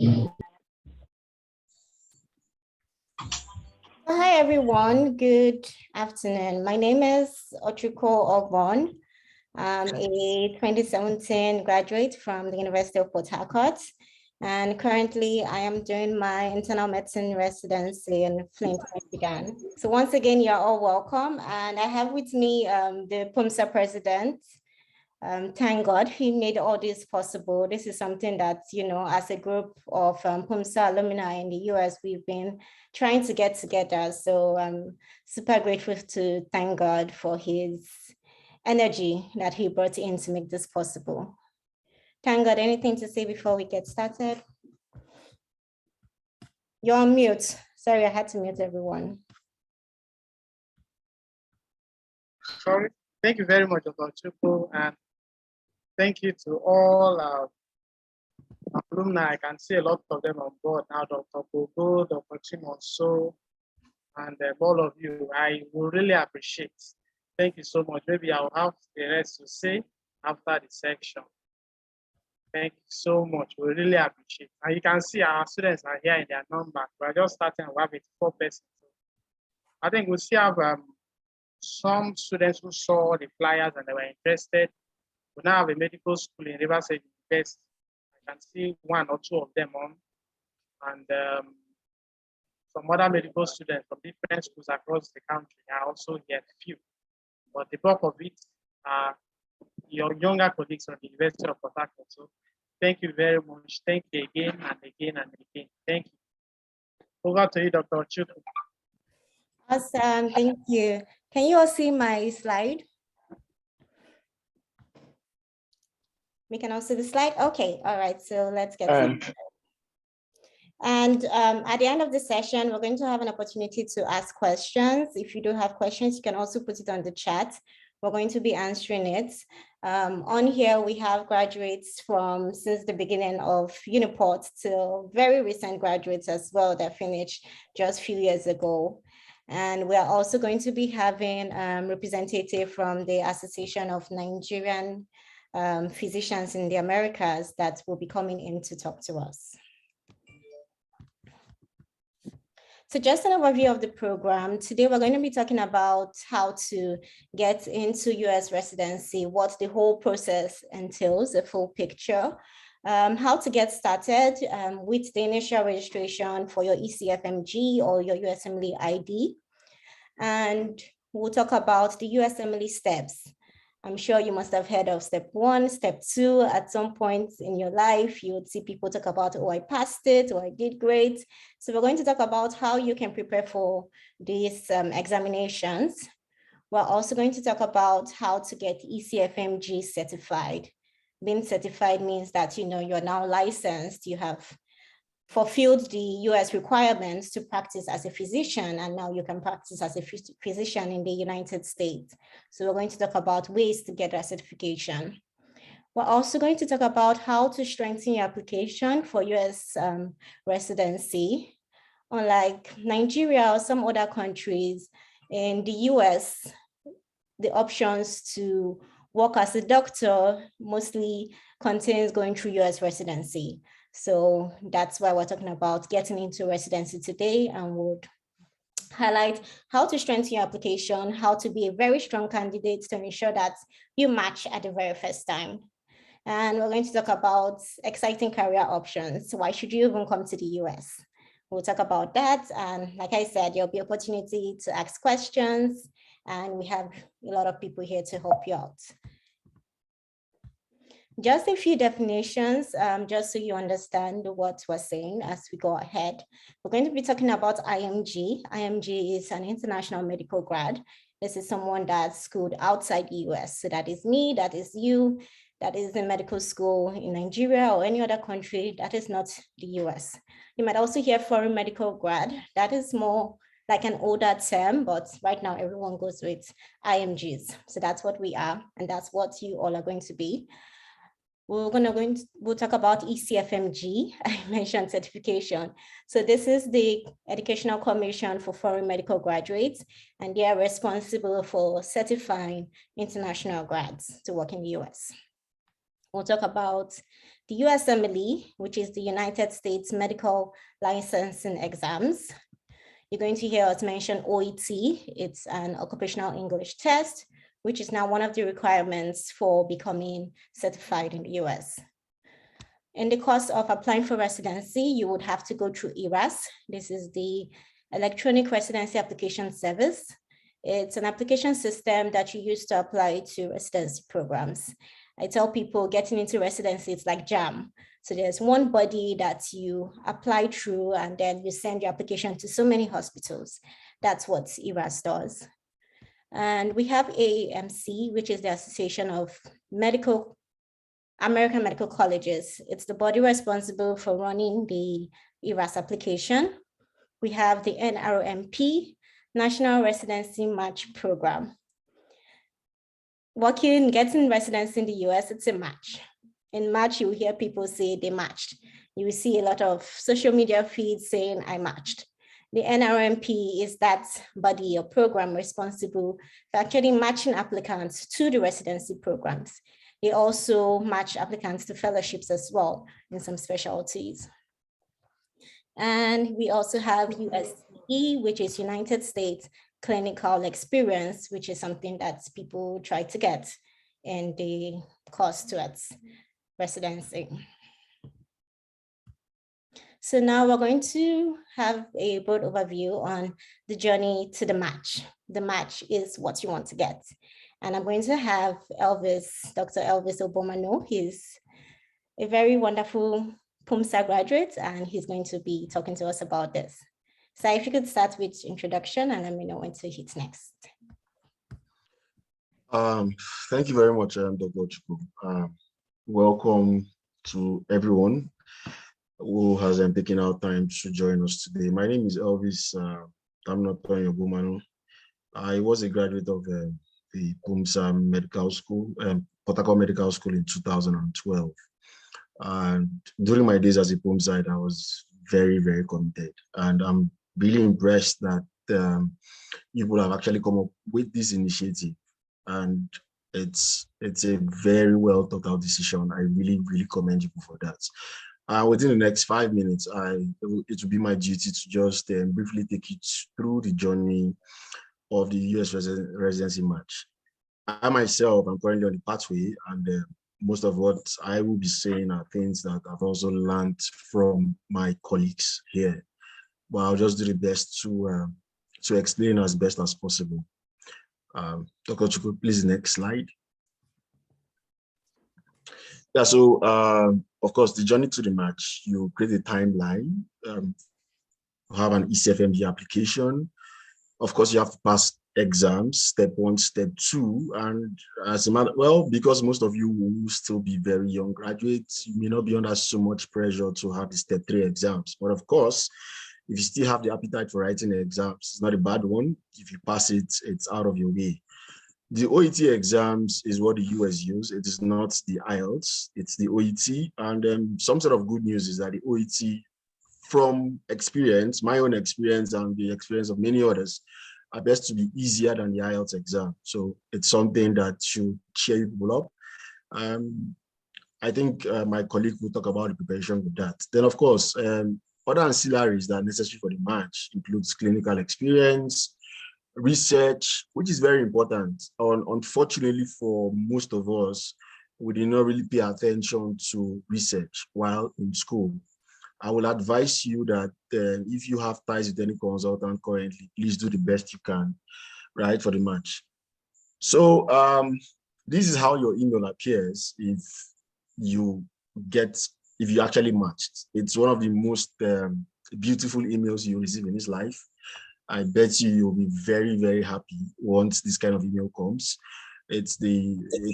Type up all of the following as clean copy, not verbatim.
Hi, everyone. Good afternoon. My name is Ochuko Ogbon. I'm a 2017 graduate from the University of Port Harcourt. And currently, I am doing my internal medicine residency in Flint, Michigan. So once again, you're all welcome. And I have with me the Pumsa President. Thank God he made all this possible. This is something that, as a group of Pumsa alumni in the US, we've been trying to get together. So I'm super grateful to thank God for his energy that he brought in to make this possible. Thank God, anything to say before we get started? You're on mute. Sorry, I had to mute everyone. Sorry. Thank you very much, Dr. Chupo, and thank you to all our alumni. I can see a lot of them on board now, Dr. Bogo, Dr. Chimonso, and all of you. I will really appreciate. Thank you so much. Maybe I'll have the rest to say after the section. Thank you so much. We really appreciate. And you can see our students are here in their number. We're just starting. We have 84 persons. I think we still have some students who saw the flyers and they were interested. We now have a medical school in Riverside University. I can see one or two of them on, and some other medical students from different schools across the country are also here, few. But the bulk of it are your younger colleagues from the University of Port Harcourt. So thank you very much. Thank you again and again and again. Thank you. Over to you, Dr. Chupo. Awesome, thank you. Can you all see my slide? We can all see the slide? Okay, all right, so let's get started. And at the end of the session, we're going to have an opportunity to ask questions. If you do have questions, you can also put it on the chat. We're going to be answering it. On here, we have graduates from since the beginning of Uniport till very recent graduates as well that finished just a few years ago. And we are also going to be having representative from the Association of Nigerian Physicians in the Americas that will be coming in to talk to us. So just an overview of the program. Today, we're going to be talking about how to get into US residency, what the whole process entails, a full picture, how to get started with the initial registration for your ECFMG or your USMLE ID. And we'll talk about the USMLE steps. I'm sure you must have heard of step 1, step 2. At some point in your life, you would see people talk about, oh, I passed it, or I did great. So we're going to talk about how you can prepare for these examinations. We're also going to talk about how to get ECFMG certified. Being certified means that, you're now licensed, you have fulfilled the US requirements to practice as a physician, and now you can practice as a physician in the United States. So we're going to talk about ways to get that certification. We're also going to talk about how to strengthen your application for US residency. Unlike Nigeria or some other countries, in the US, the options to work as a doctor mostly contains going through US residency. So that's why we're talking about getting into residency today, and would highlight how to strengthen your application, how to be a very strong candidate to ensure that you match at the very first time. And we're going to talk about exciting career options. Why should you even come to the US? We'll talk about that. And like I said, there'll be opportunity to ask questions, and we have a lot of people here to help you out. Just a few definitions, just so you understand what we're saying as we go ahead. We're going to be talking about IMG. IMG is an international medical grad. This is someone that's schooled outside the US. So that is me, that is you, that is in medical school in Nigeria or any other country that is not the US. You might also hear foreign medical grad. That is more like an older term, but right now everyone goes with IMGs. So that's what we are, and that's what you all are going to be. We'll talk about ECFMG. I mentioned certification. So this is the Educational Commission for Foreign Medical Graduates, and they are responsible for certifying international grads to work in the US. We'll talk about the USMLE, which is the United States Medical Licensing Exams. You're going to hear us mention OET. It's an occupational English test, which is now one of the requirements for becoming certified in the US. In the course of applying for residency, you would have to go through ERAS. This is the Electronic Residency Application Service. It's an application system that you use to apply to residency programs. I tell people getting into residency, it's like JAM. So there's one body that you apply through, and then you send your application to so many hospitals. That's what ERAS does. And we have AAMC, which is the Association of American Medical Colleges. It's the body responsible for running the ERAS application. We have the NRMP, National Residency Match Program. Getting residency in the US, it's a match. In March, you will hear people say they matched. You will see a lot of social media feeds saying I matched. The NRMP is that body or program responsible for actually matching applicants to the residency programs. They also match applicants to fellowships as well in some specialties. And we also have USE, which is United States Clinical Experience, which is something that people try to get in the course towards residency. So now we're going to have a broad overview on the journey to the match. The match is what you want to get. And I'm going to have Dr. Elvis Obomano. He's a very wonderful Pumsa graduate, and he's going to be talking to us about this. So if you could start with introduction and let me know when to hit next. Thank you very much, Dr. Chukwu. Welcome to everyone who has taken out time to join us today. My name is Elvis Obomano. I was a graduate of the Pumsa Medical School, Port Harcourt Medical School in 2012. And during my days as a Pumsite, I was very, very committed. And I'm really impressed that people have actually come up with this initiative. And it's a very well thought out decision. I really, really commend you for that. Within the next 5 minutes, it will be my duty to just briefly take you through the journey of the US residency match. I myself, I'm currently on the pathway, and most of what I will be saying are things that I've also learned from my colleagues here. But I'll just do the best to explain as best as possible. Dr. Chukwu, please, next slide. Yeah, so of course, the journey to the match, you create a timeline, have an ECFMG application. Of course, you have to pass exams, step 1, step 2, and as a matter, well, because most of you will still be very young graduates, you may not be under so much pressure to have the step 3 exams. But of course, if you still have the appetite for writing exams, it's not a bad one. If you pass it, it's out of your way. The OET exams is what the US use. It is not the IELTS, it's the OET. And some sort of good news is that the OET, from experience, my own experience and the experience of many others, appears to be easier than the IELTS exam. So it's something that should cheer people up. I think my colleague will talk about the preparation with that. Then, of course, other ancillaries that are necessary for the match includes clinical experience, research, which is very important. Unfortunately, for most of us, we did not really pay attention to research while in school. I will advise you that if you have ties with any consultant currently, please do the best you can, right, for the match. So this is how your email appears if you actually matched. It's one of the most beautiful emails you receive in this life. I bet you'll be very, very happy once this kind of email comes. It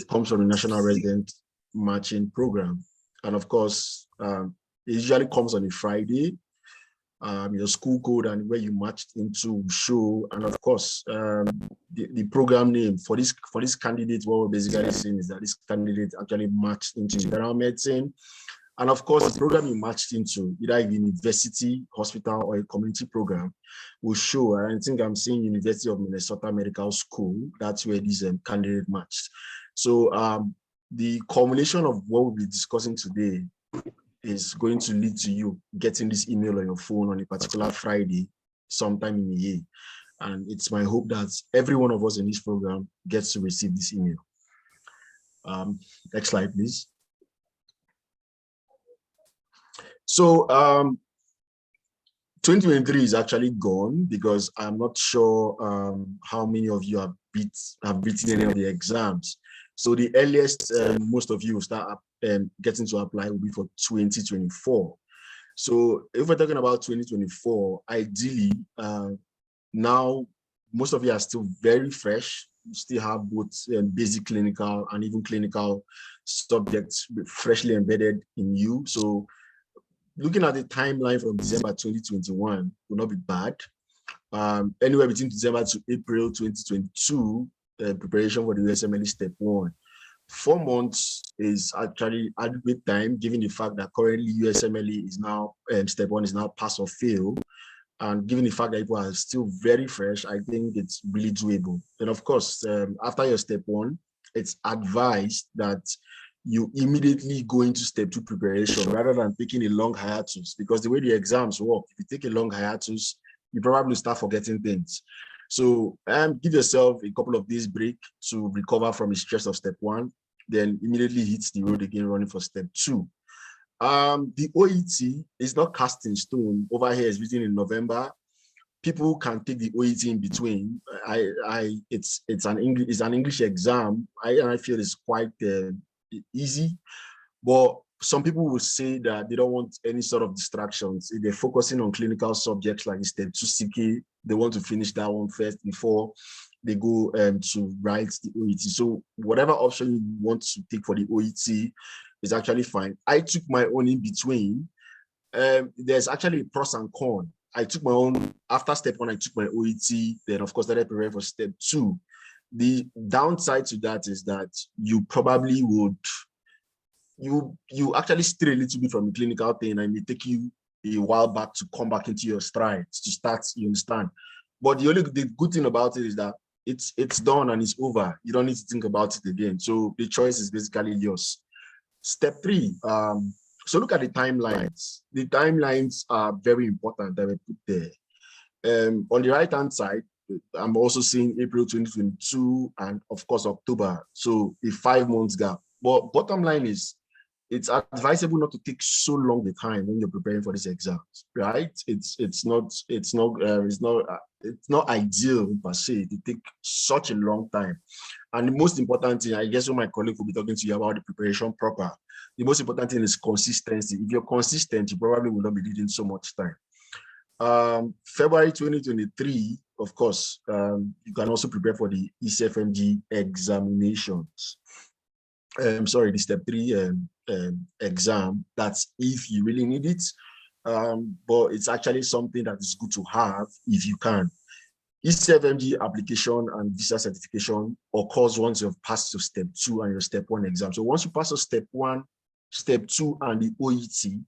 comes from the National Resident Matching Program. And of course, it usually comes on a Friday. Your school code and where you matched into will show. And of course, the program name for this candidate, what we're basically saying is that this candidate actually matched into general medicine. And of course, the program you matched into, either a university, hospital, or a community program, will show. And I think I'm seeing University of Minnesota Medical School. That's where this candidate matched. So the culmination of what we'll be discussing today is going to lead to you getting this email on your phone on a particular Friday, sometime in the year. And it's my hope that every one of us in this program gets to receive this email. Next slide, please. So 2023 is actually gone because I'm not sure how many of you have written any of the exams. So the earliest most of you will start getting to apply will be for 2024. So if we're talking about 2024, ideally, now most of you are still very fresh. You still have both basic clinical and even clinical subjects freshly embedded in you. So looking at the timeline from December 2021 will not be bad. Anywhere between December to April 2022, preparation for the USMLE Step 1. 4 months is actually adequate time, given the fact that currently USMLE is now, Step 1 is now pass or fail. And given the fact that people are still very fresh, I think it's really doable. And of course, after your Step 1, it's advised that you immediately go into Step 2 preparation rather than taking a long hiatus, because the way the exams work, if you take a long hiatus, you probably start forgetting things. So give yourself a couple of days break to recover from the stress of Step 1, then immediately hit the road again running for Step 2. The OET is not cast in stone. Over here is written in November. People can take the OET in between. It's an English exam. I feel it's quite easy, but some people will say that they don't want any sort of distractions. If they're focusing on clinical subjects like Step 2 CK, they want to finish that one first before they go to write the OET. So whatever option you want to take for the OET is actually fine. I took my own in between. There's actually pros and cons. I took my own, after Step 1, I took my OET, then of course, I prepared for Step 2. The downside to that is that you probably would, you actually stray a little bit from the clinical thing, and it may take you a while back to come back into your strides to start, you understand. But the good thing about it is that it's done and it's over. You don't need to think about it again. So the choice is basically yours. Step 3, so look at the timelines. The timelines are very important that we put there. On the right-hand side, I'm also seeing April 2022 and of course October. So a 5 months gap. But bottom line is, it's advisable not to take so long the time when you're preparing for these exams, right? It's not ideal per se to take such a long time. And the most important thing, I guess, what my colleague will be talking to you about the preparation proper. The most important thing is consistency. If you're consistent, you probably will not be needing so much time. February 2023, of course, you can also prepare for the ECFMG examinations. Sorry, the Step 3 exam. That's if you really need it, but it's actually something that is good to have if you can. ECFMG application and visa certification occurs once you've passed your Step 2 and your Step 1 exam. So once you pass your Step 1, Step 2, and the OET,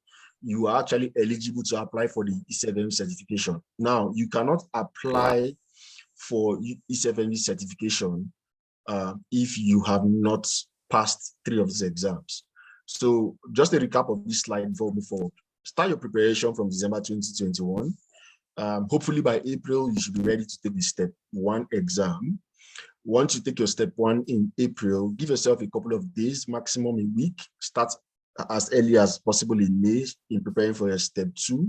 you are actually eligible to apply for the ECFMG certification. Now, you cannot apply for ECFMG certification if you have not passed 3 of these exams. So just a recap of this slide before we move forward. Start your preparation from December 2021. Hopefully by April, you should be ready to take the Step 1 exam. Once you take your Step 1 in April, give yourself a couple of days, maximum a week. Start as early as possible in May in preparing for your Step 2.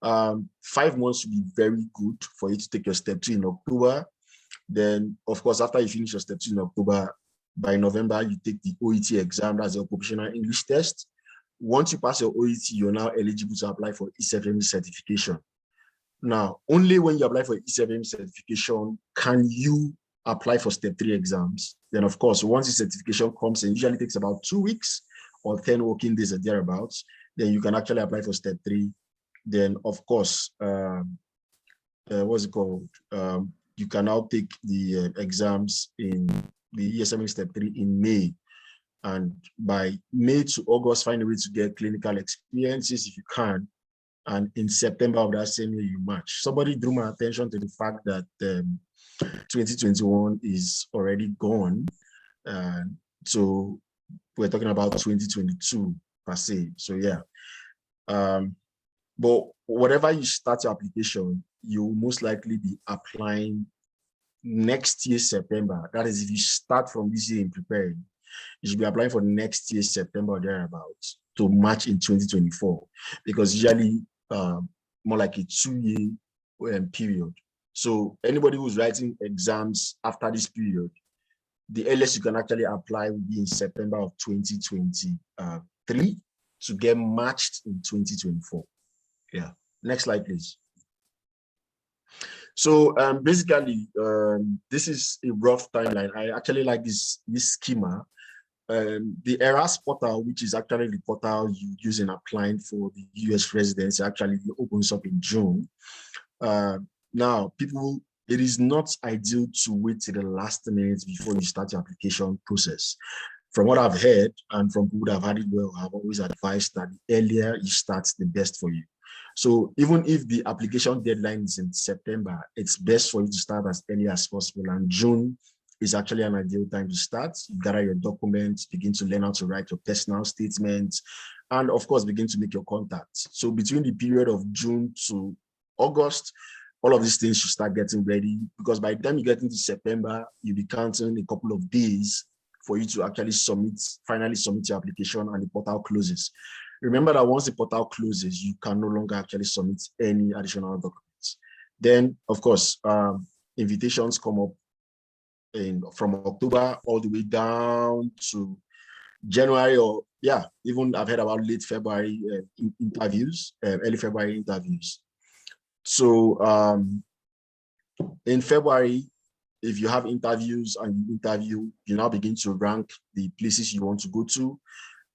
5 months should be very good for you to take your Step 2 in October. Then, of course, after you finish your Step 2 in October, by November, you take the OET exam, that's your occupational English test. Once you pass your OET, you're now eligible to apply for ECFMG certification. Now, only when you apply for ECFMG certification can you apply for Step 3 exams. Then, of course, once the certification comes, it usually takes about 2 weeks or 10 working days or thereabouts, then you can actually apply for Step 3. Then, of course, what's it called? You can now take the exams in the ESMA Step 3 in May. And by May to August, find a way to get clinical experiences if you can. And in September of that same year, you match. Somebody drew my attention to the fact that 2021 is already gone. So we're talking about 2022 per se. So yeah. But whatever you start your application, you will most likely be applying next year, September. That is, if you start from this year in preparing, you should be applying for next year, September or thereabouts, to match in 2024, because usually more like a 2-year period. So anybody who's writing exams after this period, the earliest you can actually apply will be in September of 2023 to get matched in 2024. Yeah. Next slide, please. So basically, this is a rough timeline. I actually like this schema. The ERAS portal, which is actually the portal you use in applying for the US residency, actually opens up in June. Now, it is not ideal to wait till the last minute before you start your application process. From what I've heard and from people that have had it well, I've always advised that the earlier you start, the best for you. So even if the application deadline is in September, it's best for you to start as early as possible. And June is actually an ideal time to start. You gather your documents, begin to learn how to write your personal statements, and of course, begin to make your contacts. So between the period of June to August, all of these things should start getting ready, because by the time you get into September, you'll be counting a couple of days for you to actually finally submit your application, and the portal closes. Remember that once the portal closes, you can no longer actually submit any additional documents. Then, of course, invitations come up from October all the way down to January, or yeah, even I've heard about late February interviews, early February interviews. So in February, if you have interviews and you interview, you now begin to rank the places you want to go to.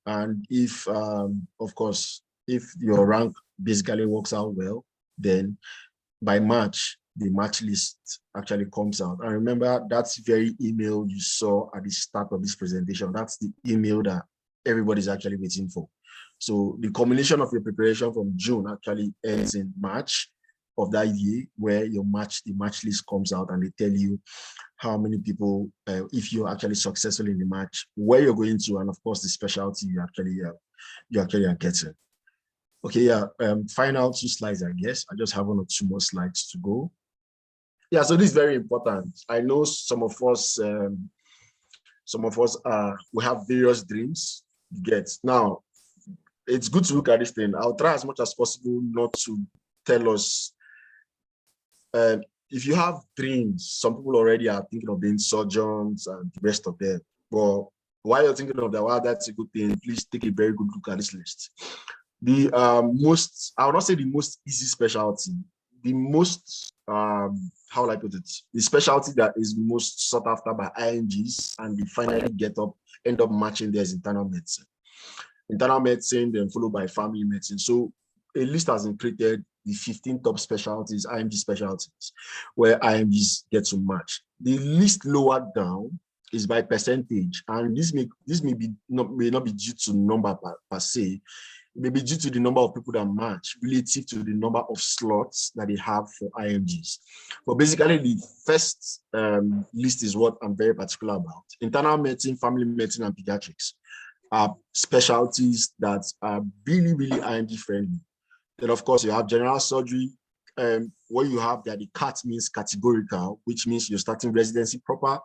And if, of course, if your rank basically works out well, then by March, the match list actually comes out. And remember, that's very email you saw at the start of this presentation. That's the email that everybody's actually waiting for. So the combination of your preparation from June actually ends in March of that year, where the match list comes out, and they tell you how many people, if you're actually successful in the match, where you're going to, and of course the specialty you actually are getting. Okay, yeah. Final 2 slides, I guess. I just have 1 or 2 more slides to go. Yeah, so this is very important. I know some of us we have various dreams. Now, it's good to look at this thing. I'll try as much as possible not to tell us. If you have dreams, some people already are thinking of being surgeons and the rest of them. But while you're thinking of that, well, that's a good thing, please take a very good look at this list. The I would not say the most easy specialty, the most, how will I put it, the specialty that is most sought after by IMGs, and they finally end up matching there is internal medicine. Internal medicine, then followed by family medicine. So a list has been created, the 15 top specialties, IMG specialties, where IMGs get to match. The list lower down is by percentage, and this may not be due to number per se. It may be due to the number of people that match relative to the number of slots that they have for IMGs. But basically, the first list is what I'm very particular about. Internal medicine, family medicine, and pediatrics are specialties that are really, really IMG friendly. Then, of course, you have general surgery. What you have there, the CAT means categorical, which means you're starting residency proper,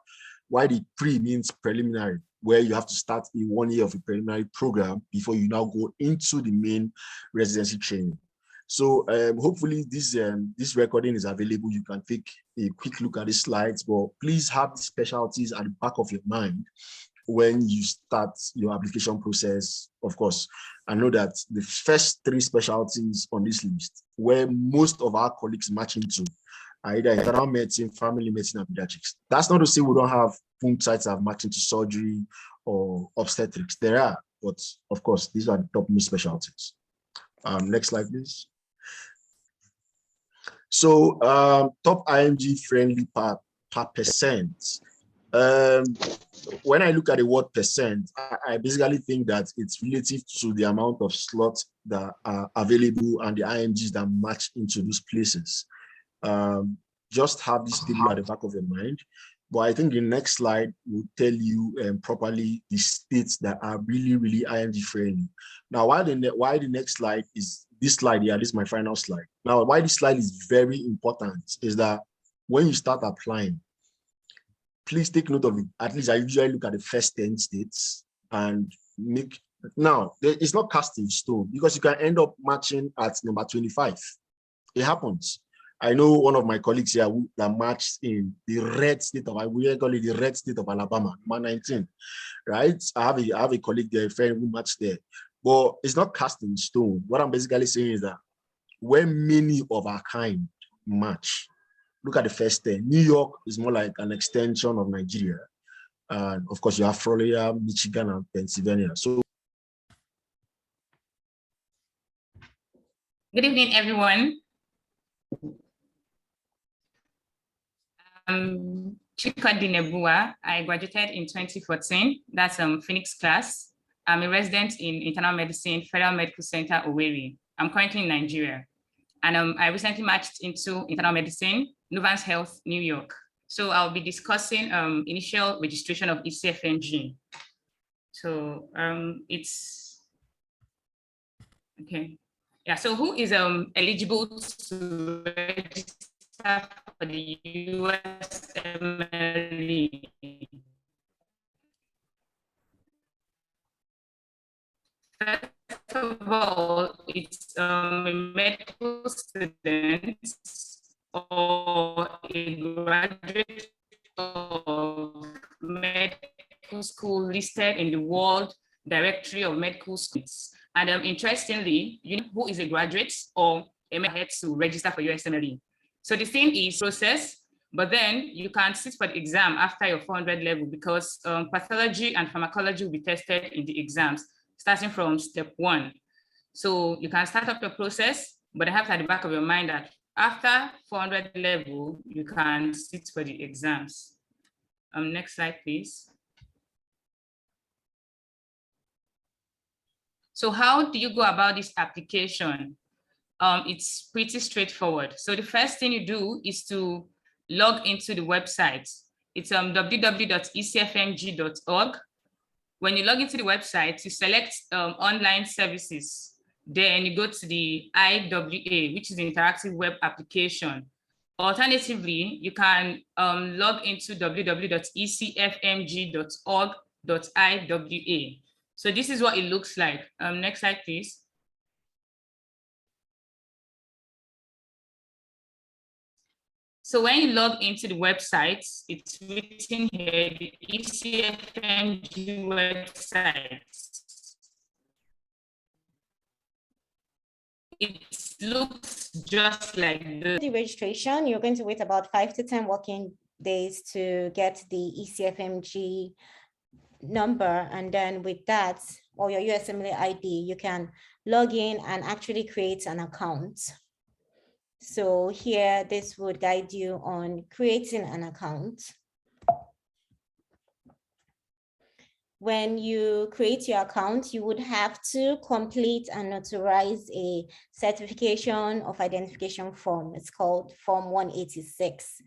while the pre means preliminary, where you have to start in 1 year of a preliminary program before you now go into the main residency training. So hopefully this recording is available. You can take a quick look at the slides, but please have the specialties at the back of your mind when you start your application process. Of course, I know that the first 3 specialties on this list, where most of our colleagues match into, are either internal medicine, family medicine, and pediatrics. That's not to say we don't have sites that have matched into surgery or obstetrics. There are, but of course, these are the top most specialties. Next slide, please. So top IMG friendly per percent. When I look at the word percent, I basically think that it's relative to the amount of slots that are available and the IMGs that match into those places. Just have this table at the back of your mind. But I think the next slide will tell you properly the states that are really, really IMG friendly. Now, why the next slide is this slide here, this is my final slide. Now, why this slide is very important is that when you start applying, please take note of it. At least I usually look at the first 10 states and make, now, it's not cast in stone because you can end up matching at number 25. It happens. I know one of my colleagues here that matched in the red state of, we call it the red state of Alabama, number 19, right? I have a colleague there, a friend who matched there, but it's not cast in stone. What I'm basically saying is that when many of our kind match, look at the first 10. New York is more like an extension of Nigeria. And of course, you have Florida, Michigan, and Pennsylvania. So, good evening, everyone. Chika Dinebua. I graduated in 2014. That's Phoenix class. I'm a resident in internal medicine, Federal Medical Center, Owerri. I'm currently in Nigeria. And I recently matched into internal medicine, Novance Health, New York. So I'll be discussing initial registration of ECFMG. So it's, okay. Yeah, so who is eligible to register for the USMLE? First of all, it's a medical student or a graduate of medical school listed in the World Directory of Medical Schools. And interestingly, you know who is a graduate or a head to register for USMLE. So the thing is process, but then you can sit for the exam after your 400 level because pathology and pharmacology will be tested in the exams, starting from step 1. So you can start up your process, but I have at the back of your mind that after 400 level, you can sit for the exams. Next slide, please. So how do you go about this application? It's pretty straightforward. So the first thing you do is to log into the website. It's www.ecfmg.org. When you log into the website, you select online services. Then you go to the IWA, which is the interactive web application. Alternatively, you can log into www.ecfmg.org.iwa. So this is what it looks like. Next slide, please. So when you log into the website, it's written here, the ECFMG website. It looks just like the registration. You're going to wait about 5 to 10 working days to get the ECFMG number, and then with that or your USMLE ID, you can log in and actually create an account. So here, this would guide you on creating an account. When you create your account, you would have to complete and notarize a certification of identification form. It's called Form 186.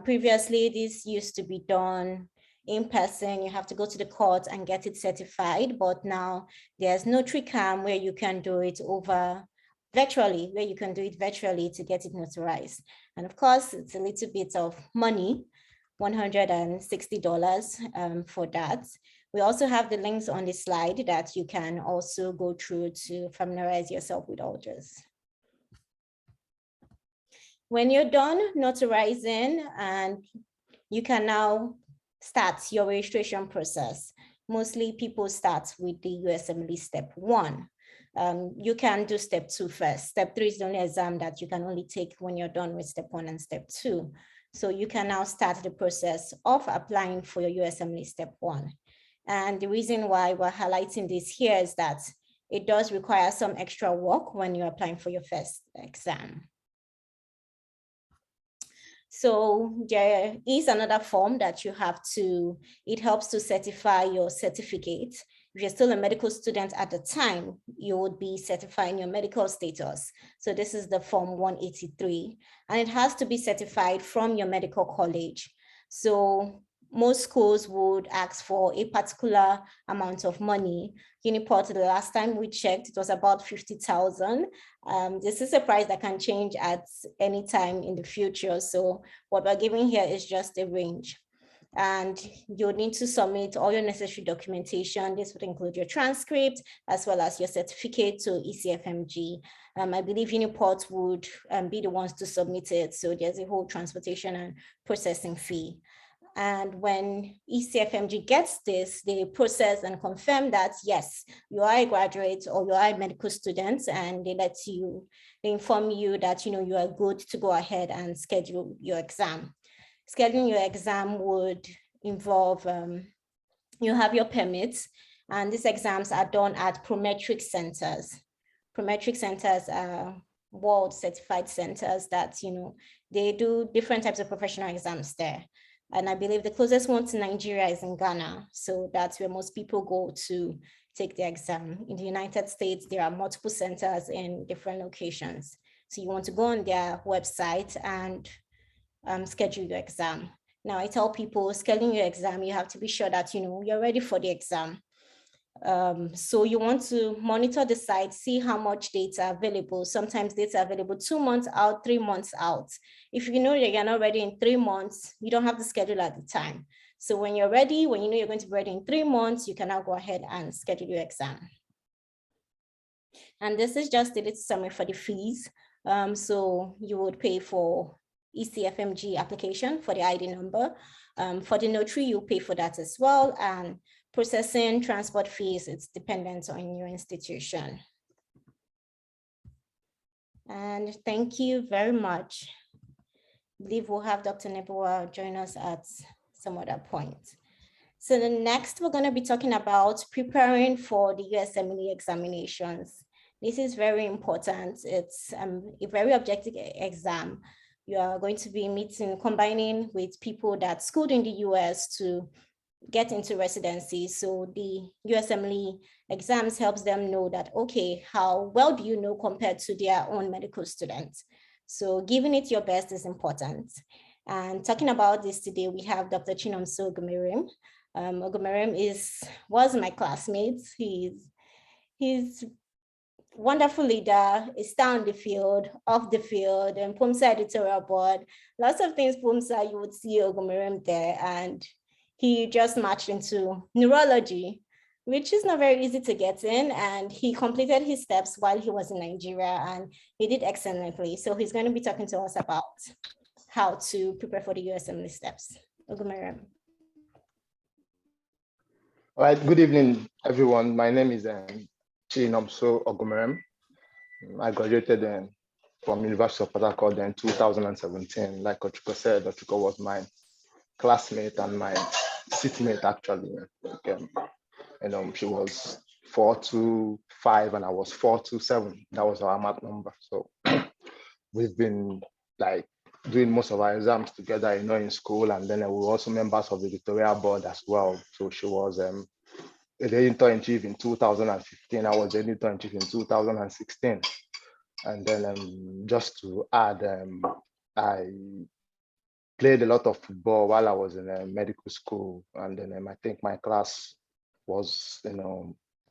Previously, this used to be done in person. You have to go to the court and get it certified, but now there's no TRICAM where you can do it virtually to get it notarized. And of course, it's a little bit of money, $160 for that. We also have the links on the slide that you can also go through to familiarize yourself with all this. When you're done notarizing, and you can now start your registration process. Mostly people start with the USMLE step 1. You can do step 2 first. Step 3 is the only exam that you can only take when you're done with step 1 and step 2. So you can now start the process of applying for your USMLE step 1. And the reason why we're highlighting this here is that it does require some extra work when you're applying for your first exam. So there is another form that you have to, it helps to certify your certificate. If you're still a medical student at the time, you would be certifying your medical status. So this is the Form 183, and it has to be certified from your medical college. So most schools would ask for a particular amount of money. Uniport, the last time we checked, it was about 50,000. This is a price that can change at any time in the future. So what we're giving here is just a range. And you'll need to submit all your necessary documentation. This would include your transcript as well as your certificate to ECFMG. I believe Uniport would be the ones to submit it. So there's a whole transportation and processing fee. And when ECFMG gets this, they process and confirm that, yes, you are a graduate or you are a medical student, and they inform you that, you are good to go ahead and schedule your exam. Scheduling your exam would involve, you have your permits, and these exams are done at Prometric centers. Prometric centers are world certified centers that, they do different types of professional exams there. And I believe the closest one to Nigeria is in Ghana. So that's where most people go to take the exam. In the United States, there are multiple centers in different locations. So you want to go on their website and schedule your exam. Now I tell people, scheduling your exam, you have to be sure that, you're ready for the exam. So you want to monitor the site, see how much data available. Sometimes data available 2 months out, 3 months out. If you know that you're not ready in 3 months, you don't have to schedule at the time. So when you're ready, when you know you're going to be ready in 3 months, you can now go ahead and schedule your exam. And this is just a little summary for the fees. So you would pay for ECFMG application for the ID number. For the notary, you pay for that as well. And processing, transport fees, it's dependent on your institution. And thank you very much. I believe we'll have Dr. Nebua join us at some other point. So the next, we're going to be talking about preparing for the USMLE examinations. This is very important. It's a very objective exam. You are going to be combining with people that schooled in the US to get into residency. So the USMLE exams helps them know that, okay, how well do you know compared to their own medical students? So giving it your best is important. And talking about this today, we have Dr. Chinomso Ogumerim. Ogumerim was my classmate. He's wonderful leader, a star on the field, off the field, and Pumsa editorial board. Lots of things Pumsa, you would see Ogumerim there, and he just marched into neurology, which is not very easy to get in. And he completed his steps while he was in Nigeria, and he did excellently. So he's going to be talking to us about how to prepare for the USMLE steps. Ogumerim. All right, good evening, everyone. My name is Chinomso Ogumerim. I graduated from University of Port Harcourt in 2017. Like Ochiko said, Ochiko was my classmate and my seatmate, actually. She was 425 and I was 427. That was our math number. So we've been like doing most of our exams together, in school, and then we were also members of the editorial board as well. So she was the editor-in-chief in 2015. I was the editor-in-chief in 2016. And then just to add, I played a lot of football while I was in medical school. And then I think my class was,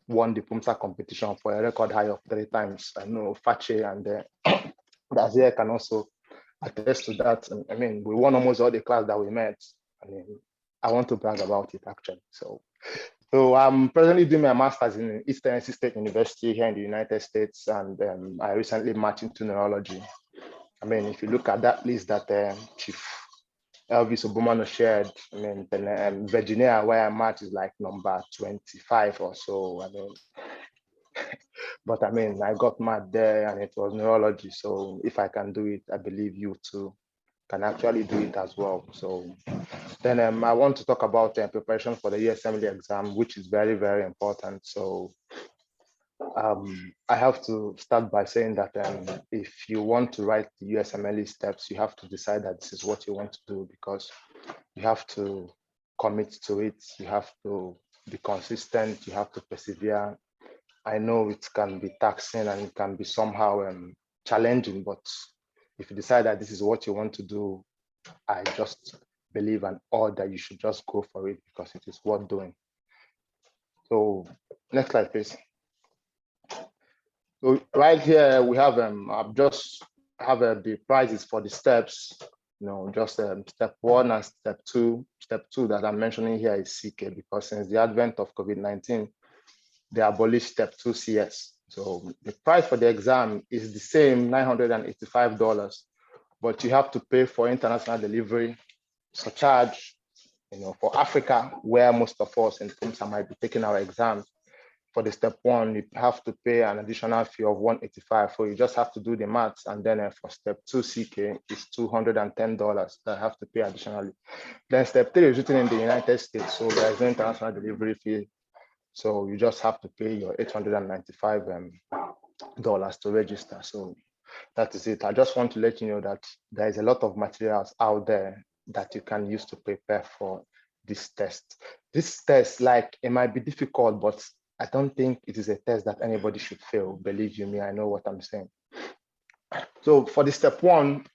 won the Pumsa competition for a record high of 3 times. I know Fache and Dazia can also attest to that. I mean, we won almost all the class that we met. I mean, I want to brag about it, actually. So I'm presently doing my master's in East Tennessee State University here in the United States, and I recently matched into neurology. I mean, if you look at that list that Chief Elvis Obumano shared, I mean, Virginia, where I matched, is like number 25 or so. I mean, but I mean, I got mad there and it was neurology. So if I can do it, I believe you too can actually do it as well. So then I want to talk about preparation for the USMLE exam, which is very, very important. So I have to start by saying that if you want to write the USMLE steps, you have to decide that this is what you want to do, because you have to commit to it. You have to be consistent. You have to persevere. I know it can be taxing and it can be somehow challenging, but if you decide that this is what you want to do, I just believe and urge that you should just go for it because it is worth doing. So next slide, please. So right here we have I've just have the prices for the steps. Just step 1 and step 2. Step 2 that I'm mentioning here is CK, because since the advent of COVID-19, they abolished step 2 CS. So the price for the exam is the same, $985, but you have to pay for international delivery, surcharge, for Africa, where most of us in Pumsa might be taking our exams. For the step 1, you have to pay an additional fee of $185. So you just have to do the maths. And then for step 2 CK, it's $210 that I have to pay additionally. Then step 3 is written in the United States. So there is no international delivery fee. So you just have to pay your $895 to register. So that is it. I just want to let you know that there is a lot of materials out there that you can use to prepare for this test. This test, it might be difficult, but I don't think it is a test that anybody should fail. Believe you me, I know what I'm saying. So for the step 1,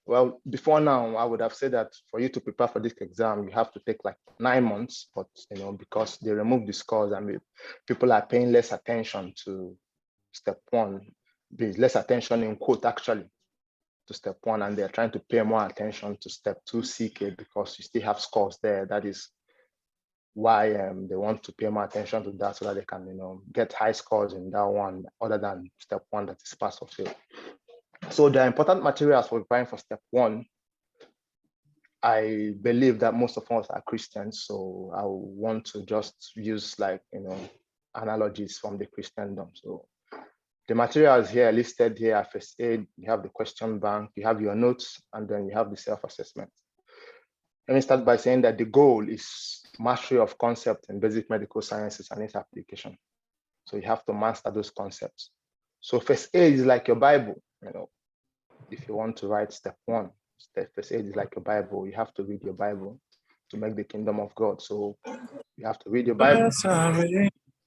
well, before now, I would have said that for you to prepare for this exam, you have to take 9 months, but because they removed the scores and people are paying less attention to step 1, there's less attention in quote actually to step 1, and they're trying to pay more attention to step 2 CK because you still have scores there. That is why they want to pay more attention to that, so that they can get high scores in that one, other than step 1 that is pass or fail. So the important materials for preparing for step 1, I believe that most of us are Christians, so I want to just use analogies from the Christendom. So the materials here listed here are first aid, you have the question bank, you have your notes, and then you have the self-assessment. Let me start by saying that the goal is mastery of concepts in basic medical sciences and its application. So you have to master those concepts. So first aid is like your Bible, if you want to write step 1, first aid is like your Bible. You have to read your Bible to make the kingdom of God. So you have to read your Bible.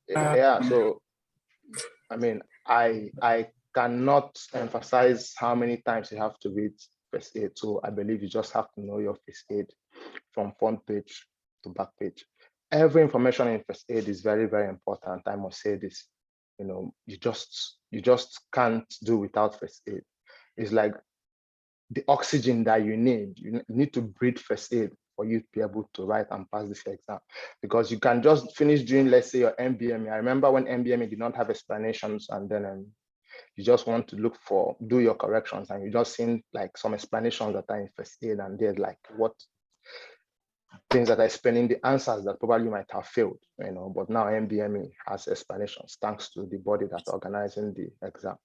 Yeah, so I cannot emphasize how many times you have to read first aid. So I believe you just have to know your first aid from front page to back page. Every information in first aid is very, very important. I must say this. You just can't do without first aid. It's like the oxygen that you need. You need to breathe first aid for you to be able to write and pass this exam, because you can just finish doing, let's say, your MBME. I remember when MBME did not have explanations, and then you just want to do your corrections, and you just seen some explanations that are in first aid, and they're what things that are explaining the answers that probably you might have failed, but now MBME has explanations thanks to the body that's organizing the exam.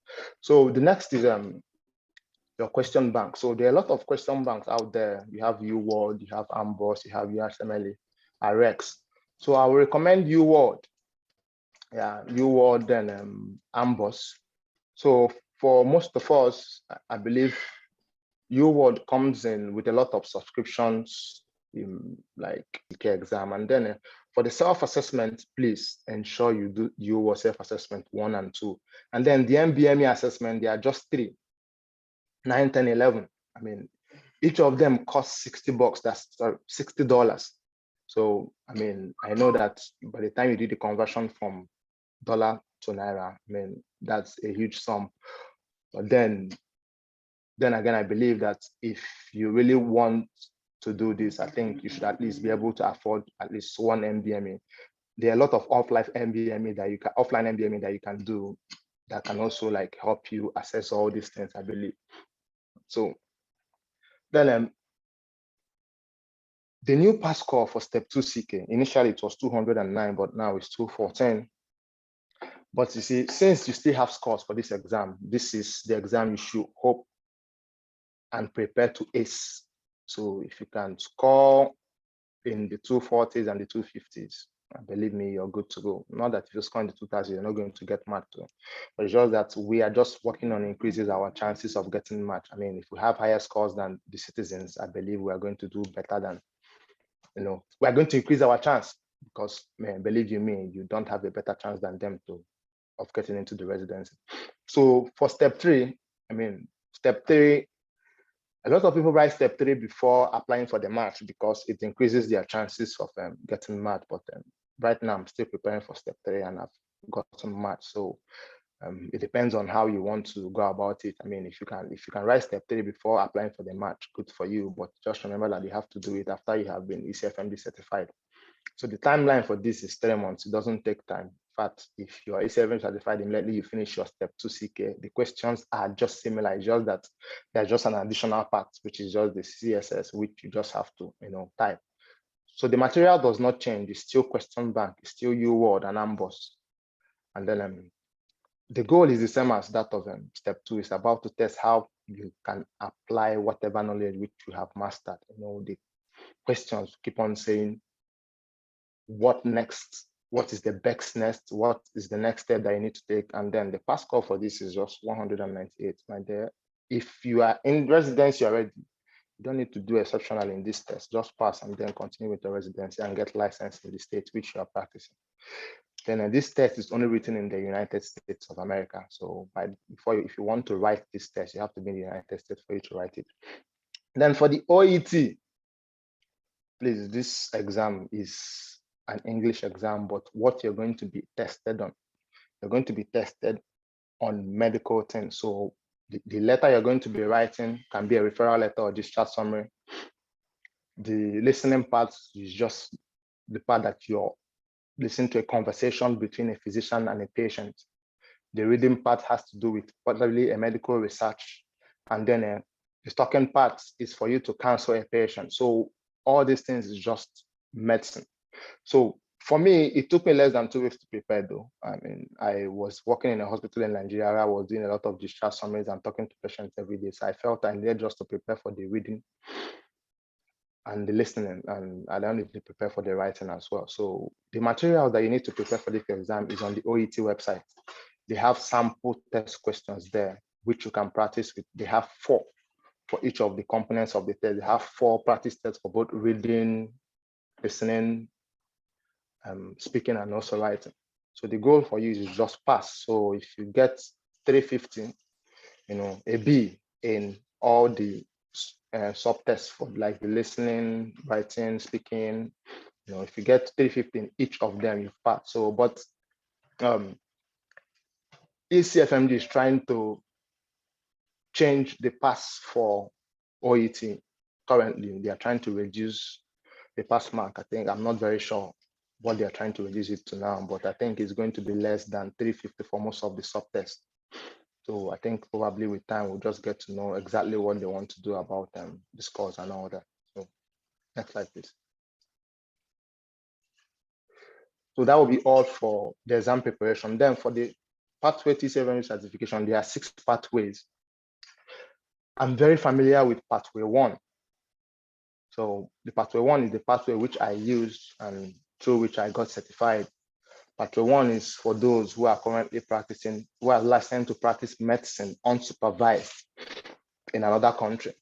So the next is your question bank. So there are a lot of question banks out there. You have UWorld, you have Amboss, you have USMLE, RX. So I will recommend UWorld. Yeah, UWorld and Amboss. So for most of us, I believe UWorld comes in with a lot of subscriptions, like the exam. And then for the self-assessment, please ensure you do UWorld self-assessment 1 and 2. And then the MBME assessment, they are just 3. 9, 10, 11. Each of them costs $60. That's $60. So, I know that by the time you do the conversion from dollar to naira, that's a huge sum. But then again, I believe that if you really want to do this, I think you should at least be able to afford at least 1 MBME. There are a lot of offline MBME that you can do that can also help you assess all these things, I believe. So then the new pass score for step 2 CK, initially it was 209, but now it's 214. But you see, since you still have scores for this exam, this is the exam you should hope and prepare to ace. So if you can score in the 240s and the 250s, believe me, you're good to go. Not that if you score in the 2000s, you're not going to get matched to, but it's just that we are just working on increases our chances of getting matched. If we have higher scores than the citizens, I believe we are going to do better than, we are going to increase our chance, because believe you me, you don't have a better chance than them of getting into the residency. So for step 3, step 3, A lot of people write step 3 before applying for the match because it increases their chances of getting match. But right now, I'm still preparing for step 3 and I've got some match. So it depends on how you want to go about it. I mean, if you can write step 3 before applying for the match, good for you. But just remember that you have to do it after you have been ECFMD certified. So the timeline for this is 3 months. It doesn't take time. In fact, if you are ECFMD certified, immediately you finish your step 2 CK, the questions are just similar. It's just that there's just an additional part, which is just the CSS, which you just have to, type. So the material does not change. It's still question bank. It's still UWord and Amboss. And then the goal is the same as that of step 2. It's about to test how you can apply whatever knowledge which you have mastered. The questions keep on saying, what next? What is the best next? What is the next step that you need to take? And then the pass score for this is just 198, my dear. If you are in residency already, you don't need to do exceptional in this test. Just pass and then continue with the residency and get licensed in the state which you are practicing. Then this test is only written in the United States of America. So if you want to write this test, you have to be in the United States for you to write it. Then for the OET, please, this exam is an English exam, but what you're going to be tested on, you're going to be tested on medical things. So the letter you're going to be writing can be a referral letter or discharge summary. The listening part is just the part that you're listening to a conversation between a physician and a patient. The reading part has to do with probably a medical research. And then the talking part is for you to counsel a patient. So all these things is just medicine. So for me, it took me less than 2 weeks to prepare though. I mean, I was working in a hospital in Nigeria. I was doing a lot of discharge summaries and talking to patients every day. So I felt I needed just to prepare for the reading and the listening, and I don't need to prepare for the writing as well. So the material that you need to prepare for this exam is on the OET website. They have sample test questions there, which you can practice with. They have 4 for each of the components of the test. They have 4 practice tests for both reading, listening, speaking, and also writing. So the goal for you is just pass. So if you get 350, a B in all the subtests for like the listening, writing, speaking, if you get 350 in each of them, you pass. So, but ECFMD is trying to change the pass for OET. Currently, they are trying to reduce the pass mark. I think, I'm not very sure what they are trying to reduce it to now, but I think it's going to be less than 350 for most of the subtests. So I think probably with time, we'll just get to know exactly what they want to do about the scores and all that. So next slide, please. So that will be all for the exam preparation. Then for the pathway T7 certification, there are 6 pathways. I'm very familiar with pathway 1. So the pathway 1 is the pathway which I used and through which I got certified. Pathway 1 is for those who are currently practicing, who are licensed to practice medicine unsupervised in another country.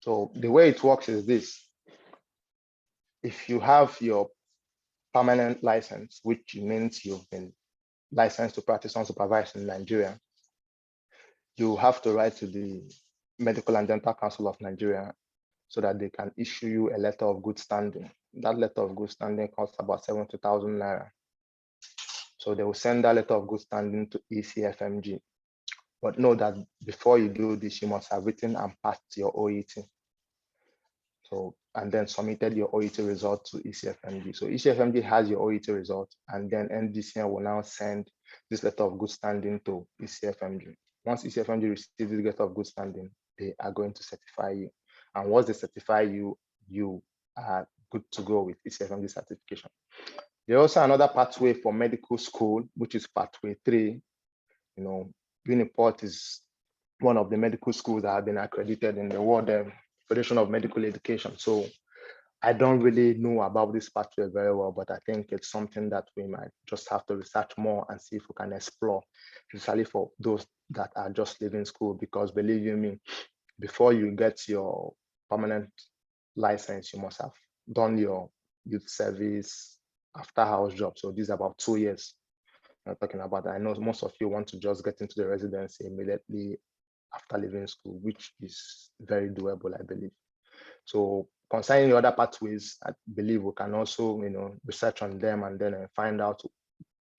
So the way it works is this. If you have your permanent license, which means you've been licensed to practice unsupervised in Nigeria, you have to write to the Medical and Dental Council of Nigeria so that they can issue you a letter of good standing. That letter of good standing costs about 70,000 naira. So they will send that letter of good standing to ECFMG. But know that before you do this, you must have written and passed your OET. So, and then submitted your OET result to ECFMG. So ECFMG has your OET result, and then NDCN will now send this letter of good standing to ECFMG. Once ECFMG receives this letter of good standing, they are going to certify you. And once they certify you, you are good to go with ECFMG certification. There's also another pathway for medical school, which is pathway 3. Uniport is one of the medical schools that have been accredited in the World Federation of Medical Education. So I don't really know about this pathway very well, but I think it's something that we might just have to research more and see if we can explore, especially for those that are just leaving school, because believe you me, before you get your permanent license, you must have done your youth service, after house job. So these are about 2 years I'm talking about. I know most of you want to just get into the residency immediately after leaving school, which is very doable, I believe. So concerning the other pathways, I believe we can also, research on them and then find out,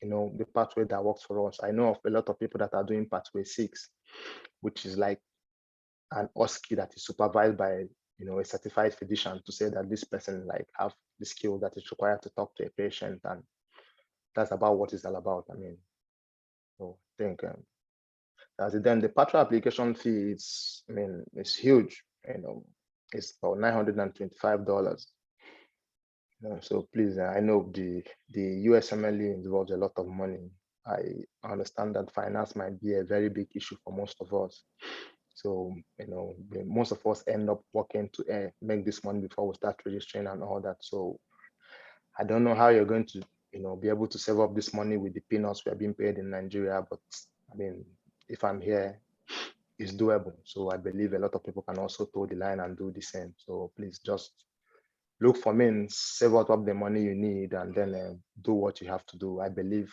the pathway that works for us. I know of a lot of people that are doing pathway 6, which is like an OSCE that is supervised by, a certified physician to say that this person like have the skill that is required to talk to a patient, and that's about what it's all about. I mean, so I think then the pathway application fee is, it's huge. It's about $925. So please, I know the USMLE involves a lot of money. I understand that finance might be a very big issue for most of us. So, most of us end up working to make this money before we start registering and all that. So I don't know how you're going to, be able to save up this money with the peanuts we are being paid in Nigeria. But I mean, if I'm here, it's doable. So I believe a lot of people can also toe the line and do the same. So please just look for means, save out of the money you need, and then do what you have to do. I believe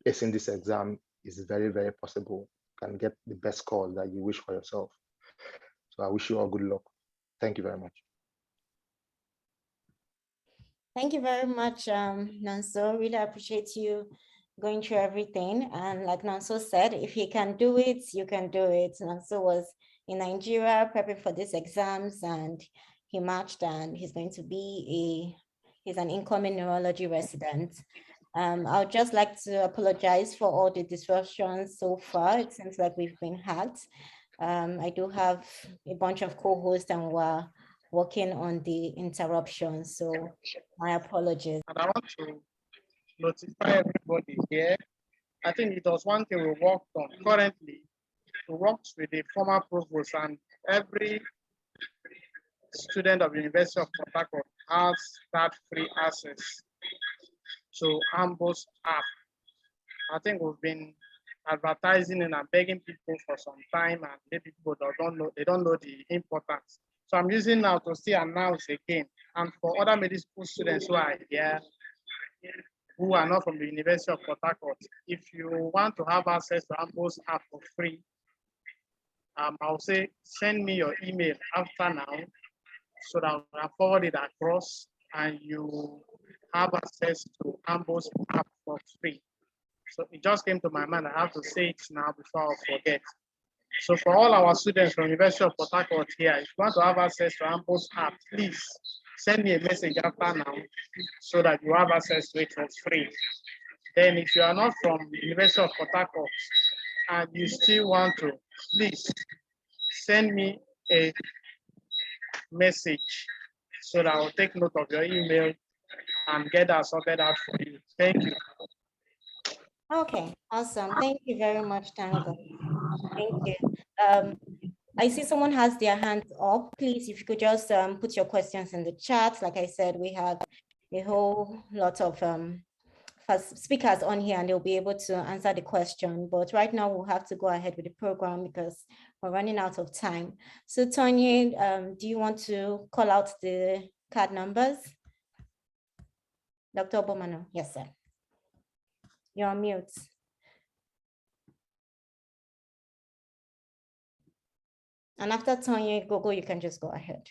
acing this exam is very, very possible. You can get the best score that you wish for yourself. So I wish you all good luck. Thank you very much. Thank you very much, Nanso. Really appreciate you going through everything. And like Nanso said, if he can do it, you can do it. Nanso was in Nigeria prepping for these exams, and he matched, and he's going to be he's an incoming neurology resident. I would just like to apologize for all the disruptions so far. It seems like we've been hacked. I do have a bunch of co-hosts, and we're working on the interruptions, so my apologies. And I want to notify everybody here. I think it was one thing we worked on currently. We worked with the former provost, and every student of the University of Port Harcourt has that free access to AMBO's app. I think we've been advertising and begging people for some time, and maybe people don't know the importance. So I'm using now to still announce again, and for other medical students who are here, who are not from the University of Port Harcourt, if you want to have access to AMBO's app for free, I'll say send me your email after now, so that I'll forward it across, and you have access to AMBO's app for free. So it just came to my mind. I have to say it now before I forget. So for all our students from University of Port Harcourt here, if you want to have access to AMBO's app, please send me a message after now, so that you have access to it for free. Then if you are not from the University of Port Harcourt and you still want to, please send me a message, so that I'll take note of your email and get that sorted out for you. Thank you. Okay, awesome. Thank you very much, Tango. Thank you. I see someone has their hands up. Please, if you could just put your questions in the chat. Like I said, we have a whole lot of speakers on here, and they'll be able to answer the question. But right now we'll have to go ahead with the program because we're running out of time. So Tony, do you want to call out the card numbers? Dr. Bomano, yes, sir. You're on mute. And after Tony, Gogo, you can just go ahead.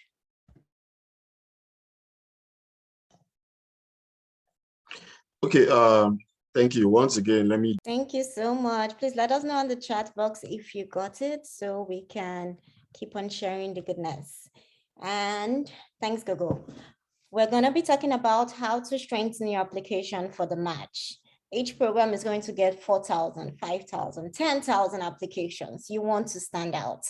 Okay, thank you. Once again, Thank you so much. Please let us know in the chat box if you got it, so we can keep on sharing the goodness. And thanks, Gogo. We're going to be talking about how to strengthen your application for the match. Each program is going to get 4,000, 5,000, 10,000 applications. You want to stand out.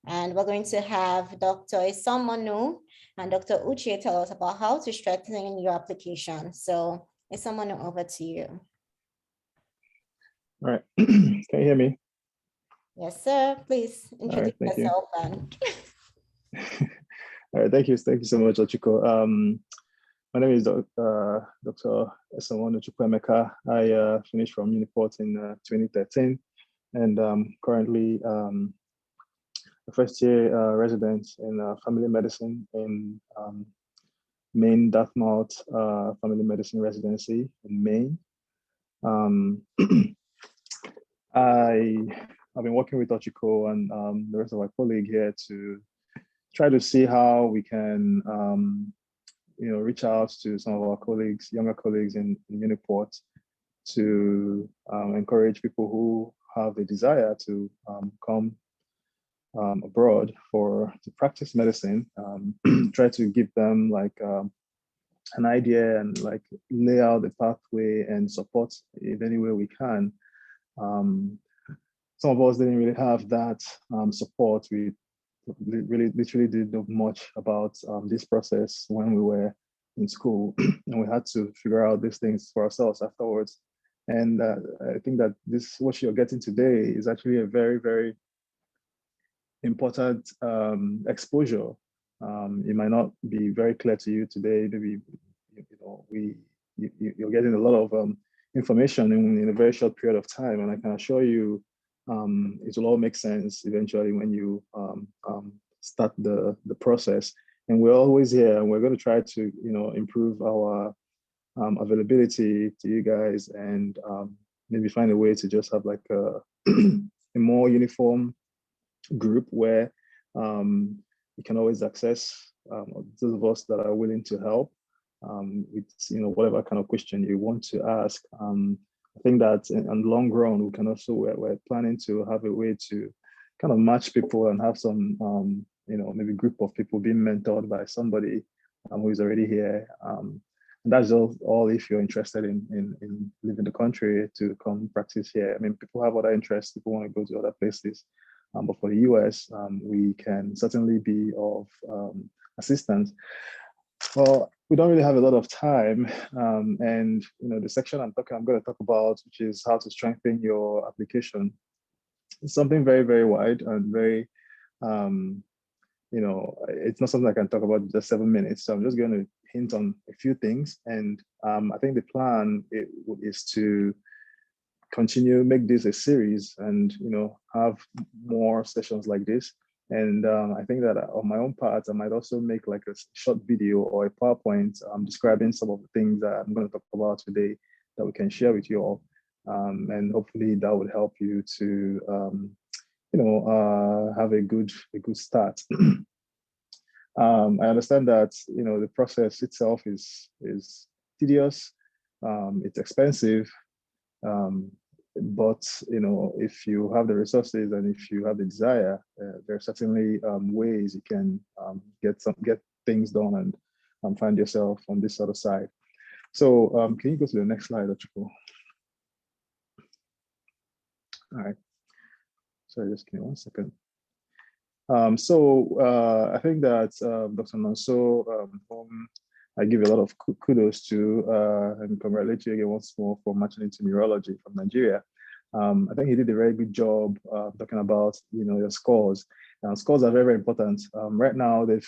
And we're going to have Dr. Usm Manu and Dr. Uche tell us about how to strengthen your application. So Usm Manu, over to you. All right. Can you hear me? Yes, sir. Please introduce yourself. All right. Thank you so much, Ochiko. My name is Dr. Esawan Chukwemeka. I finished from Uniport in 2013, and currently a first-year resident in family medicine in Maine Dartmouth Family Medicine Residency in Maine. I I've been working with Ochiko and the rest of our colleague here to try to see how we can reach out to some of our colleagues, younger colleagues in Uniport, to encourage people who have a desire to come abroad to practice medicine, try to give them like an idea and like lay out the pathway and support in any way we can. Some of us didn't really have that support. We really literally didn't know much about this process when we were in school, and we had to figure out these things for ourselves afterwards. And I think that what you're getting today is actually a very, very important exposure. It might not be very clear to you today. Maybe you're getting a lot of information in a very short period of time, and I can assure you, it will all make sense eventually when you start the process. And we're always here, and we're going to try to improve our availability to you guys, and maybe find a way to just have like a more uniform group where you can always access those of us that are willing to help with whatever kind of question you want to ask. I think that in the long run, we can also, we're planning to have a way to kind of match people and have some maybe group of people being mentored by somebody who is already here. And that's all if you're interested in leaving the country to come practice here. I mean, people have other interests, people want to go to other places. But for the US, we can certainly be of assistance. Well, we don't really have a lot of time. And the section I'm going to talk about, which is how to strengthen your application, it's something very, very wide and very, it's not something I can talk about in just 7 minutes. So I'm just going to hint on a few things. And I think the plan is to make this a series and have more sessions like this. And I think that on my own part, I might also make like a short video or a PowerPoint describing some of the things that I'm going to talk about today that we can share with you all. And hopefully that would help you to have a good start. I understand that the process itself is tedious, it's expensive, but if you have the resources and if you have the desire, there are certainly ways you can get things done and find yourself on this other side. So can you go to the next slide, Ochiko? All right. Sorry, just give me 1 second. I think that Dr. Manso, whom I give a lot of kudos to and congratulate you again once more for matching into neurology from Nigeria. I think he did a very good job talking about your scores. Scores are very, very important. Right now, the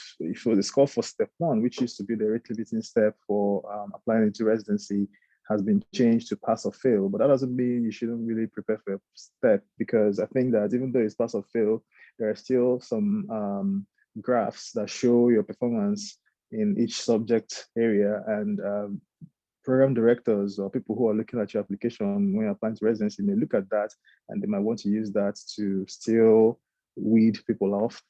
score for step 1, which used to be the rate limiting step for applying into residency, has been changed to pass or fail. But that doesn't mean you shouldn't really prepare for a step, because I think that even though it's pass or fail, there are still some graphs that show your performance in each subject area, and program directors or people who are looking at your application when you're applying to residency may look at that, and they might want to use that to still weed people off.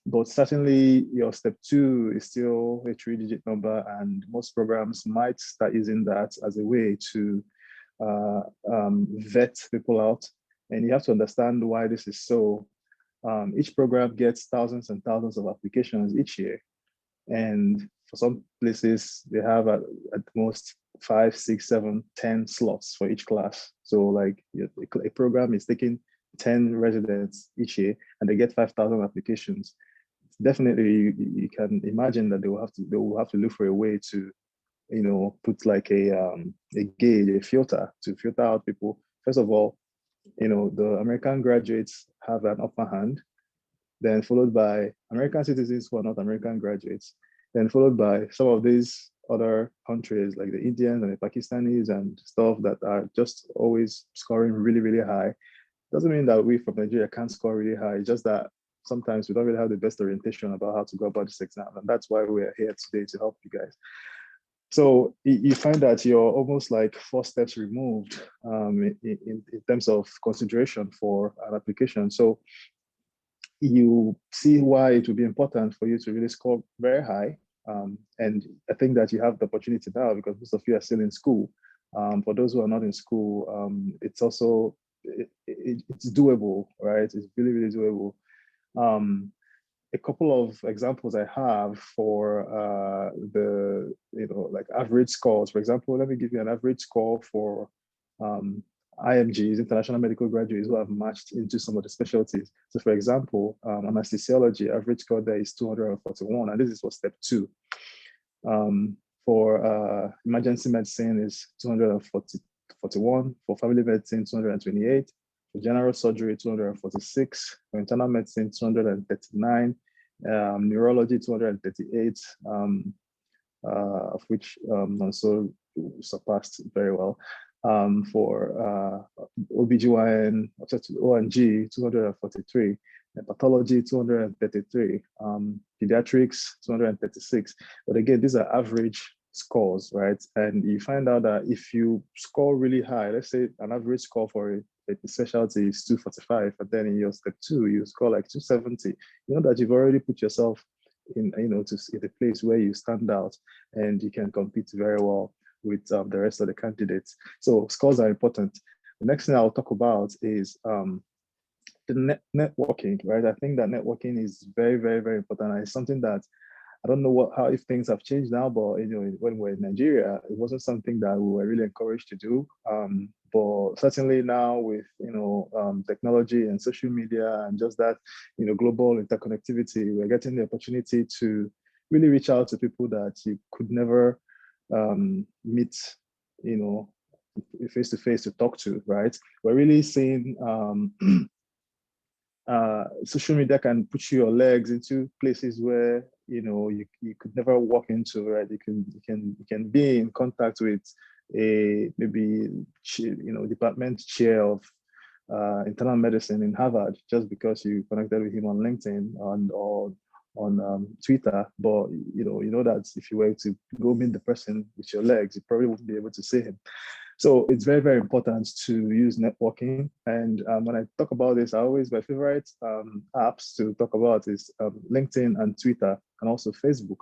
But certainly your step 2 is still a 3-digit number, and most programs might start using that as a way to vet people out. And you have to understand why this is so. Each program gets thousands and thousands of applications each year. And for some places, they have at most 5, 6, 7, 10 slots for each class. So like a program is taking 10 residents each year and they get 5,000 applications. Definitely, you can imagine that they will have to look for a way to, put like a gauge, a filter to filter out people. First of all, the American graduates have an upper hand, then followed by American citizens who are not American graduates, then followed by some of these other countries like the Indians and the Pakistanis and stuff that are just always scoring really, really high. Doesn't mean that we from Nigeria can't score really high. It's just that sometimes we don't really have the best orientation about how to go about this exam. And that's why we're here today, to help you guys. So you find that you're almost like 4 steps removed in terms of consideration for an application. So you see why it would be important for you to really score very high. And I think that you have the opportunity now because most of you are still in school. For those who are not in school, it's also, it's doable, right? It's really, really doable. A couple of examples I have for the, like average scores. For example, let me give you an average score for IMGs, international medical graduates who have matched into some of the specialties. So for example, anesthesiology, average score there is 241, and this is for step 2. For emergency medicine is 241, for family medicine, 228, for general surgery, 246, for internal medicine, 239, neurology, 238, of which also surpassed very well. For OBGYN, ONG, 243, and pathology, 233, pediatrics, 236. But again, these are average scores, right? And you find out that if you score really high, let's say an average score for a specialty is 245, but then in your step 2, you score like 270, you know that you've already put yourself in, to a place where you stand out and you can compete very well with the rest of the candidates. So scores are important. The next thing I'll talk about is the networking, right? I think that networking is very, very, very important. And it's something that I don't know if things have changed now, but when we're in Nigeria, it wasn't something that we were really encouraged to do. But certainly now with technology and social media and just that global interconnectivity, we're getting the opportunity to really reach out to people that you could never meet, face to face to talk to, right? We're really seeing social media can put your legs into places where you could never walk into, right? You can be in contact with a maybe department chair of internal medicine in Harvard just because you connected with him on LinkedIn or on Twitter. But you know that if you were to go meet the person with your legs, you probably wouldn't be able to see him. So it's very, very important to use networking. And when I talk about this, my favorite apps to talk about is LinkedIn and Twitter, and also Facebook.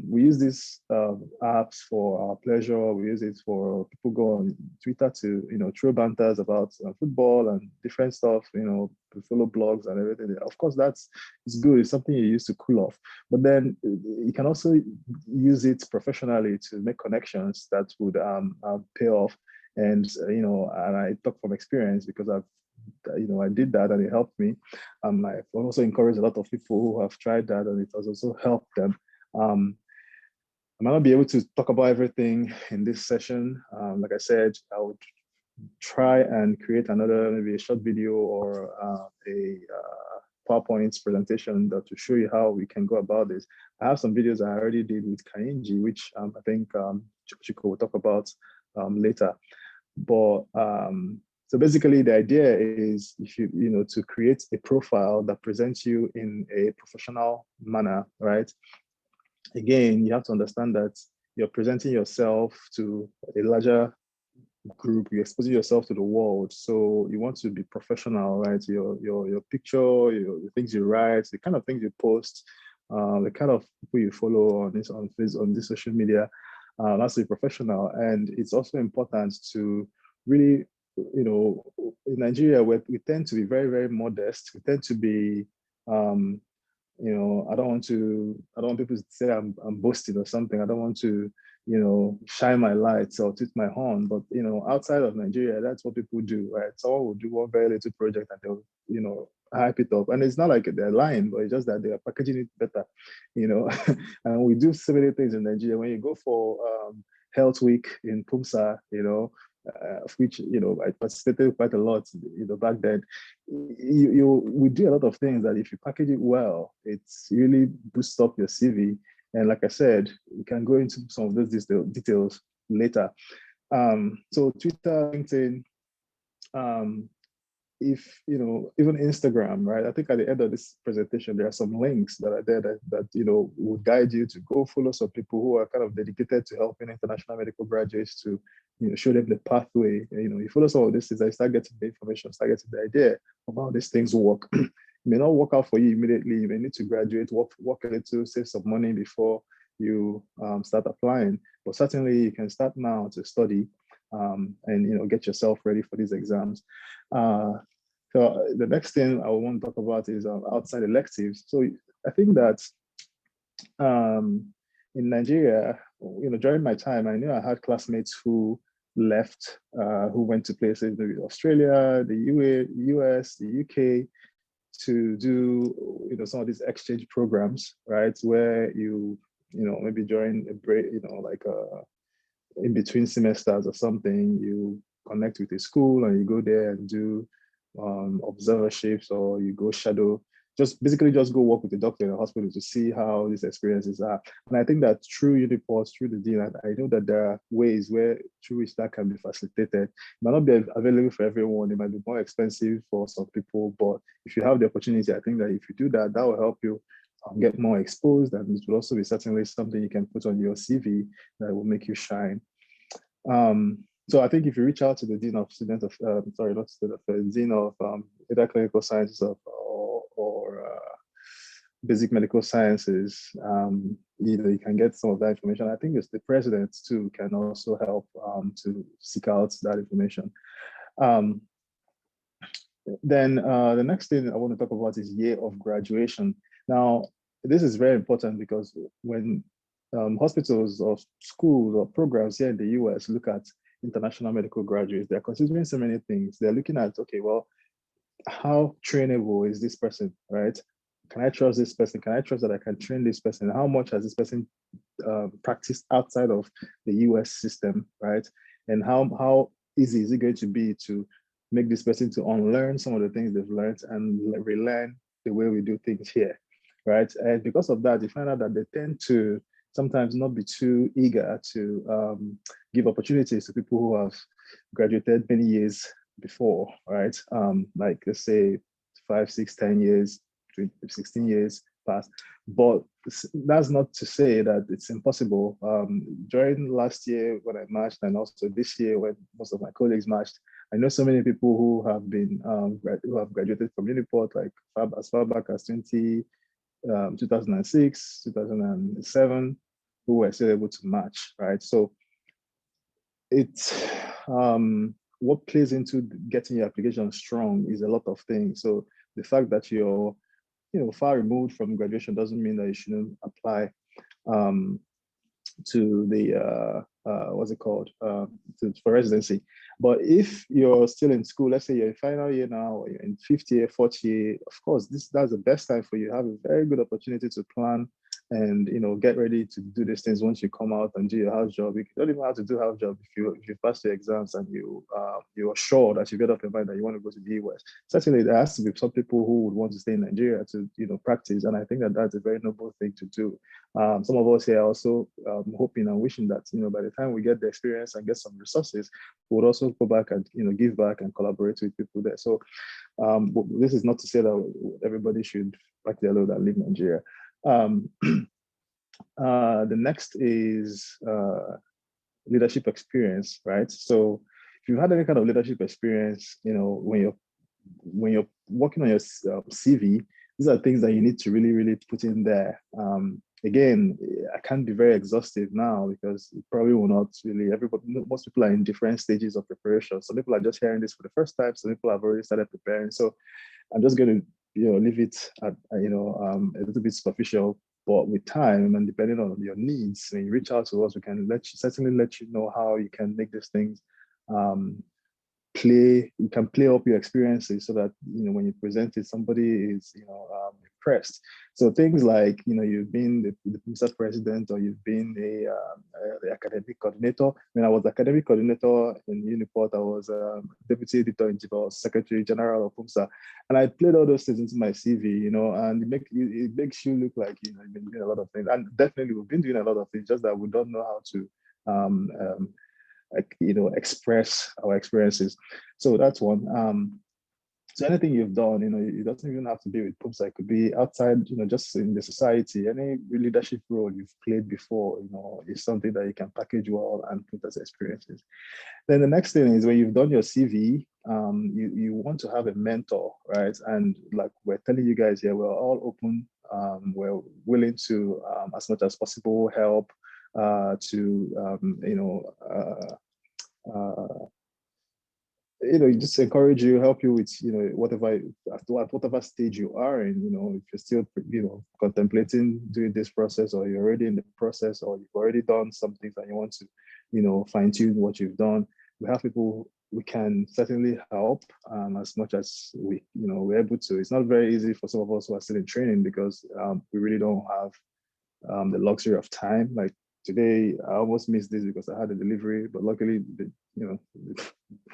We use these apps for our pleasure. We use it for people go on Twitter to throw banters about football and different stuff. To follow blogs and everything. Of course, it's good. It's something you use to cool off. But then you can also use it professionally to make connections that would pay off. And and I talk from experience because I did that and it helped me. I've also encouraged a lot of people who have tried that and it has also helped them. I might not be able to talk about everything in this session. Like I said, I would try and create another, maybe a short video or a PowerPoint presentation to show you how we can go about this. I have some videos I already did with Kainji, which I think Chiko will talk about later. But so basically the idea is if to create a profile that presents you in a professional manner, right? Again, you have to understand that you're presenting yourself to a larger group, you're exposing yourself to the world. So you want to be professional, right? Your picture, the things you write, the kind of things you post, the kind of people you follow on this social media, has to be professional. And it's also important to really, in Nigeria, we tend to be very, very modest. We tend to be I don't want people to say I'm boasting or something. I don't want to, shine my lights or toot my horn. But, outside of Nigeria, that's what people do, right? Someone will do one very little project and they'll, hype it up. And it's not like they're lying, but it's just that they are packaging it better, And we do so many things in Nigeria. When you go for Health Week in Pumsa, of which I participated quite a lot, back then. We do a lot of things that if you package it well, it's really boosts up your CV. And like I said, we can go into some of those details later. So Twitter, LinkedIn, if, you know, even Instagram, right? I think at the end of this presentation, there are some links that are there that you know, would guide you to go follow some people who are kind of dedicated to helping international medical graduates to, you know, show them the pathway. You know, you follow some of this, I start getting the information, start getting the idea of how these things work. It may not work out for you immediately. You may need to graduate, work a little, save some money before you start applying. But certainly you can start now to study and, you know, get yourself ready for these exams. So the next thing I want to talk about is outside electives. So I think that in Nigeria, you know, during my time, I knew I had classmates who left, who went to places, maybe Australia, the US, the UK, to do, you know, some of these exchange programs, right? Where you know, maybe during a break, you know, like in between semesters or something, you connect with a school and you go there and do observerships, or you go shadow, basically just go work with the doctor in the hospital to see how these experiences are. And I think that through Uniport, through the dean, I know that there are ways through which that can be facilitated. It might not be available for everyone. It might be more expensive for some people, but if you have the opportunity, I think that if you do that, that will help you get more exposed, and it will also be certainly something you can put on your CV that will make you shine. So I think if you reach out to the dean of students of, sorry, not student, the dean of either clinical sciences or basic medical sciences, you know, you can get some of that information. I think it's the president too can also help to seek out that information. Then the next thing I want to talk about is year of graduation. Now, this is very important because when hospitals or schools or programs here in the US look at international medical graduates, they're considering so many things. They're looking at, okay, well, how trainable is this person, right? Can I trust this person? Can I trust that I can train this person? How much has this person practiced outside of the US system, right? And how easy is it going to be to make this person to unlearn some of the things they've learned and relearn the way we do things here, right? And because of that, you find out that they tend to sometimes not be too eager to give opportunities to people who have graduated many years before, right? Like let's say 5, 6, 10 years, 16 years past. But that's not to say that it's impossible. During last year when I marched, and also this year when most of my colleagues marched, I know so many people who have been who have graduated from Uniport, like as far back as 2006, 2007, who were still able to match, right? So it's what plays into getting your application strong is a lot of things. So the fact that you're, you know, far removed from graduation doesn't mean that you shouldn't apply to the what's it called, for residency. But if you're still in school, let's say you're in final year now, or you're in 5th year, 4th year, of course, that's the best time for you. Have a very good opportunity to plan and, you know, get ready to do these things once you come out and do your house job. You don't even have to do house job if you pass your exams and you are sure that you get off your mind that you want to go to the US. Certainly, there has to be some people who would want to stay in Nigeria to, you know, practice, and I think that that's a very noble thing to do. Some of us here are also hoping and wishing that, you know, by the time we get the experience and get some resources, we would also go back and, you know, give back and collaborate with people there. So this is not to say that everybody should pack their load and leave Nigeria. The next is leadership experience, right? So if you've had any kind of leadership experience, you know, when you're working on your CV, these are things that you need to really, really put in there. Again, I can't be very exhaustive now because it probably will not really, most people are in different stages of preparation. Some people are just hearing this for the first time. Some people have already started preparing. So I'm just going to, you know, leave it at, you know, a little bit superficial, but with time and depending on your needs, when you reach out to us, we can certainly let you know how you can make these things you can play up your experiences so that, you know, when you present it, somebody is, you know, impressed. So things like, you know, you've been the Pumsa President, or you've been the academic coordinator. When I was the academic coordinator in Uniport, I was deputy editor-in-chief, or secretary general of Pumsa, and I played all those things into my CV, you know, and it makes you look like, you know, you've been doing a lot of things. And definitely we've been doing a lot of things, just that we don't know how to you know, express our experiences. So that's one. So anything you've done, it doesn't even have to be with Pumsa. It could be outside, just in the society. Any leadership role you've played before, is something that you can package well and put as experiences. Then the next thing is when you've done your CV, you want to have a mentor, right? And like we're telling you guys here, we're all open. We're willing to, as much as possible, help just encourage you, help you with, whatever, at whatever stage you are in, if you're still, contemplating doing this process, or you're already in the process, or you've already done some things and you want to, fine tune what you've done. We have people we can certainly help as much as we're able to. It's not very easy for some of us who are still in training because we really don't have the luxury of time. Like today, I almost missed this because I had a delivery, but luckily, the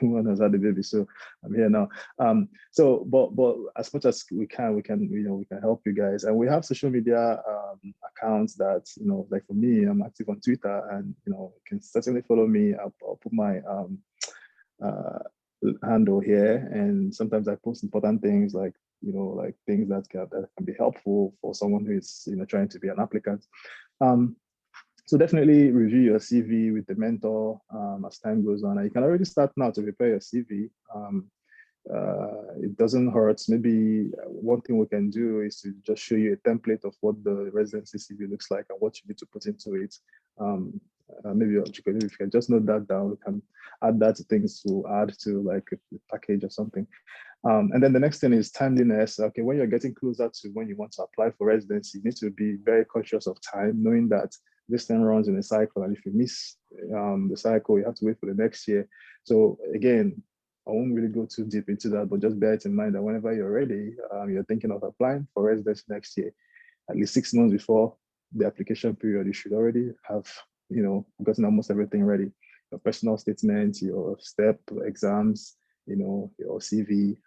woman has had the baby, so I'm here now. But as much as we can help you guys, and we have social media accounts that like for me, I'm active on Twitter, and you can certainly follow me. I'll put my handle here, and sometimes I post important things like like things that can be helpful for someone who is trying to be an applicant. So definitely review your CV with the mentor as time goes on. And you can already start now to prepare your CV. It doesn't hurt. Maybe one thing we can do is to just show you a template of what the residency CV looks like and what you need to put into it. Maybe if you can just note that down, we can add that to things to add to like a package or something. And then the next thing is timeliness. Okay, when you're getting closer to when you want to apply for residency, you need to be very conscious of time, knowing that this thing runs in a cycle, and if you miss the cycle, you have to wait for the next year. So again, I won't really go too deep into that, but just bear it in mind that whenever you're ready, you're thinking of applying for residency next year, at least 6 months before the application period, you should already have gotten almost everything ready. Your personal statement, your STEP exams, your CV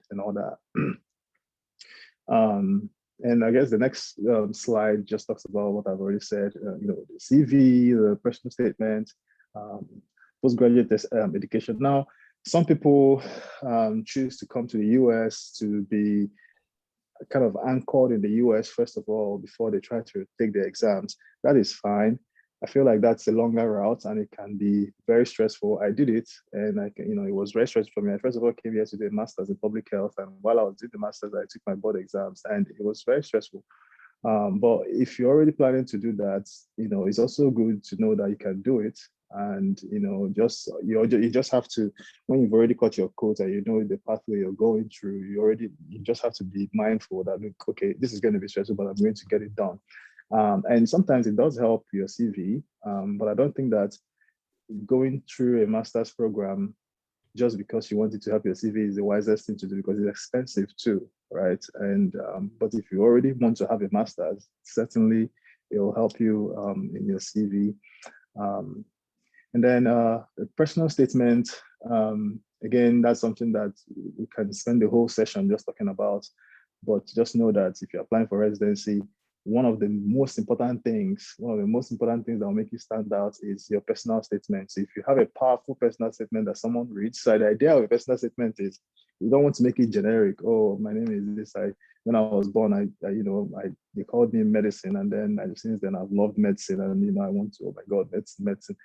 and all that. And I guess the next slide just talks about what I've already said, the CV, the personal statement, postgraduate education. Now, some people choose to come to the US to be kind of anchored in the US, first of all, before they try to take the exams. That is fine. I feel like that's a longer route and it can be very stressful. I did it and it was very stressful for me. I first of all came here to do a master's in public health, and while I was doing the master's, I took my board exams and it was very stressful. But if you're already planning to do that, it's also good to know that you can do it. And you just have to, when you've already cut your coat and the pathway you're going through, you just have to be mindful that, look, okay, this is going to be stressful, but I'm going to get it done. And sometimes it does help your CV, but I don't think that going through a master's program just because you wanted to help your CV is the wisest thing to do, because it's expensive too, right? And but if you already want to have a master's, certainly it will help you in your CV. And then a personal statement, again, that's something that we can spend the whole session just talking about, but just know that if you're applying for residency, one of the most important things that will make you stand out is your personal statement. So if you have a powerful personal statement that someone reads, so the idea of a personal statement is you don't want to make it generic. Oh, my name is this. When I was born, they called me medicine, and then since then I've loved medicine, and I want to, oh my God, medicine.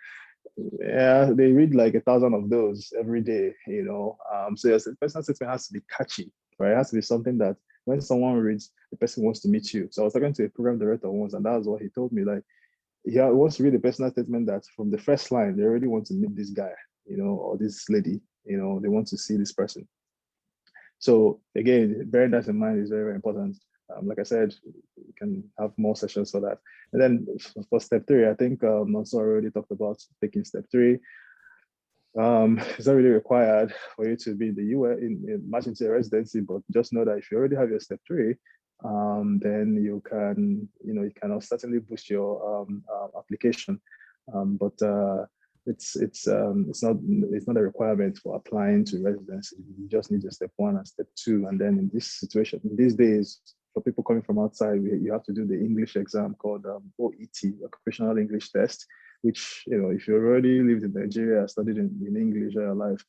Yeah, they read like 1,000 of those every day, so your personal statement has to be catchy, right? It has to be something that when someone reads, the person wants to meet you. So I was talking to a program director once, and that was what he told me. Like, he wants to read a personal statement that from the first line, they already want to meet this guy, or this lady, they want to see this person. So again, bearing that in mind is very, very important. Like I said, we can have more sessions for that. And then for step 3, I think Mansoor already talked about taking step 3. It's not really required for you to be in the US in match into a residency, but just know that if you already have your step 3, then you can certainly boost your application. But it's not a requirement for applying to residency. You just need your step 1 and step 2, and then in this situation, these days, for people coming from outside, you have to do the English exam called OET, Occupational English Test, which, if you already lived in Nigeria, studied in English all your life,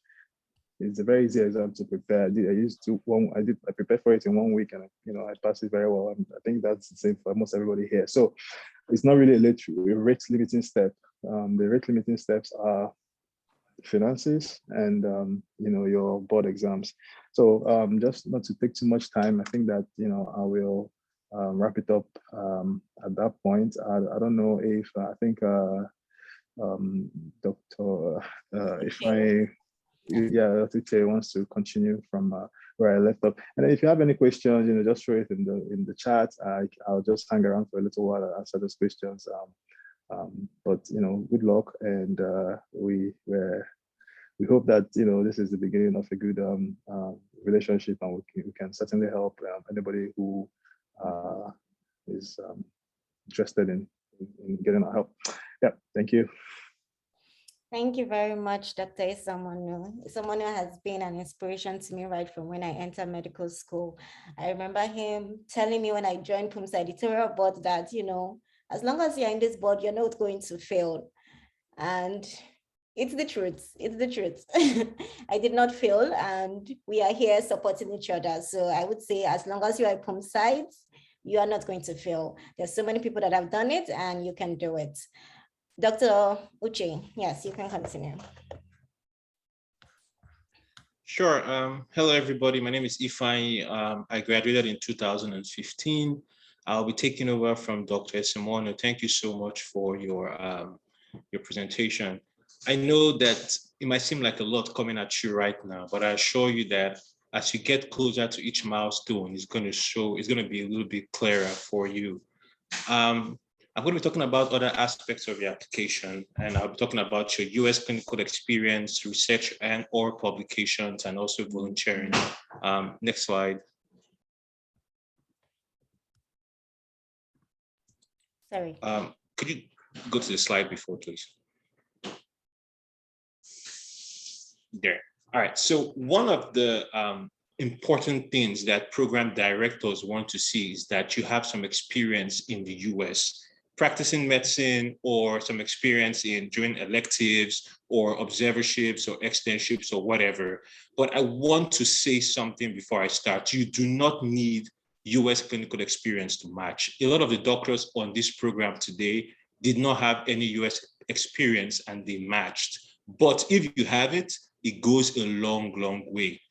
it's a very easy exam to prepare. I prepared for it in 1 week, and I passed it very well. And I think that's the same for almost everybody here. So it's not really a rate limiting step. The rate limiting steps are finances and your board exams. So just not to take too much time, I think that I will wrap it up at that point. I don't know if I think Dr. Dr. Che wants to continue from where I left off. And if you have any questions, just throw it in the chat. I'll just hang around for a little while and answer those questions. But good luck, and we hope that this is the beginning of a good relationship, and we can certainly help anybody who is interested in getting our help. Yeah, thank you. Thank you very much, Dr. Isamonu. Isamonu has been an inspiration to me right from when I entered medical school. I remember him telling me when I joined Pumsa editorial board that, as long as you're in this board, you're not going to fail. And it's the truth. It's the truth. I did not fail, and we are here supporting each other. So I would say, as long as you are Pumsa, you are not going to fail. There's so many people that have done it, and you can do it. Dr. Uche, yes, you can continue. Sure. Hello, everybody. My name is Ifeanyi. I graduated in 2015. I'll be taking over from Dr. Esemonu. Thank you so much for your presentation. I know that it might seem like a lot coming at you right now, but I assure you that as you get closer to each milestone, it's going to be a little bit clearer for you. I'm going to be talking about other aspects of your application, and I'll be talking about your US clinical experience, research or publications, and also volunteering. Next slide. Sorry. Could you go to the slide before, please? There. All right. So one of the important things that program directors want to see is that you have some experience in the US, practicing medicine, or some experience in doing electives or observerships or externships or whatever. But I want to say something before I start. You do not need US clinical experience to match. A lot of the doctors on this program today did not have any US experience and they matched. But if you have it, it goes a long, long way.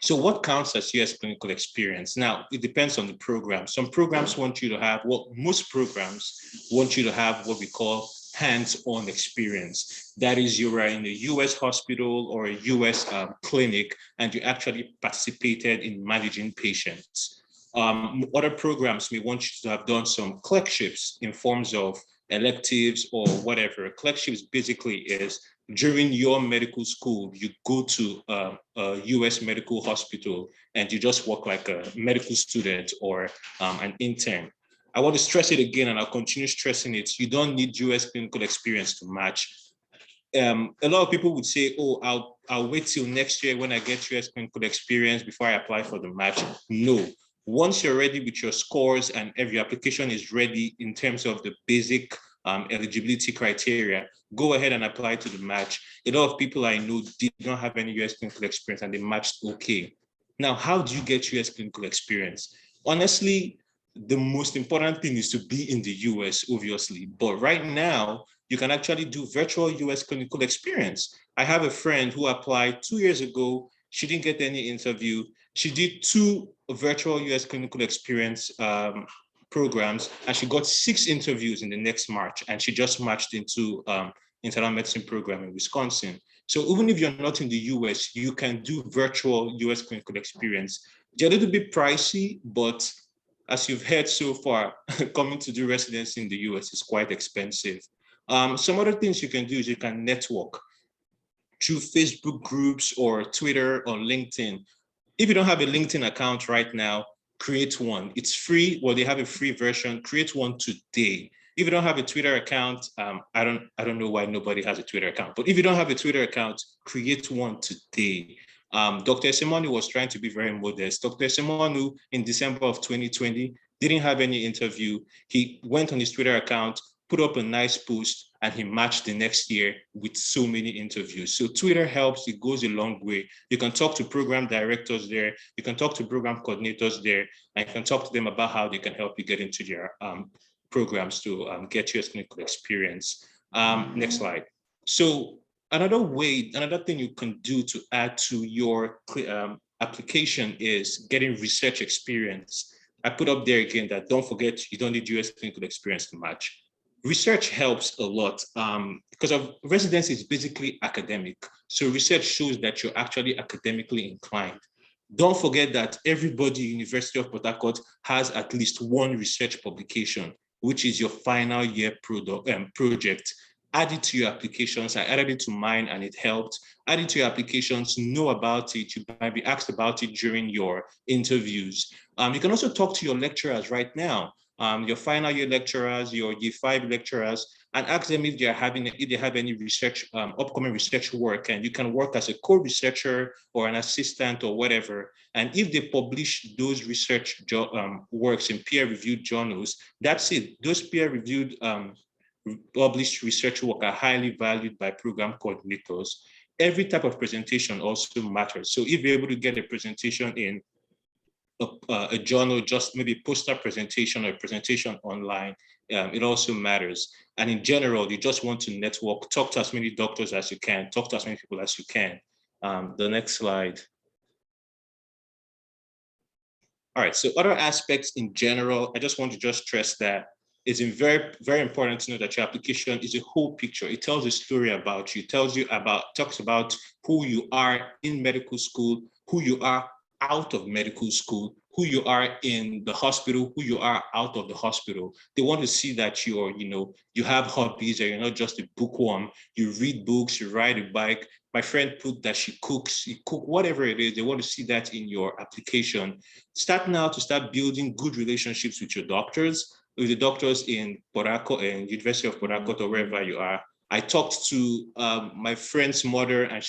So what counts as US clinical experience? Now, it depends on the program. Some programs want you to have, most programs want you to have what we call hands-on experience. That is, you are in a US hospital or a US clinic, and you actually participated in managing patients. Other programs may want you to have done some clerkships in forms of electives or whatever. Clerkships basically is during your medical school, you go to a US medical hospital and you just work like a medical student or an intern. I want to stress it again, and I'll continue stressing it. You don't need US clinical experience to match. A lot of people would say, oh, I'll wait till next year when I get US clinical experience before I apply for the match. No. Once you're ready with your scores and every application is ready in terms of the basic eligibility criteria, go ahead and apply to the match. A lot of people I know did not have any US clinical experience and they matched okay. Now, how do you get US clinical experience? Honestly, the most important thing is to be in the US, obviously. But right now, you can actually do virtual US clinical experience. I have a friend who applied 2 years ago. She didn't get any interview. She did 2 virtual US clinical experience programs, and she got 6 interviews in the next March, and she just matched into internal medicine program in Wisconsin. So even if you're not in the US, you can do virtual US clinical experience. They're a little bit pricey, but as you've heard so far, coming to do residency in the US is quite expensive. Some other things you can do is you can network through Facebook groups or Twitter or LinkedIn. If you don't have a LinkedIn account right now, create one. It's free. Well, they have a free version. Create one today. If you don't have a Twitter account, I don't know why nobody has a Twitter account, but if you don't have a Twitter account, create one today. Dr. Esemonu was trying to be very modest. Dr. Esemonu in December of 2020 didn't have any interview. He went on his Twitter account, put up a nice post, and he matched the next year with so many interviews. So Twitter helps, it goes a long way. You can talk to program directors there, you can talk to program coordinators there, and you can talk to them about how they can help you get into their programs to get your clinical experience. Next slide. So another thing you can do to add to your application is getting research experience. I put up there again that don't forget, you don't need US clinical experience to match. Research helps a lot because of residency is basically academic. So research shows that you're actually academically inclined. Don't forget that everybody at University of Port Harcourt has at least one research publication, which is your final year project. Add it to your applications. I added it to mine and it helped. Add it to your applications, know about it. You might be asked about it during your interviews. You can also talk to your lecturers right now, your final year lecturers, your year 5 lecturers, and ask them if they have any research, upcoming research work, and you can work as a co-researcher or an assistant or whatever. And if they publish those research works in peer-reviewed journals, that's it. Those peer-reviewed published research work are highly valued by program coordinators. Every type of presentation also matters. So if you're able to get a presentation in a journal, just maybe poster presentation or a presentation online, it also matters. And in general, you just want to network, talk to as many doctors as you can, talk to as many people as you can. The next slide. All right, so other aspects in general, I just want to stress that it's very, very important to know that your application is a whole picture. It tells a story about you, talks about who you are in medical school, who you are out of medical school, who you are in the hospital, who you are out of the hospital. They want to see that you have hobbies, and you're not just a bookworm. You read books, you ride a bike. My friend put that she cooks, whatever it is. They want to see that in your application. Start now to start building good relationships with your doctors, with the doctors in Port Harcourt and University of Port Harcourt or wherever you are. I talked to my friend's mother, and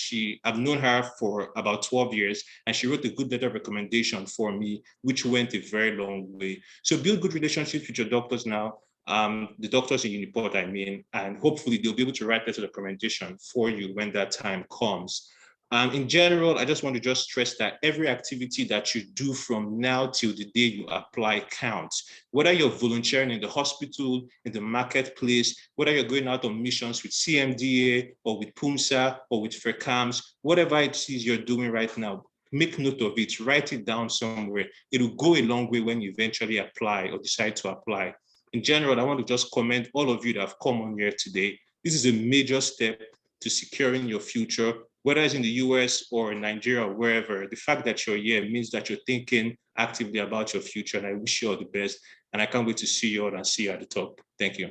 I've known her for about 12 years, and she wrote a good letter of recommendation for me, which went a very long way. So build good relationships with your doctors now, the doctors in Uniport, I mean, and hopefully they'll be able to write letters of recommendation for you when that time comes. In general, I just want to stress that every activity that you do from now till the day you apply counts. Whether you're volunteering in the hospital, in the marketplace, whether you're going out on missions with CMDA or with Pumsa or with FERCAMS, whatever it is you're doing right now, make note of it, write it down somewhere. It'll go a long way when you eventually apply or decide to apply. In general, I want to just commend all of you that have come on here today. This is a major step to securing your future, whether it's in the US or in Nigeria or wherever. The fact that you're here means that you're thinking actively about your future, and I wish you all the best. And I can't wait to see you all and see you at the top. Thank you.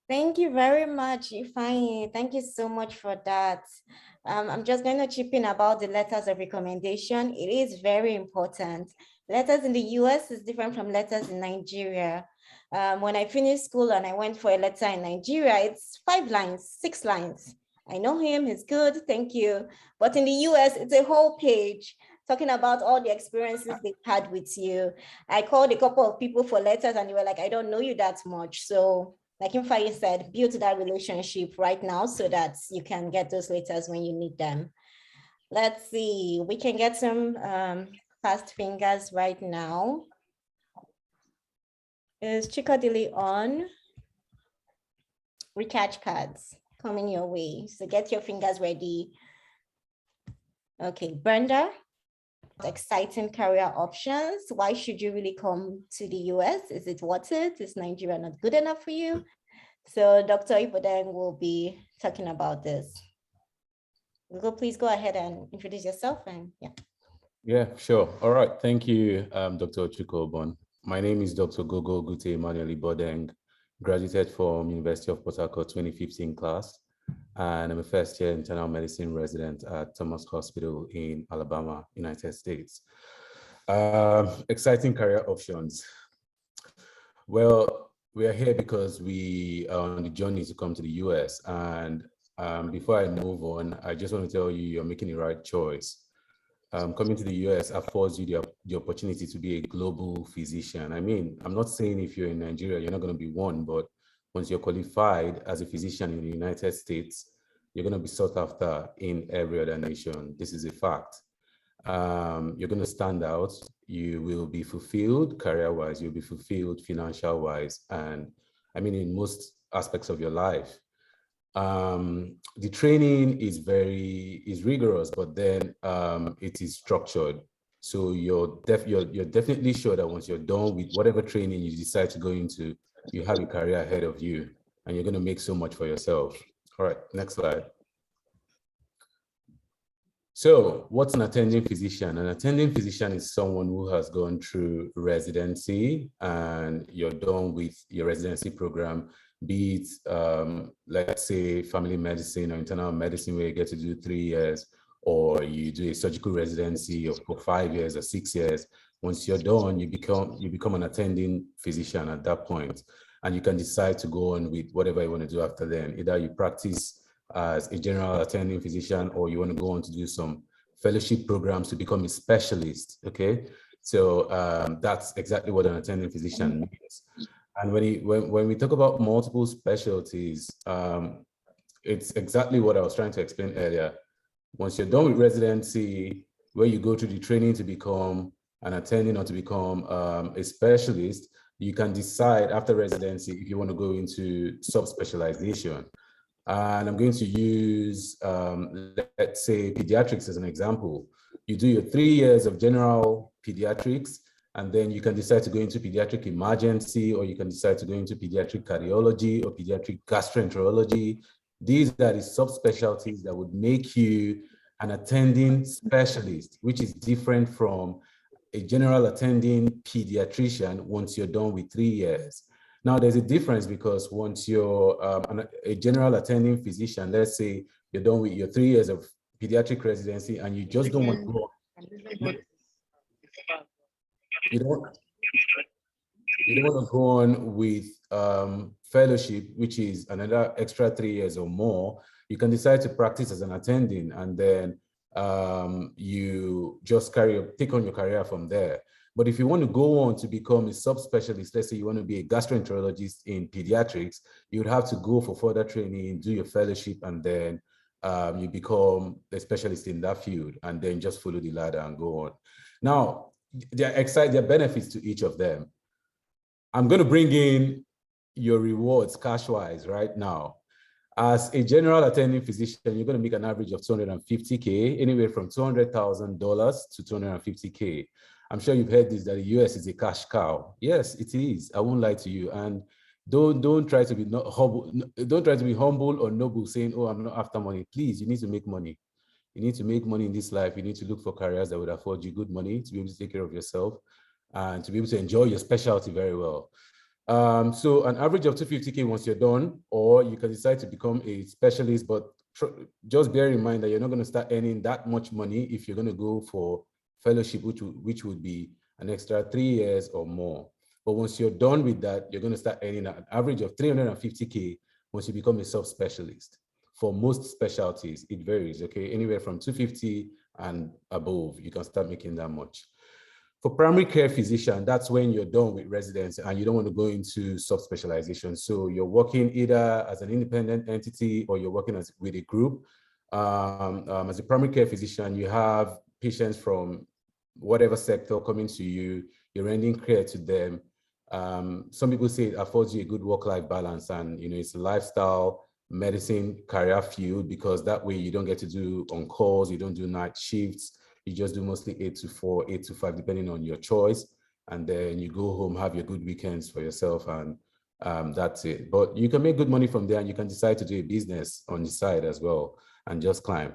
Thank you very much, Ifeanyi. Thank you so much for that. I'm just going to chip in about the letters of recommendation. It is very important. Letters in the US is different from letters in Nigeria. When I finished school and I went for a letter in Nigeria, it's 5 lines, 6 lines. I know him, he's good, thank you. But in the US, it's a whole page talking about all the experiences they've had with you. I called a couple of people for letters and they were like, I don't know you that much. So like Ifeanyi said, build that relationship right now so that you can get those letters when you need them. Let's see, we can get some fast fingers right now. Is Chikadili on? Recharge cards coming your way. So get your fingers ready. Okay, Brenda, exciting career options. Why should you really come to the US? Is it worth it? Is Nigeria not good enough for you? So Dr. Ibodeng will be talking about this. Google, please go ahead and introduce yourself and yeah. Yeah, sure. All right. Thank you, Dr. Chukobon. My name is Dr. Gogo Gute Emmanuel Ibodeng, graduated from University of Port Harcourt 2015 class, and I'm a first-year internal medicine resident at Thomas Hospital in Alabama, United States. Exciting career options. Well, we are here because we are on the journey to come to the US, and before I move on, I just want to tell you you're making the right choice. coming to the US affords you the opportunity to be a global physician. I mean, I'm not saying if you're in Nigeria, you're not going to be one, but once you're qualified as a physician in the United States, you're going to be sought after in every other nation. This is a fact. You're going to stand out. You will be fulfilled career-wise. You'll be fulfilled financial-wise, and I mean in most aspects of your life. The training is rigorous, but then it is structured. So you're definitely sure that once you're done with whatever training you decide to go into, you have a career ahead of you, and you're going to make so much for yourself. All right, next slide. So what's an attending physician? An attending physician is someone who has gone through residency and you're done with your residency program, be it, let's say, family medicine or internal medicine, where you get to do 3 years, or you do a surgical residency for 5 years or 6 years. Once you're done, you become an attending physician at that point, and you can decide to go on with whatever you want to do after then. Either you practice as a general attending physician, or you want to go on to do some fellowship programs to become a specialist, okay? So that's exactly what an attending physician means. And when we talk about multiple specialties, it's exactly what I was trying to explain earlier. Once you're done with residency, where you go through the training to become an attending or to become a specialist, you can decide after residency if you want to go into subspecialization. And I'm going to use, let's say, pediatrics as an example. You do your 3 years of general pediatrics, and then you can decide to go into pediatric emergency, or you can decide to go into pediatric cardiology or pediatric gastroenterology. These are the subspecialties that would make you an attending specialist, which is different from a general attending pediatrician once you're done with 3 years. Now, there's a difference, because once you're a general attending physician, let's say you're done with your 3 years of pediatric residency and you just don't want to go, you don't want to go on with fellowship, which is another extra 3 years or more. You can decide to practice as an attending, and then you just take on your career from there. But if you want to go on to become a subspecialist, let's say you want to be a gastroenterologist in pediatrics, you would have to go for further training, do your fellowship, and then you become a specialist in that field, and then just follow the ladder and go on. Now, there are benefits to each of them. I'm going to bring in your rewards cash-wise right now. As a general attending physician, you're going to make an average of $250K, anywhere from $200,000 to $250K. I'm sure you've heard this, that the US is a cash cow. Yes, it is. I won't lie to you. And don't try to be humble or noble, saying, "Oh, I'm not after money." Please, you need to make money. You need to make money in this life. You need to look for careers that would afford you good money to be able to take care of yourself and to be able to enjoy your specialty very well. So an average of $250K once you're done, or you can decide to become a specialist, but just bear in mind that you're not going to start earning that much money if you're going to go for fellowship, which would be an extra 3 years or more. But once you're done with that, you're going to start earning an average of $350K once you become a subspecialist. For most specialties, it varies, okay? Anywhere from $250 and above, you can start making that much. For primary care physician, that's when you're done with residency and you don't want to go into subspecialization. So you're working either as an independent entity or you're working with a group. As a primary care physician, you have patients from whatever sector coming to you, you're rendering care to them. Some people say it affords you a good work-life balance, and it's a lifestyle medicine career field, because that way you don't get to do on calls, you don't do night shifts, you just do mostly 8 to 4, 8 to 5, depending on your choice. And then you go home, have your good weekends for yourself, and that's it. But you can make good money from there, and you can decide to do a business on the side as well and just climb.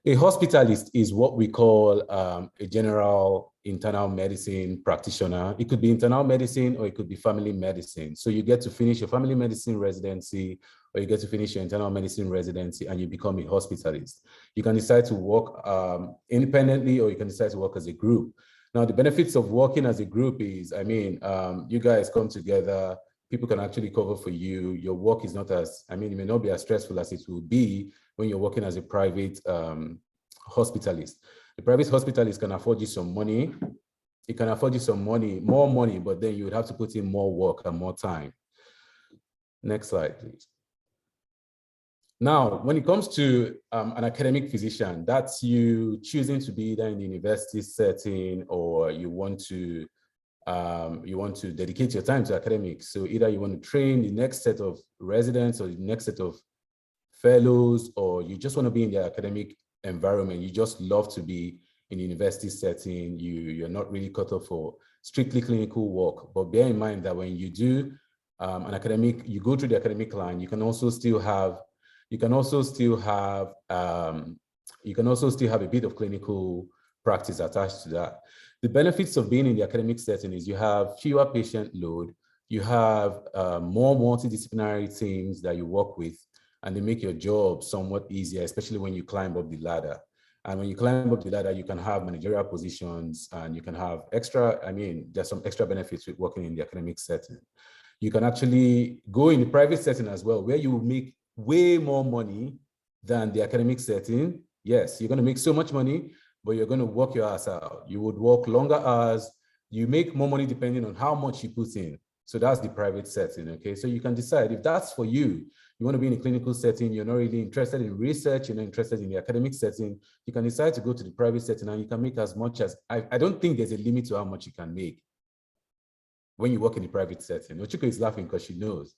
A hospitalist is what we call a general internal medicine practitioner. It could be internal medicine or it could be family medicine. So you get to finish your family medicine residency, or you get to finish your internal medicine residency, and you become a hospitalist. You can decide to work independently, or you can decide to work as a group. Now, the benefits of working as a group is, you guys come together, people can actually cover for you. Your work is not as, it may not be as stressful as it will be when you're working as a private hospitalist. The private hospitalist can afford you some money. It can afford you some money, more money, but then you would have to put in more work and more time. Next slide, please. Now, when it comes to an academic physician, that's you choosing to be either in the university setting or you want to dedicate your time to academics. So either you want to train the next set of residents or the next set of fellows, or you just want to be in the academic environment. You just love to be in the university setting. You're not really cut off for strictly clinical work. But bear in mind that when you do you go through the academic line, you can also still have a bit of clinical practice attached to that. The benefits of being in the academic setting is you have fewer patient load, you have more multidisciplinary teams that you work with, and they make your job somewhat easier, especially when you climb up the ladder. And when you climb up the ladder, you can have managerial positions and you can have there's some extra benefits with working in the academic setting. You can actually go in the private setting as well, where you will make way more money than the academic setting. Yes, you're going to make so much money, but you're going to work your ass out. You would work longer hours. You make more money depending on how much you put in. So that's the private setting, okay? So you can decide if that's for you. You want to be in a clinical setting, you're not really interested in research, you're not interested in the academic setting, you can decide to go to the private setting and you can make as much as, I don't think there's a limit to how much you can make when you work in the private setting. Ochiko is laughing because she knows.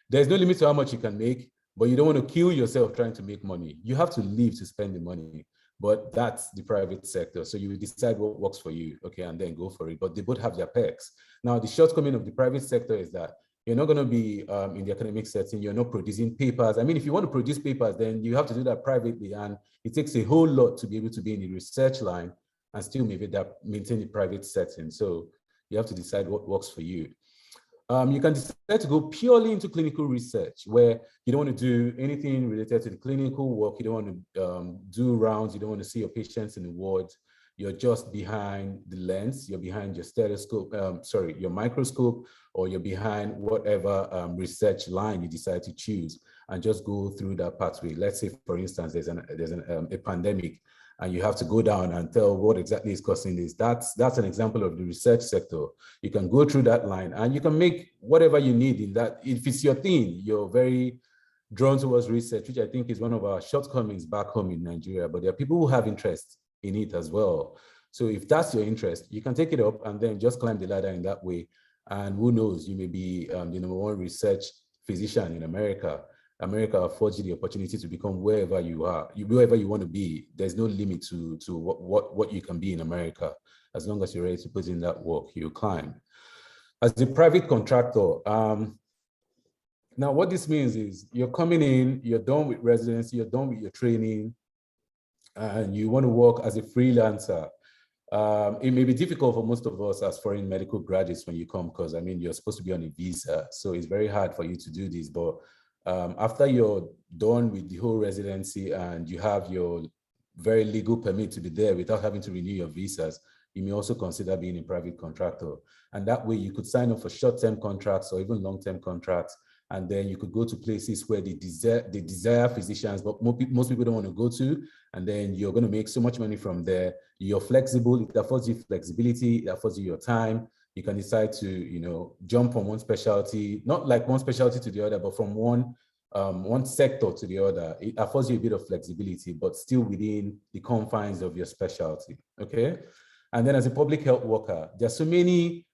There's no limit to how much you can make, but you don't want to kill yourself trying to make money. You have to live to spend the money, but that's the private sector. So you will decide what works for you, okay, and then go for it. But they both have their perks. Now, the shortcoming of the private sector is that you're not going to be in the academic setting. You're not producing papers. I mean, if you want to produce papers, then you have to do that privately. And it takes a whole lot to be able to be in the research line and still maybe maintain the private setting. So you have to decide what works for you. You can decide to go purely into clinical research, where you don't want to do anything related to the clinical work. You don't want to do rounds. You don't want to see your patients in the ward. You're just behind the lens. You're behind your stethoscope, your microscope, or you're behind whatever research line you decide to choose, and just go through that pathway. Let's say, for instance, there's a pandemic, and you have to go down and tell what exactly is causing this. That's an example of the research sector. You can go through that line and you can make whatever you need in that. If it's your thing, you're very drawn towards research, which I think is one of our shortcomings back home in Nigeria, but there are people who have interest in it as well. So if that's your interest, you can take it up and then just climb the ladder in that way. And who knows, you may be the #1 research physician in America. America affords you the opportunity to become wherever you are, wherever you want to be. There's no limit to what you can be in America. As long as you're ready to put in that work, you climb. As a private contractor, now what this means is you're coming in, you're done with residency, you're done with your training, and you want to work as a freelancer. It may be difficult for most of us as foreign medical graduates when you come, because I mean, you're supposed to be on a visa. So it's very hard for you to do this, but after you're done with the whole residency and you have your very legal permit to be there without having to renew your visas, you may also consider being a private contractor. And that way you could sign up for short-term contracts or even long-term contracts. And then you could go to places where they desire physicians, but most people don't want to go to. And then you're going to make so much money from there. You're flexible. It affords you flexibility. It affords you your time. You can decide to, jump from one specialty, not like one specialty to the other, but from one sector to the other. It affords you a bit of flexibility, but still within the confines of your specialty, okay? And then as a public health worker, there's so many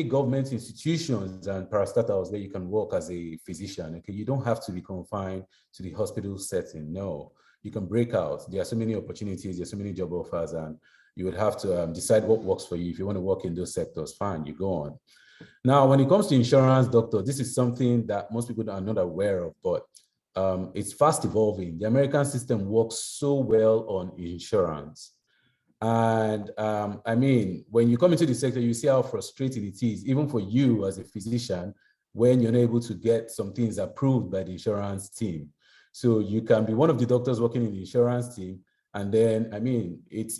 government institutions and parastatals where you can work as a physician, okay? You don't have to be confined to the hospital setting, no. You can break out. There are so many opportunities, there's so many job offers, and you would have to decide what works for you. If you want to work in those sectors, fine, you go on. Now, when it comes to insurance doctor, this is something that most people are not aware of, but it's fast evolving. The American system works so well on insurance. And I mean, when you come into the sector, you see how frustrating it is, even for you as a physician, when you're not able to get some things approved by the insurance team. So you can be one of the doctors working in the insurance team, and then, I mean, it's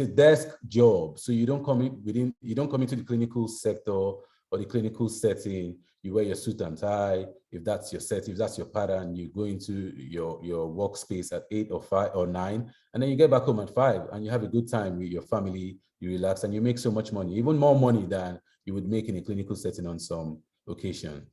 a desk job. So you don't come into the clinical sector or the clinical setting. you wear your suit and tie. If that's your set, if that's your pattern, you go into your workspace at 8 or 5 or 9, and then you get back home at 5, and you have a good time with your family, you relax, and you make so much money, even more money than you would make in a clinical setting on some occasion.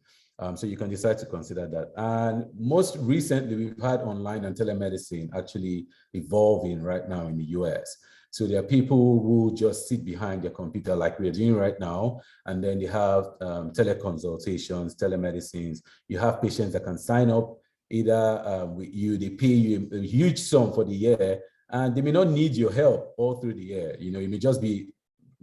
So you can decide to consider that. And most recently, we've had online and telemedicine actually evolving right now in the US. So there are people who just sit behind their computer like we're doing right now, and then they have teleconsultations, telemedicines. You have patients that can sign up either with you, they pay you a huge sum for the year, and they may not need your help all through the year. You know, it may just be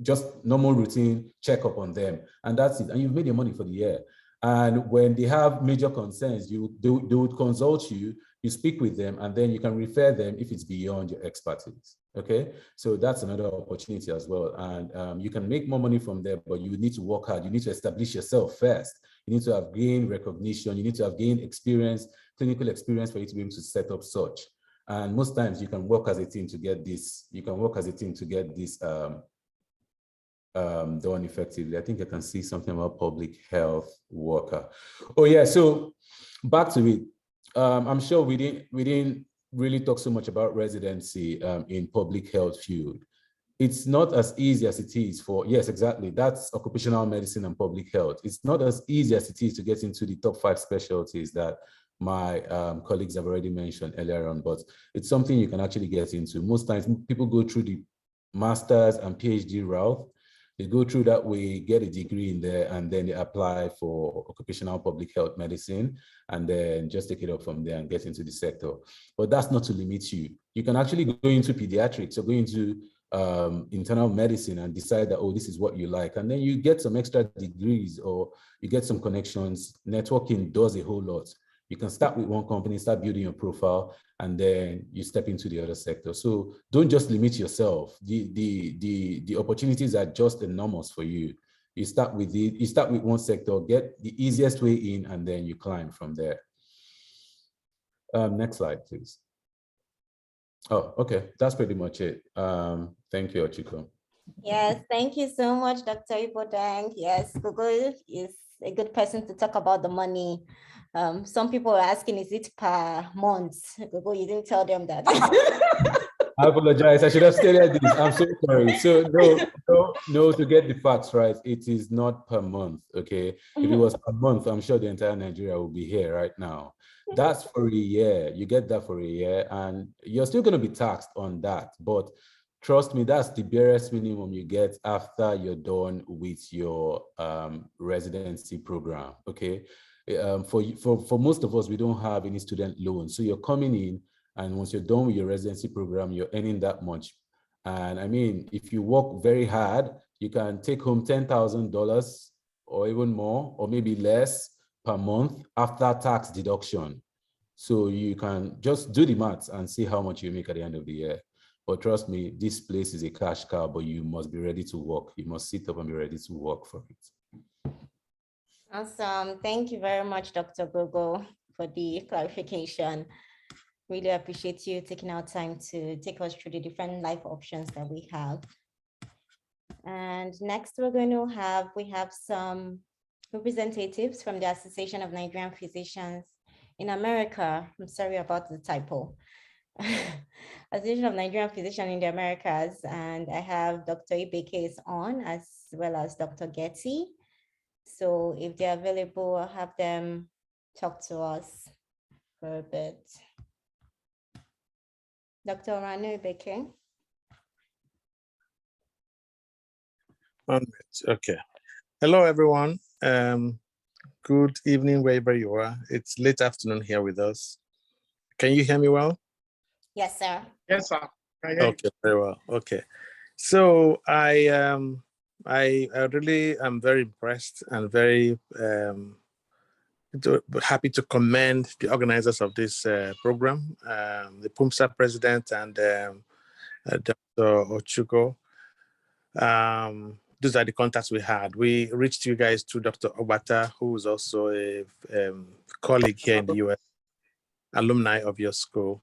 just normal routine checkup on them, and that's it. And you've made your money for the year. And when they have major concerns, they would consult you, you speak with them, and then you can refer them if it's beyond your expertise, okay? So that's another opportunity as well. And you can make more money from there, but you need to work hard. You need to establish yourself first. You need to have gained recognition. You need to have gained experience, clinical experience for you to be able to set up such. And most times you can work as a team to get this. You can work as a team to get this done effectively. I think I can see something about public health worker. Oh yeah, so back to it. I'm sure we didn't really talk so much about residency in public health field. It's not as easy as it is for, yes, exactly, that's occupational medicine and public health. It's not as easy as it is to get into the top 5 specialties that my colleagues have already mentioned earlier on, but it's something you can actually get into. Most times people go through the master's and PhD route. They go through that way, get a degree in there, and then they apply for occupational public health medicine, and then just take it up from there and get into the sector. But that's not to limit you. You can actually go into pediatrics or go into internal medicine and decide that, oh, this is what you like. And then you get some extra degrees or you get some connections. Networking does a whole lot. You can start with one company, start building your profile, and then you step into the other sector. So don't just limit yourself. The opportunities are just enormous for you. You start with one sector, get the easiest way in, and then you climb from there. Next slide, please. Oh, okay, that's pretty much it. Thank you, Ochiko. Yes, thank you so much, Dr. Ibodang. Yes, Google is a good person to talk about the money. Some people are asking, is it per month? Google, you didn't tell them that. I apologize. I should have stated this. I'm so sorry. So no, to get the facts right, it is not per month, okay? If it was per month, I'm sure the entire Nigeria will be here right now. That's for a year. You get that for a year, and you're still going to be taxed on that. But trust me, that's the barest minimum you get after you're done with your residency program, okay? For most of us, we don't have any student loans. So you're coming in, and once you're done with your residency program, you're earning that much. And I mean, if you work very hard, you can take home $10,000 or even more, or maybe less per month after tax deduction. So you can just do the maths and see how much you make at the end of the year. But trust me, this place is a cash cow, but you must be ready to work. You must sit up and be ready to work for it. Awesome. Thank you very much, Dr. Gogo, for the clarification. Really appreciate you taking our time to take us through the different life options that we have. And next we have some representatives from the Association of Nigerian Physicians in America. I'm sorry about the typo. Association of Nigerian Physicians in the Americas, and I have Dr. Ibeke is on, as well as Dr. Getty. So if they're available, I'll have them talk to us for a bit. Dr. Ranu Ibeke. Okay. Hello, everyone. Good evening, wherever you are. It's late afternoon here with us. Can you hear me well? Yes, sir. Yes, sir. Okay, very well. Okay. So I really am very impressed and very happy to commend the organizers of this program, the Pumsa President and Dr. Ochuko. These are the contacts we had. We reached you guys through Dr. Obata, who is also a colleague here in the US, alumni of your school.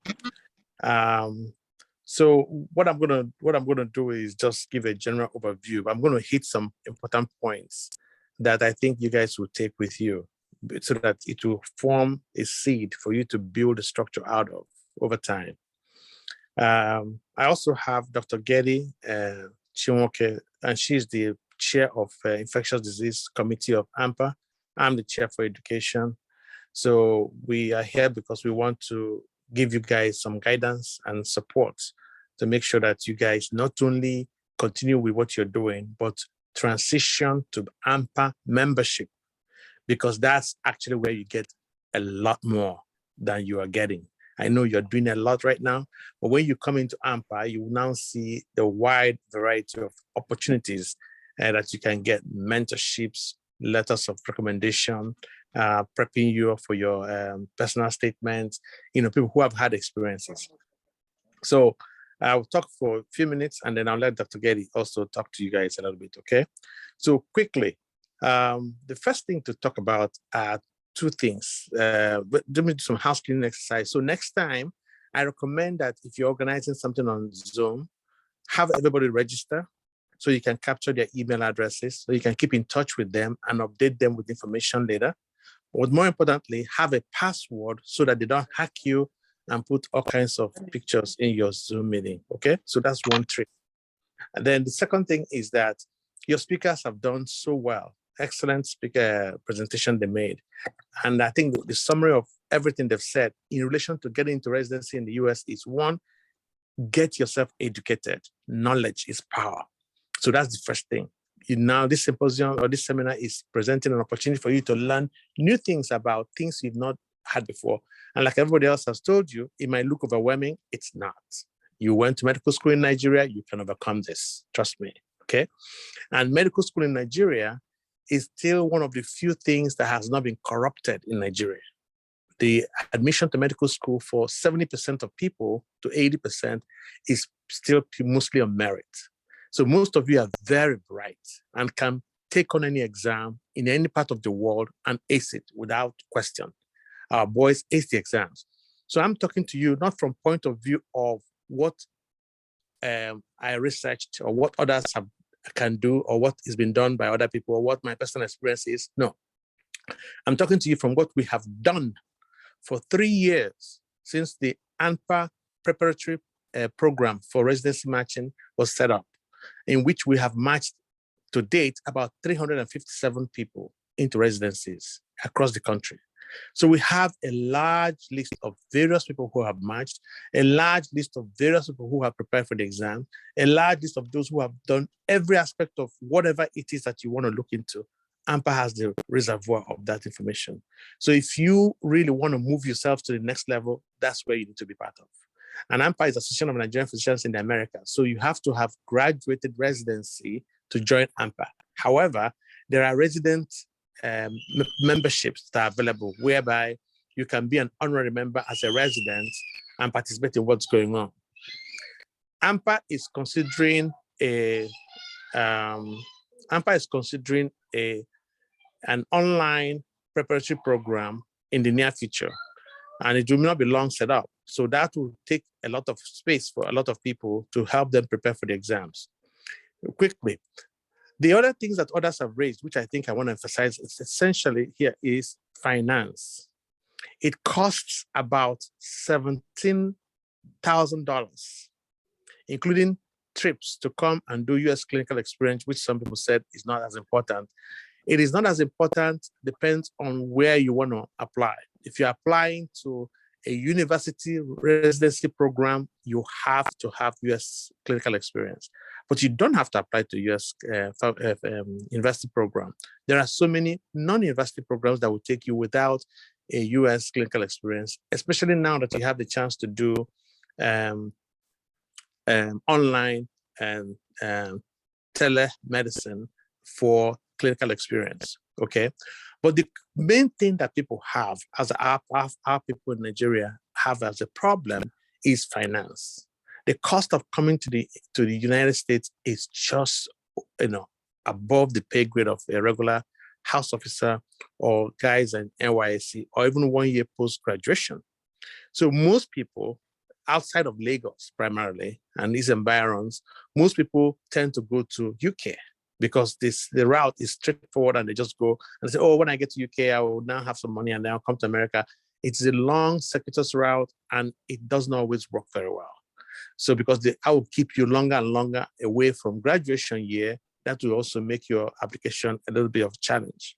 So what I'm gonna do is just give a general overview. I'm gonna hit some important points that I think you guys will take with you so that it will form a seed for you to build a structure out of over time. I also have Dr. Getty Chinwoke, and she's the chair of Infectious Disease Committee of AMPA. I'm the chair for education. So we are here because we want to give you guys some guidance and support to make sure that you guys not only continue with what you're doing, but transition to AMPA membership, because that's actually where you get a lot more than you are getting. I know you're doing a lot right now, but when you come into AMPA, you will now see the wide variety of opportunities that you can get: mentorships, letters of recommendation, prepping you for your personal statements, people who have had experiences. So I'll talk for a few minutes and then I'll let Dr. Getty also talk to you guys a little bit, okay? So quickly, the first thing to talk about are two things. But let me do some house cleaning exercise. So next time, I recommend that if you're organizing something on Zoom, have everybody register so you can capture their email addresses, so you can keep in touch with them and update them with information later. But more importantly, have a password so that they don't hack you and put all kinds of pictures in your Zoom meeting, okay? So that's one trick. And then the second thing is that your speakers have done so well. Excellent speaker presentation they made. And I think the summary of everything they've said in relation to getting into residency in the US is: one, get yourself educated. Knowledge is power. So that's the first thing. Now this symposium or this seminar is presenting an opportunity for you to learn new things about things you've not had before. And like everybody else has told you, it might look overwhelming. It's not. You went to medical school in Nigeria, you can overcome this. Trust me, okay? And medical school in Nigeria is still one of the few things that has not been corrupted in Nigeria. The admission to medical school for 70% of people to 80% is still mostly on merit. So most of you are very bright and can take on any exam in any part of the world and ace it without question. Our boys ace the exams. So I'm talking to you not from point of view of what I researched or what others can do or what has been done by other people or what my personal experience is. No, I'm talking to you from what we have done for 3 years since the AMPA preparatory program for residency matching was set up, in which we have matched to date about 357 people into residencies across the country. So we have a large list of various people who have matched, a large list of various people who have prepared for the exam, a large list of those who have done every aspect of whatever it is that you want to look into. AMPA has the reservoir of that information. So if you really want to move yourself to the next level, that's where you need to be part of. And AMPA is the Association of Nigerian Physicians in the Americas. So you have to have graduated residency to join AMPA. However, there are resident memberships that are available whereby you can be an honorary member as a resident and participate in what's going on. AMPA is considering an online preparatory program in the near future, and it will not be long set up. So that will take a lot of space for a lot of people to help them prepare for the exams. Quickly, the other things that others have raised, which I think I want to emphasize essentially here, is finance. It costs about $17,000, including trips to come and do US clinical experience, which some people said is not as important. It is not as important, depends on where you want to apply. If you're applying to a university residency program, you have to have US clinical experience, but you don't have to apply to US university program. There are so many non-university programs that will take you without a US clinical experience, especially now that you have the chance to do online and telemedicine for clinical experience, okay? But the main thing that people have, as our people in Nigeria have as a problem, is finance. The cost of coming to the United States is just, above the pay grade of a regular house officer or guys in NYSC or even 1 year post-graduation. So most people outside of Lagos primarily and these environs, most people tend to go to UK because the route is straightforward and they just go and say, oh, when I get to UK, I will now have some money and then I'll come to America. It's a long, circuitous route and it doesn't always work very well. So because I will keep you longer and longer away from graduation year, that will also make your application a little bit of a challenge.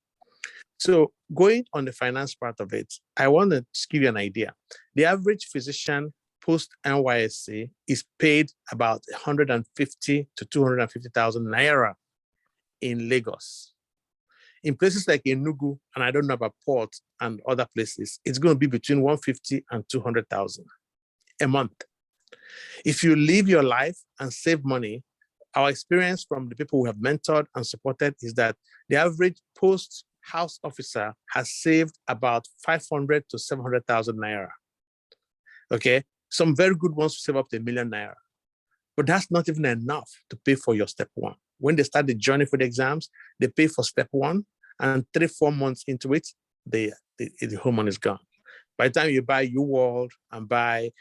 So going on the finance part of it, I want to give you an idea. The average physician post NYSC is paid about 150 to 250,000 naira in Lagos. In places like Enugu, and I don't know about Port and other places, it's going to be between 150 and 200,000 a month. If you live your life and save money, our experience from the people who have mentored and supported is that the average post house officer has saved about 500 to 700,000 naira. Okay, some very good ones save up to $1 million naira, but that's not even enough to pay for your step one. When they start the journey for the exams, they pay for step one, and 3-4 months into it, the whole money is gone. By the time you buy U-World and buy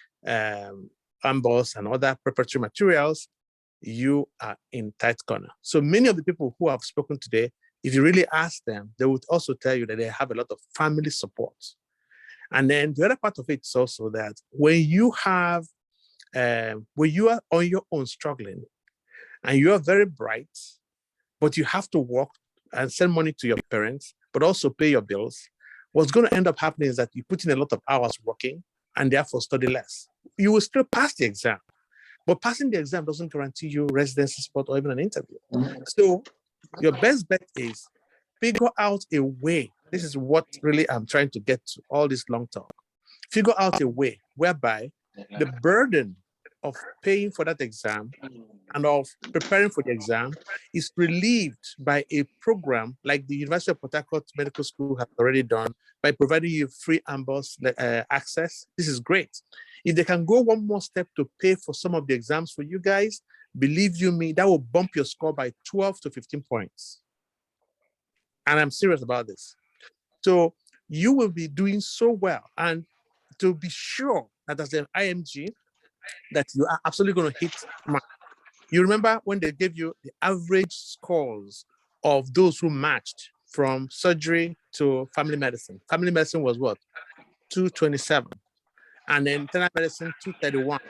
Amboss and other preparatory materials, you are in tight corner. So many of the people who have spoken today, if you really ask them, they would also tell you that they have a lot of family support. And then the other part of it is also that when you are on your own struggling and you are very bright, but you have to work and send money to your parents, but also pay your bills, what's going to end up happening is that you put in a lot of hours working and therefore study less. You will still pass the exam, but passing the exam doesn't guarantee you residency spot or even an interview. So your best bet is figure out a way. This is what really I'm trying to get to all this long talk. Figure out a way whereby the burden of paying for that exam and of preparing for the exam is relieved by a program like the University of Port Harcourt Medical School has already done by providing you free Amboss access. This is great. If they can go one more step to pay for some of the exams for you guys, believe you me, that will bump your score by 12 to 15 points. And I'm serious about this. So you will be doing so well. And to be sure that as an IMG, that you are absolutely going to hit mark. You remember when they gave you the average scores of those who matched from surgery to family medicine. Family medicine was what? 227. And then internal medicine, 231.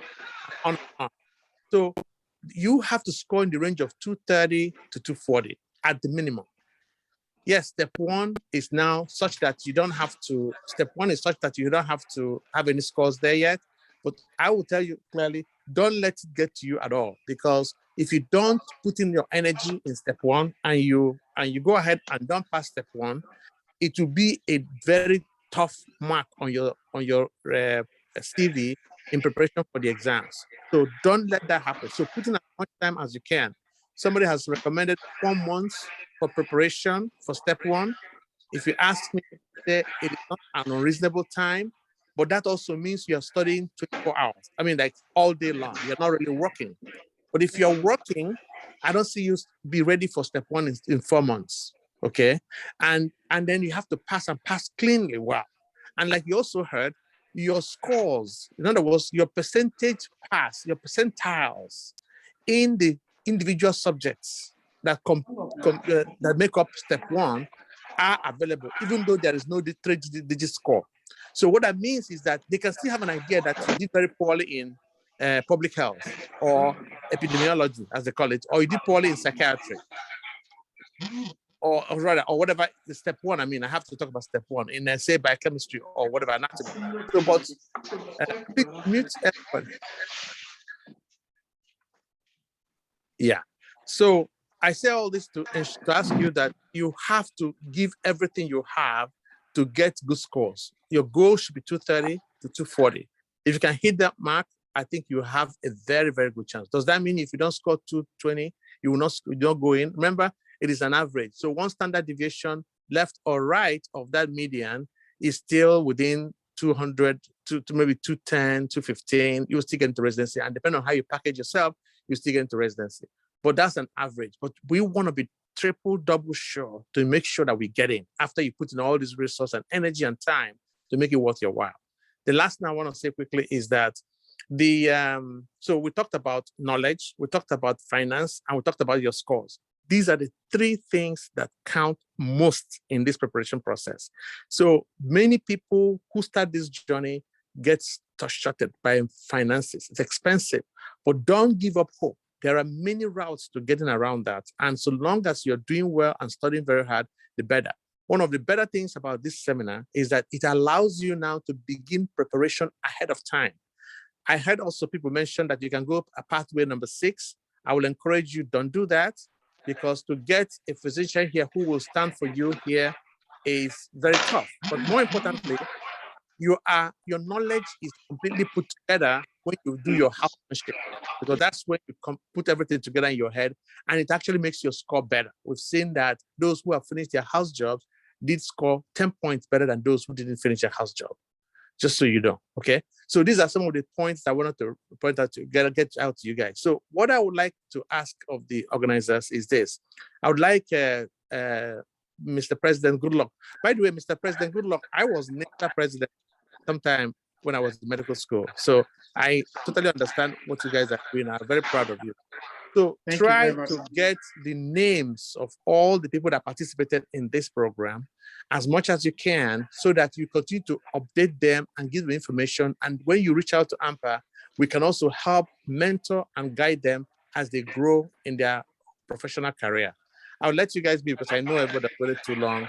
On. So you have to score in the range of 230 to 240 at the minimum. Yes, step one is now such that you don't have to, have any scores there yet. But I will tell you clearly, don't let it get to you at all, because if you don't put in your energy in step one and you go ahead and don't pass step one, it will be a very tough mark on your CV in preparation for the exams. So don't let that happen. So put in as much time as you can. Somebody has recommended 4 months for preparation for step one. If you ask me, it is not an unreasonable time, but that also means you're studying 24 hours. I mean, like all day long, you're not really working. But if you're working, I don't see you be ready for step one in 4 months, okay? And then you have to pass and pass cleanly well. And like you also heard, your scores, in other words, your percentage pass, your percentiles in the individual subjects that make up step one are available, even though there is no 3-digit score. So what that means is that they can still have an idea that you did very poorly in public health or epidemiology, as they call it, or you did poorly in psychiatry, or rather, or whatever the step one. I mean, I have to talk about step one in, say, biochemistry or whatever, anatomy. So, but mute everybody. Yeah. So I say all this to ask you that you have to give everything you have to get good scores. Your goal should be 230 to 240. If you can hit that mark, I think you have a very, very good chance. Does that mean if you don't score 220, you don't go in? Remember, it is an average. So one standard deviation left or right of that median is still within 200 to maybe 210, 215. You still get into residency. And depending on how you package yourself, you still get into residency. But that's an average. But we want to be double sure to make sure that we get in after you put in all this resource and energy and time to make it worth your while. The last thing I want to say quickly is that so we talked about knowledge, we talked about finance, and we talked about your scores. these are the three things that count most in this preparation process. So many people who start this journey get shorted by finances. It's expensive, but don't give up hope. There are many routes to getting around that. And so long as you're doing well and studying very hard, the better. One of the better things about this seminar is that it allows you now to begin preparation ahead of time. I heard also people mention that you can go a pathway number 6. I will encourage you, don't do that, because to get a physician here who will stand for you here is very tough. But more importantly, your knowledge is completely put together when you do your housemanship, because that's when you put everything together in your head, and it actually makes your score better. We've seen that those who have finished their house jobs did score 10 points better than those who didn't finish their house job, just so you know, okay? So these are some of the points I wanted to point out to get out to you guys. So what I would like to ask of the organizers is this. I would like Mr. President, good luck. By the way, Mr. President, good luck. I was Mr. President sometime when I was in medical school. So I totally understand what you guys are doing. I'm very proud of you. So try to get the names of all the people that participated in this program as much as you can, so that you continue to update them and give them information. And when you reach out to AMPA, we can also help mentor and guide them as they grow in their professional career. I'll let you guys be, because I know everybody has waited too long.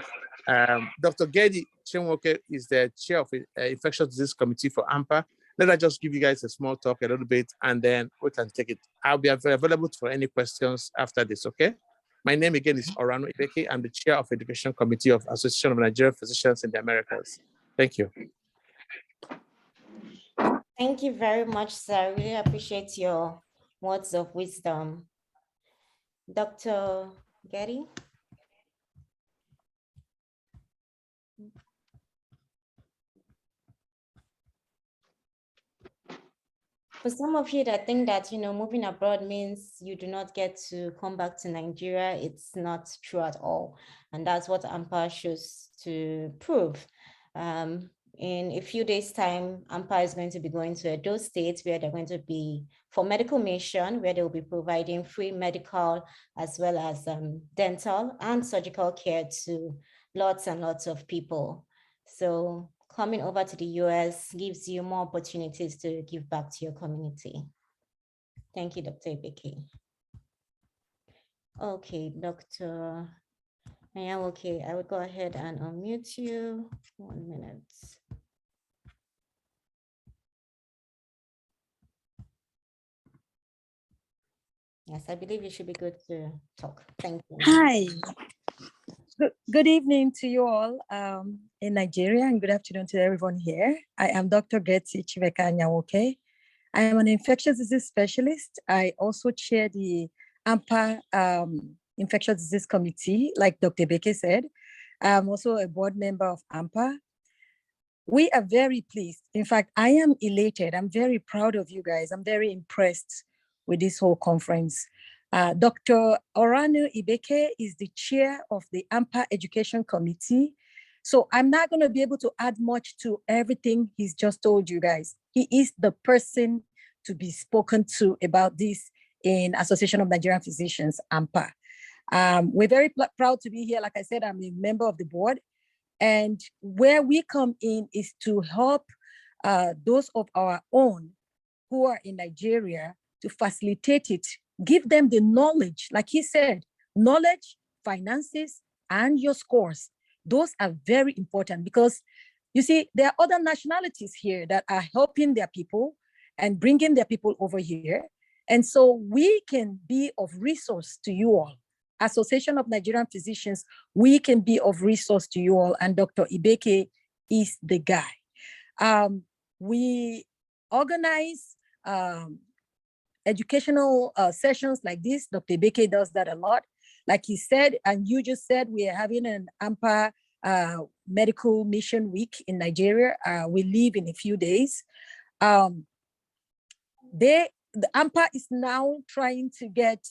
Dr. Gedi Chenwoke is the chair of Infectious Disease Committee for AMPA. Let us just give you guys a small talk a little bit, and then we can take it. I'll be available for any questions after this, okay? My name again is Orano Ibeke. I'm the chair of Education Committee of Association of Nigerian Physicians in the Americas. Thank you. Thank you very much, sir. I really appreciate your words of wisdom. Dr. Getty? For some of you that think that, moving abroad means you do not get to come back to Nigeria, it's not true at all. And that's what AMPA shows to prove. In a few days' time, AMPA is going to be going to Edo State, where they're going to be for medical mission, where they'll be providing free medical as well as dental and surgical care to lots and lots of people. So coming over to the US gives you more opportunities to give back to your community. Thank you, Dr. Ibeke. Okay, Dr. Yeah, okay, I will go ahead and unmute you. 1 minute. Yes, I believe you should be good to talk. Thank you. Hi. Good evening to you all in Nigeria, and good afternoon to everyone here. I am Dr. Getsi Chiveka Nyawoke. I am an infectious disease specialist. I also chair the AMPA Infectious Disease Committee, like Dr. Beke said. I'm also a board member of AMPA. We are very pleased. In fact, I am elated. I'm very proud of you guys. I'm very impressed with this whole conference. Dr. Orano Ibeke is the chair of the AMPA Education Committee. So I'm not going to be able to add much to everything he's just told you guys. He is the person to be spoken to about this in Association of Nigerian Physicians, AMPA. We're very proud to be here. Like I said, I'm a member of the board. And where we come in is to help those of our own who are in Nigeria to facilitate it. Give them the knowledge, like he said, knowledge, finances, and your scores. Those are very important, because you see, there are other nationalities here that are helping their people and bringing their people over here. And so we can be of resource to you all. Association of Nigerian Physicians, we can be of resource to you all, and Dr. Ibeke is the guy. We organize educational sessions like this. Dr. Ibeke does that a lot. Like he said, and you just said, we are having an AMPA medical mission week in Nigeria. We leave in a few days. The AMPA is now trying to get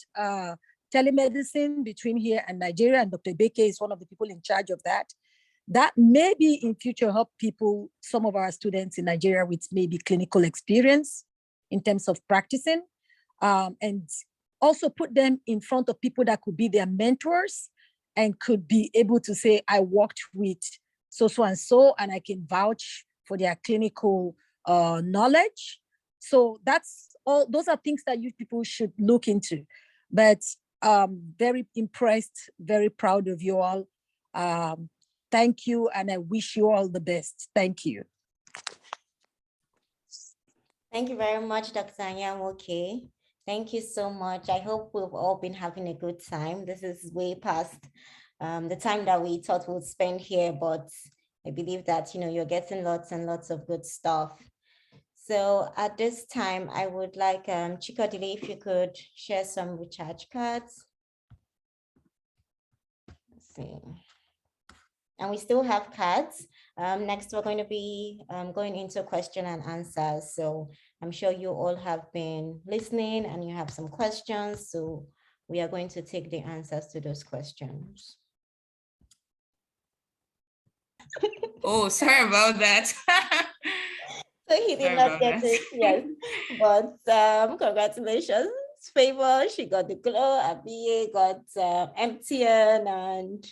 telemedicine between here and Nigeria, and Dr. Ibeke is one of the people in charge of that. That maybe in future help people, some of our students in Nigeria with maybe clinical experience in terms of practicing. And also put them in front of people that could be their mentors and could be able to say, I worked with so and so, and I can vouch for their clinical knowledge. So that's all. Those are things that you people should look into. But very impressed, very proud of you all. Thank you, and I wish you all the best. Thank you. Thank you very much, Dr. Anyawoke. Thank you so much. I hope we've all been having a good time. This is way past the time that we thought we'd spend here, but I believe that, you're getting lots and lots of good stuff. So at this time, I would like Chikodile, if you could share some recharge cards. Let's see. And we still have cards. Next, we're going to be going into question and answers. So I'm sure you all have been listening and you have some questions. So we are going to take the answers to those questions. Oh, sorry about that. So he did not get it, yes. But congratulations, Favor. She got the glow. Abie got MTN, and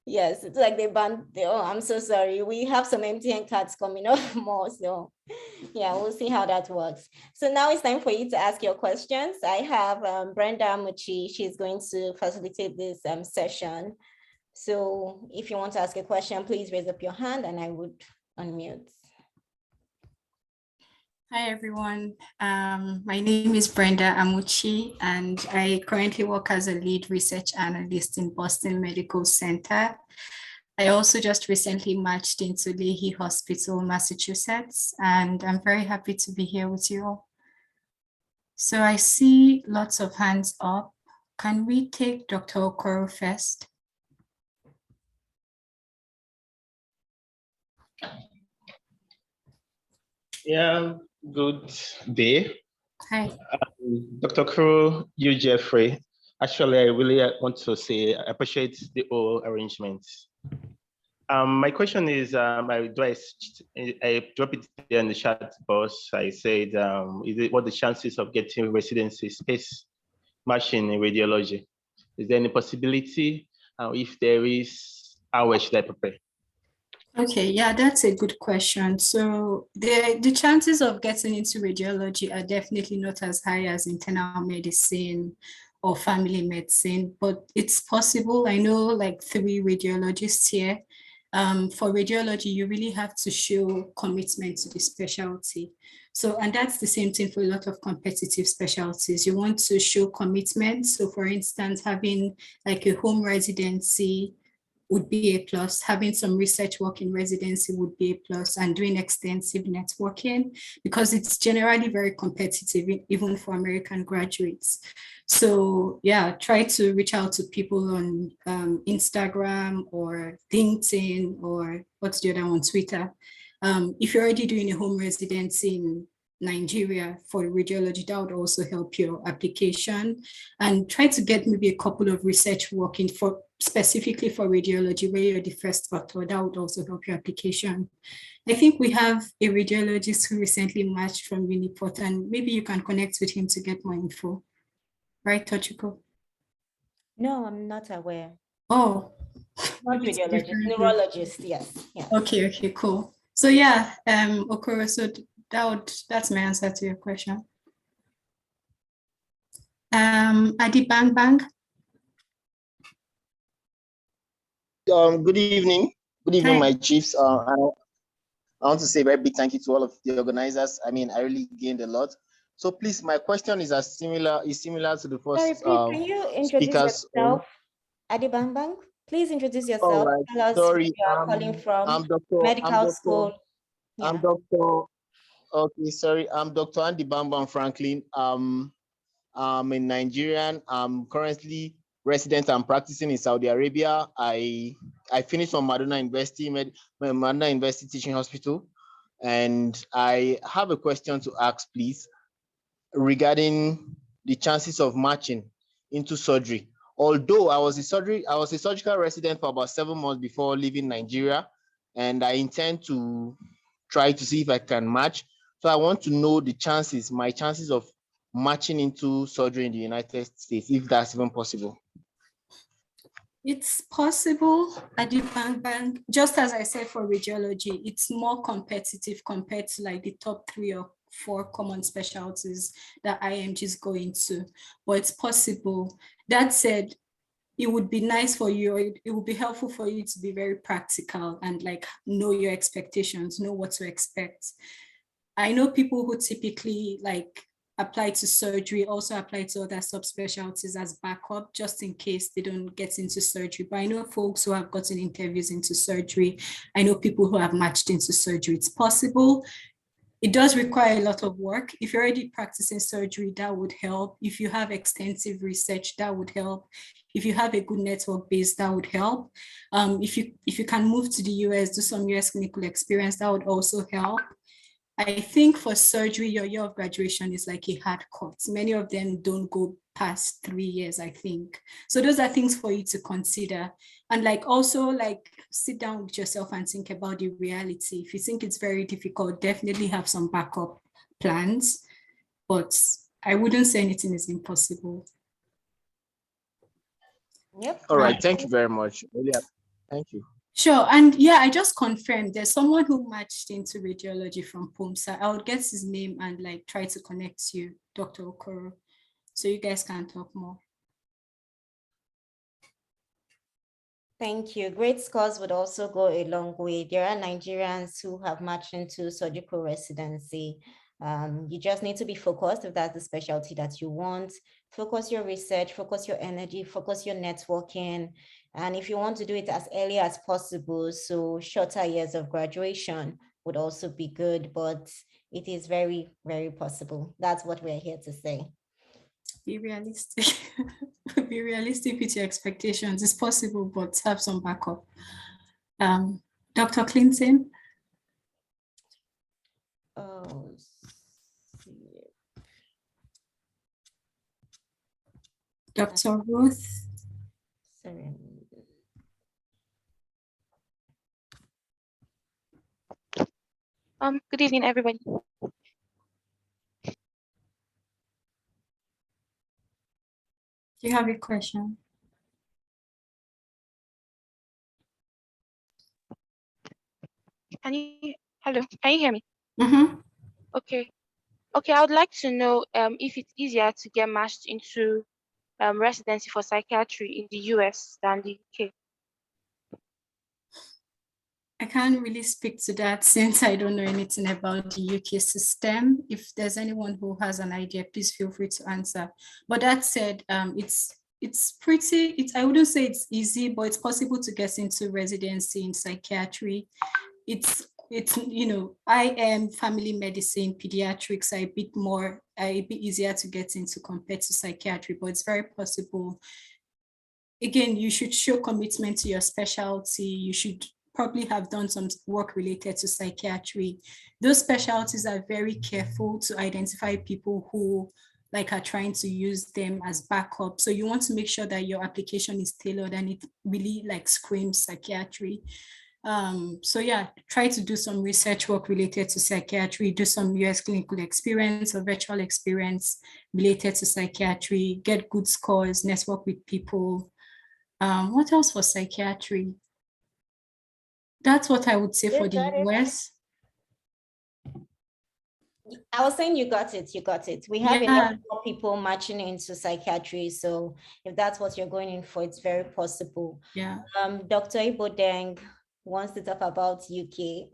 yes, it's like they banned. Oh, I'm so sorry. We have some MTN cards coming up more. So yeah, we'll see how that works. So now it's time for you to ask your questions. I have Brenda Muchi. She's going to facilitate this session. So if you want to ask a question, please raise up your hand and I would unmute. Hi, everyone. My name is Brenda Amuchi, and I currently work as a lead research analyst in Boston Medical Center. I also just recently matched into Leahy Hospital, Massachusetts, and I'm very happy to be here with you all. So I see lots of hands up. Can we take Dr. Okoro first? Yeah, good day. Hi. Dr. Crow, you, Jeffrey. Actually, I really want to say I appreciate the whole arrangement. My question is, I drop it there in the chat box. I said, what the chances of getting residency space matching in radiology? Is there any possibility? If there is, how should I prepare? Okay, yeah, that's a good question. So the chances of getting into radiology are definitely not as high as internal medicine or family medicine, but it's possible. I know like 3 radiologists here. For radiology, you really have to show commitment to the specialty. So, and that's the same thing for a lot of competitive specialties. You want to show commitment. So for instance, having like a home residency would be a plus, having some research work in residency would be a plus, and doing extensive networking, because it's generally very competitive, even for American graduates. So yeah, try to reach out to people on Instagram or LinkedIn, or what's the other one, Twitter. If you're already doing a home residency in Nigeria for radiology, that would also help your application, and try to get maybe a couple of research working for specifically for radiology where you're the first author. That would also help your application. I think we have a radiologist who recently matched from Uniport, and maybe you can connect with him to get more info. Right, Tochiko? No, I'm not aware. Oh. Not radiologist, neurologist, yes. Yeah. Okay, cool. So yeah, Okoro, so that's my answer to your question. Adi Bang Bang. Good evening. Good evening, Hi. my chiefs. I want to say a very big thank you to all of the organizers. I mean, I really gained a lot. So please, my question is similar to the first. Sorry, please, can you introduce yourself, Adi Bang Bang? Please introduce yourself. All right. Tell us Sorry, where you are calling from. I'm Medical school. Yeah. I'm Dr. Andy Bambam Franklin. I'm in Nigerian. I'm currently resident and practicing in Saudi Arabia. I finished from Madonna University Teaching Hospital, and I have a question to ask, please, regarding the chances of matching into surgery. Although I was a surgical resident for about 7 months before leaving Nigeria, and I intend to try to see if I can match. So I want to know my chances of marching into surgery in the United States, if that's even possible? It's possible at the bank. Just as I said for radiology, it's more competitive compared to like the top 3 or 4 common specialties that IMGs go into, but it's possible. That said, it would be nice for you, or it would be helpful for you to be very practical and like know your expectations, know what to expect. I know people who typically like apply to surgery also apply to other subspecialties as backup, just in case they don't get into surgery. But I know folks who have gotten interviews into surgery. I know people who have matched into surgery. It's possible. It does require a lot of work. If you're already practicing surgery, that would help. If you have extensive research, that would help. If you have a good network base, that would help. If you can move to the US, do some US clinical experience, that would also help. I think for surgery, your year of graduation is like a hard cut. Many of them don't go past 3 years, I think. So those are things for you to consider. And like also like sit down with yourself and think about the reality. If you think it's very difficult, definitely have some backup plans, but I wouldn't say anything is impossible. Yep. All right, thank you very much. Yeah, thank you. Sure, and yeah, I just confirmed there's someone who matched into radiology from Pumsa. I would get his name and like try to connect you, Dr. Okoro, so you guys can talk more. Thank you. Great scores would also go a long way. There are Nigerians who have matched into surgical residency. You just need to be focused if that's the specialty that you want. Focus your research, focus your energy, focus your networking. And if you want to do it as early as possible, so shorter years of graduation would also be good, but it is very, very possible. That's what we're here to say. Be realistic. Be realistic with your expectations. It's possible, but have some backup. Dr. Clinton. Oh, Dr. Ruth. Sorry. Good evening, everybody. Do you have a question? Hello, can you hear me? Mm-hmm. Okay, I would like to know if it's easier to get matched into residency for psychiatry in the US than the UK. I can't really speak to that since I don't know anything about the UK system. If there's anyone who has an idea, please feel free to answer. But that said, I wouldn't say it's easy, but it's possible to get into residency in psychiatry. It's you know, I am family medicine, pediatrics are a bit easier to get into compared to psychiatry, but it's very possible. Again, you should show commitment to your specialty. You should probably have done some work related to psychiatry. Those specialties are very careful to identify people who like are trying to use them as backup. So you want to make sure that your application is tailored and it really like screams psychiatry. So yeah, try to do some research work related to psychiatry, do some US clinical experience or virtual experience related to psychiatry, get good scores, network with people. What else for psychiatry? That's what I would say for the US. I was saying you got it. We have enough more people matching into psychiatry. So if that's what you're going in for, it's very possible. Yeah. Dr. Ibodeng wants to talk about UK.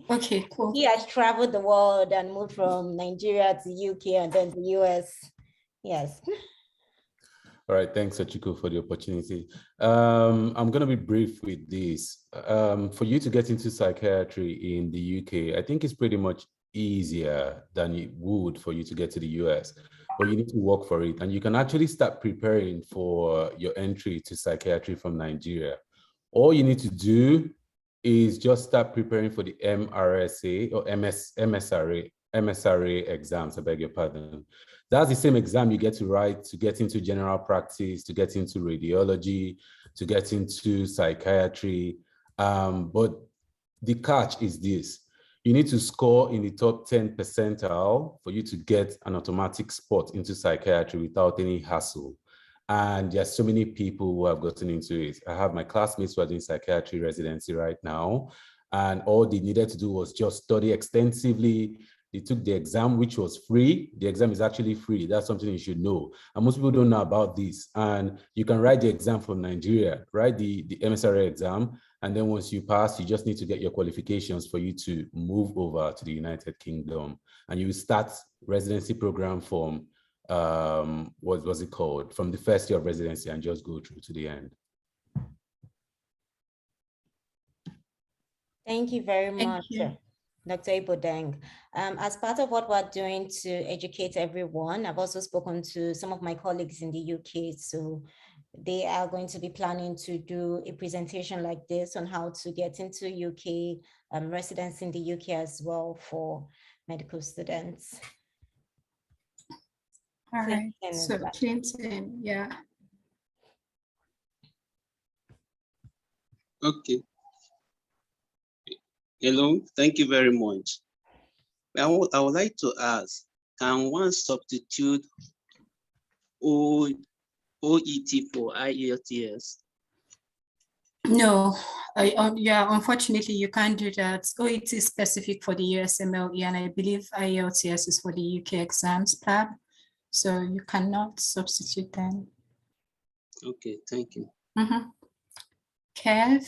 Okay, cool. He has traveled the world and moved from Nigeria to UK and then the US. Yes. All right, thanks, Achiko, for the opportunity. I'm going to be brief with this. For you to get into psychiatry in the UK, I think it's pretty much easier than it would for you to get to the US, but you need to work for it. And you can actually start preparing for your entry to psychiatry from Nigeria. All you need to do is just start preparing for the MRSA or MSRA exams, I beg your pardon. That's the same exam you get to write to get into general practice, to get into radiology, to get into psychiatry. But the catch is this. you need to score in the top 10 percentile for you to get an automatic spot into psychiatry without any hassle. And there's so many people who have gotten into it. I have my classmates who are doing psychiatry residency right now, and all they needed to do was just study extensively. They took the exam, which was free. The exam is actually free. That's something you should know. And most people don't know about this. And you can write the exam from Nigeria, write the MSRA exam. And then once you pass, you just need to get your qualifications for you to move over to the United Kingdom. And you start residency program from, what was it called? From the first year of residency and just go through to the end. Thank you very much, Dr. Ibodeng. As part of what we're doing to educate everyone, I've also spoken to some of my colleagues in the UK. So they are going to be planning to do a presentation like this on how to get into UK residence in the UK as well for medical students. All right, so Clinton, yeah. Okay. Hello, thank you very much. I would like to ask, can one substitute OET for IELTS? No, yeah, unfortunately, you can't do that. OET is specific for the USMLE, and I believe IELTS is for the UK exams tab. So you cannot substitute them. Okay, thank you. Kev?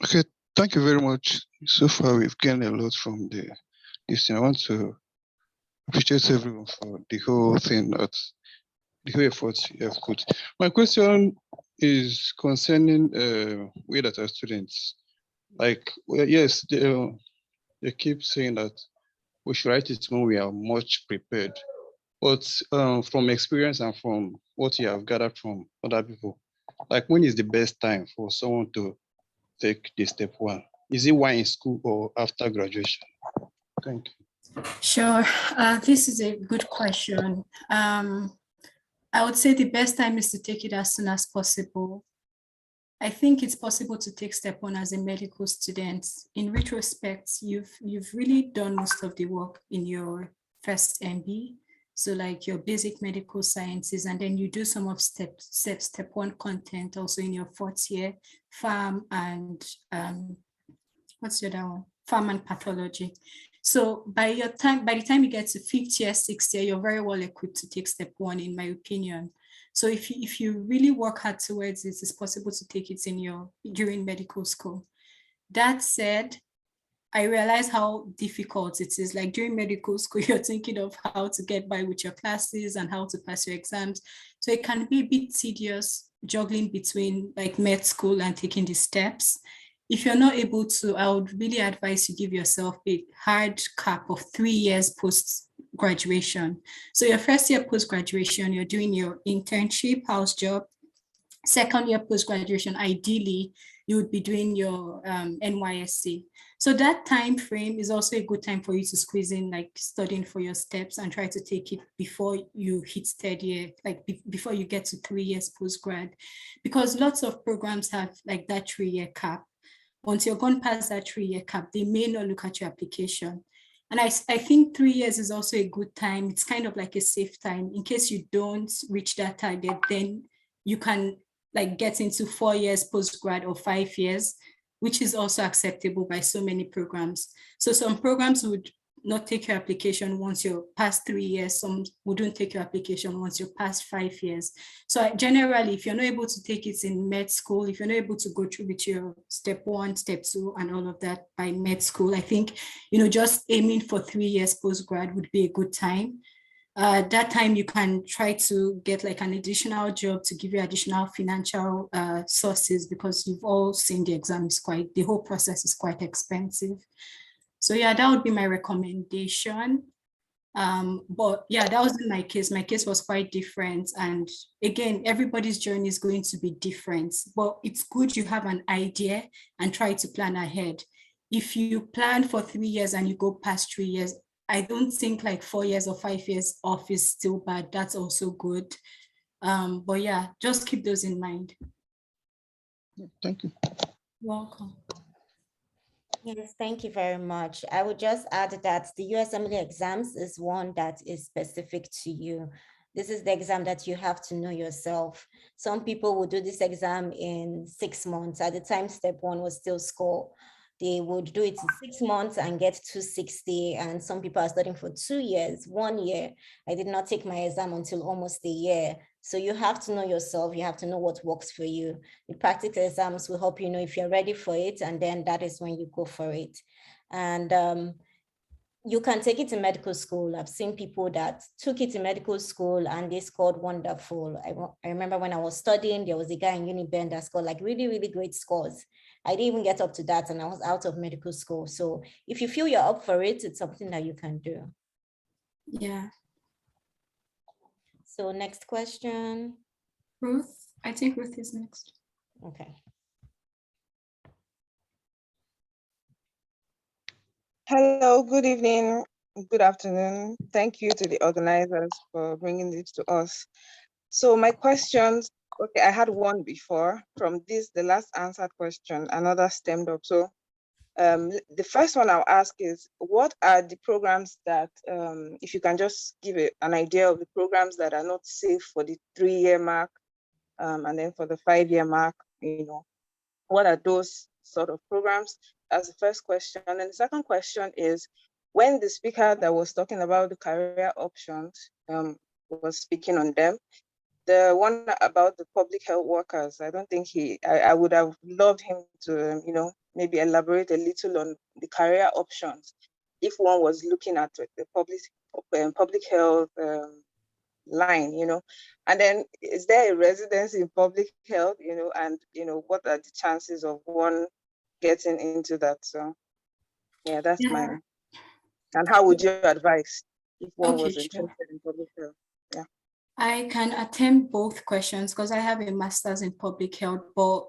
Okay, thank you very much. So far, we've gained a lot from this. I want to appreciate everyone for the whole thing, the whole efforts you have put. My question is concerning we that are students. Like, well, yes, they keep saying that we should write it when we are much prepared. But from experience and from what you have gathered from other people, like when is the best time for someone to take the step one? Is it while in school or after graduation? Thank you. Sure, this is a good question. I would say the best time is to take it as soon as possible. I think it's possible to take step one as a medical student. In retrospect, you've really done most of the work in your first MB. So like your basic medical sciences, and then you do some of step one content also in your fourth year, pharm and what's the other one? Pharm and pathology. So by the time you get to fifth year, sixth year, you're very well equipped to take step one, in my opinion. So if you really work hard towards it, it's possible to take it during medical school. That said, I realize how difficult it is. Like during medical school, you're thinking of how to get by with your classes and how to pass your exams. So it can be a bit tedious juggling between like med school and taking the steps. If you're not able to, I would really advise you give yourself a hard cap of 3 years post-graduation. So your first year post-graduation, you're doing your internship, house job. Second year post-graduation, ideally, you would be doing your NYSC. So that time frame is also a good time for you to squeeze in like studying for your steps and try to take it before you hit third year, like before you get to 3 years post-grad, because lots of programs have like that 3 year cap. Once you're gone past that 3 year cap, they may not look at your application. And I think 3 years is also a good time. It's kind of like a safe time. In case you don't reach that target, then you can like get into 4 years post-grad or 5 years, which is also acceptable by so many programs. So some programs would not take your application once you're past 3 years. Some wouldn't take your application once you're past 5 years. So generally, if you're not able to take it in med school, if you're not able to go through with your step one, step two, and all of that by med school, I think, just aiming for 3 years post-grad would be a good time. That time you can try to get like an additional job to give you additional financial sources, because you've all seen the exam is the whole process is quite expensive. So yeah, that would be my recommendation. But yeah, that wasn't my case. My case was quite different. And again, everybody's journey is going to be different, but it's good you have an idea and try to plan ahead. If you plan for 3 years and you go past 3 years, I don't think like 4 years or 5 years off is still bad. That's also good. But yeah, just keep those in mind. Thank you. Welcome. Yes, thank you very much. I would just add that the USMLE exams is one that is specific to you. This is the exam that you have to know yourself. Some people will do this exam in 6 months. At the time, step one was still score. They would do it in 6 months and get 260. And some people are studying for 2 years, 1 year. I did not take my exam until almost a year. So you have to know yourself. You have to know what works for you. The practical exams will help you know if you're ready for it. And then that is when you go for it. And you can take it in medical school. I've seen people that took it in medical school and they scored wonderful. I remember when I was studying, there was a guy in Uniben that scored like really, really great scores. I didn't even get up to that and I was out of medical school. So if you feel you're up for it, it's something that you can do. Yeah. So next question. Ruth, I think Ruth is next. Okay. Hello, good evening, good afternoon. Thank you to the organizers for bringing this to us. So my questions, okay, I had one before from this, the last answered question, another stemmed up. So the first one I'll ask is, what are the programs that, if you can just give an idea of the programs that are not safe for the 3-year mark, and then for the 5-year mark, you know, what are those sort of programs? That's the first question. And the second question is, when the speaker that was talking about the career options was speaking on them, the one about the public health workers, I don't think I would have loved him to, you know, maybe elaborate a little on the career options if one was looking at the public health line, you know. And then is there a residency in public health, you know, and, you know, what are the chances of one getting into that? So yeah, that's mine. And how would you advise if one was interested in public health? Yeah. I can attempt both questions because I have a master's in public health, but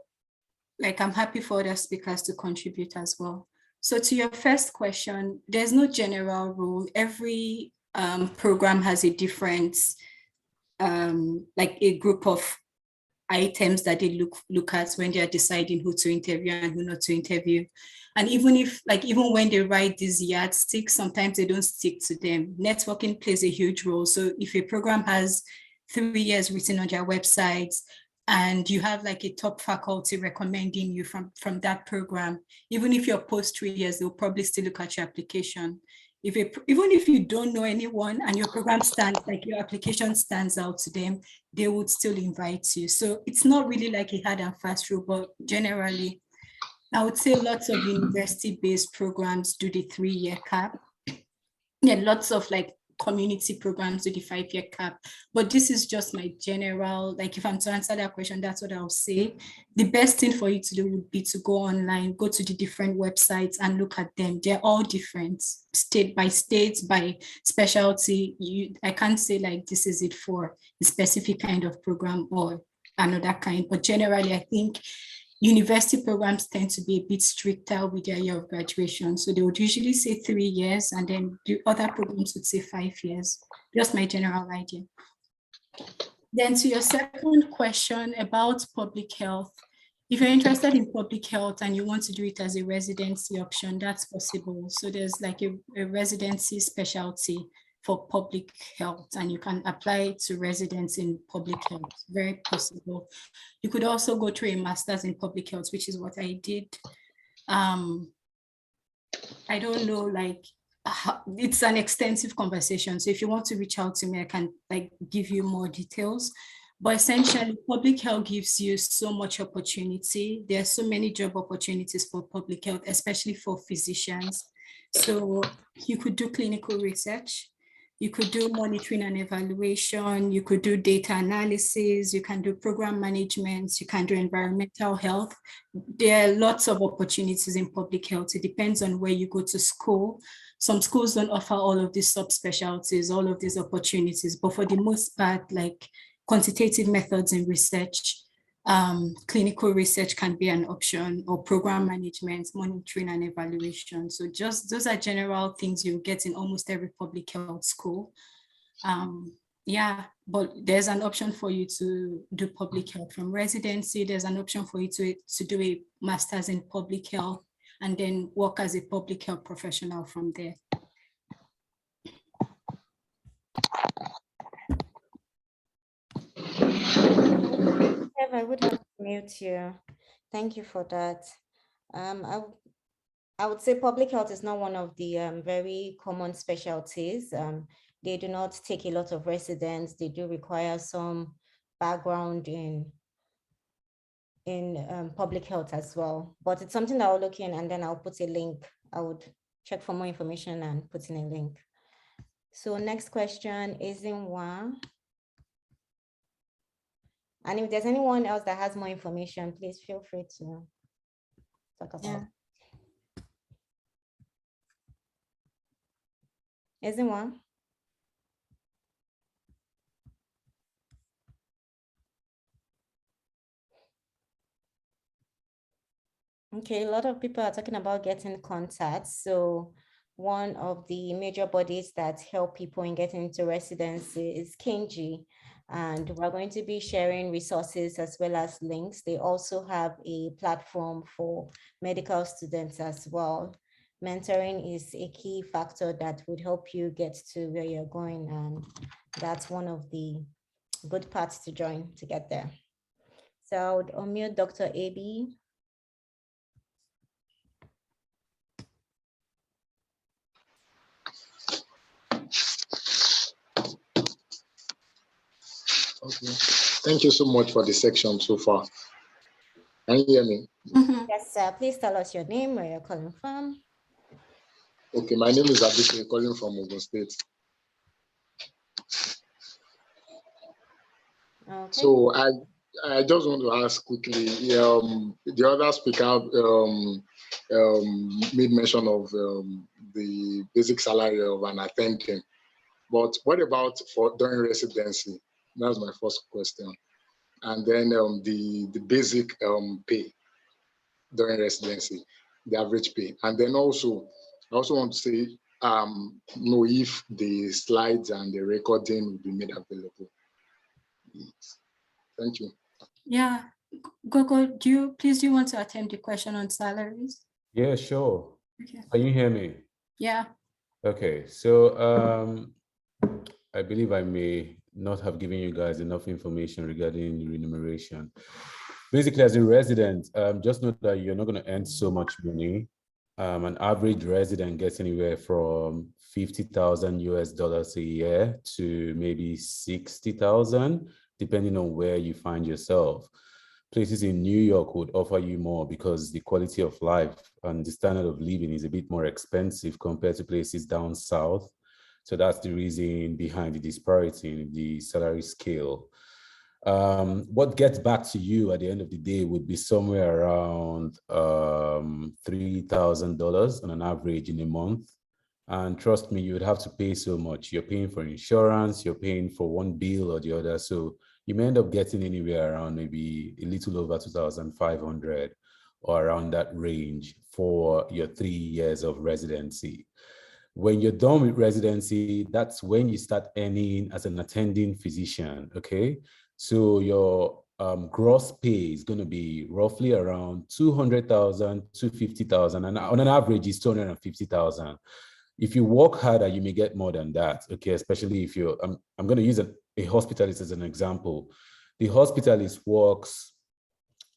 like I'm happy for other speakers to contribute as well. So to your first question, there's no general rule. Every program has a different, like a group of items that they look at when they are deciding who to interview and who not to interview. And even if, like, even when they write these yardsticks, sometimes they don't stick to them. Networking plays a huge role. So if a program has 3 years written on their websites and you have like a top faculty recommending you from that program, even if you're post 3 years, they'll probably still look at your application. Even if you don't know anyone and your program stands, like your application stands out to them, they would still invite you. So it's not really like a hard and fast rule, but generally, I would say lots of university-based programs do the 3-year cap. Yeah, lots of like community programs do the 5-year cap, but this is just my general, like if I'm to answer that question, that's what I'll say. The best thing for you to do would be to go online, go to the different websites and look at them. They're all different, state by state, by specialty. I can't say like this is it for a specific kind of program or another kind, but generally I think university programs tend to be a bit stricter with their year of graduation. So they would usually say 3 years and then the other programs would say 5 years. Just my general idea. Then to your second question about public health, if you're interested in public health and you want to do it as a residency option, that's possible. So there's like a residency specialty for public health and you can apply to residence in public health, very possible. You could also go through a master's in public health, which is what I did. I don't know, like it's an extensive conversation. So if you want to reach out to me, I can like give you more details. But essentially, public health gives you so much opportunity. There are so many job opportunities for public health, especially for physicians. So you could do clinical research. You could do monitoring and evaluation, you could do data analysis, you can do program management, you can do environmental health. There are lots of opportunities in public health. It depends on where you go to school. Some schools don't offer all of these subspecialties, all of these opportunities, but for the most part, like quantitative methods in research, clinical research can be an option, or program management, monitoring and evaluation. So just those are general things you get in almost every public health school. Yeah, but there's an option for you to do public health from residency. There's an option for you to do a master's in public health and then work as a public health professional from there. I would have to mute you. Thank you for that. I would say public health is not one of the very common specialties. They do not take a lot of residents. They do require some background in public health as well. But it's something that I'll look in, and then I'll put a link. I would check for more information and put in a link. So next question is in one. And if there's anyone else that has more information, please feel free to talk about it. Isn't one? Okay, a lot of people are talking about getting contacts. So one of the major bodies that help people in getting into residency is KNG. And we're going to be sharing resources as well as links. They also have a platform for medical students as well. Mentoring is a key factor that would help you get to where you're going. And that's one of the good parts to join to get there. So I would unmute Dr. AB. Okay. Thank you so much for the section so far. Can you hear me? Yes, sir. Please tell us your name, where you're calling from. Okay, my name is Abhishek, calling from Ogun State. Okay. So I just want to ask quickly, the other speaker made mention of the basic salary of an attending, but what about for during residency? That's my first question. And then the basic pay during residency, the average pay. And then also, I also want to say, know if the slides and the recording will be made available. Thank you. Yeah, Gogo, do you want to attempt the question on salaries? Yeah, sure. Okay. Can you hear me? Yeah. Okay, so I believe I may not have given you guys enough information regarding remuneration. Basically, as a resident, just know that you're not going to earn so much money. An average resident gets anywhere from $50,000 a year to maybe 60,000, depending on where you find yourself. Places in New York would offer you more because the quality of life and the standard of living is a bit more expensive compared to places down south. So that's the reason behind the disparity in the salary scale. What gets back to you at the end of the day would be somewhere around $3,000 on an average in a month. And trust me, you would have to pay so much. You're paying for insurance, you're paying for one bill or the other. So you may end up getting anywhere around maybe a little over 2,500 or around that range for your 3 years of residency. When you're done with residency, that's when you start earning as an attending physician, okay? So your gross pay is going to be roughly around 200,000, 250,000, and on an average is 250,000. If you work harder, you may get more than that, okay? Especially if you're, I'm going to use a hospitalist as an example. The hospitalist works,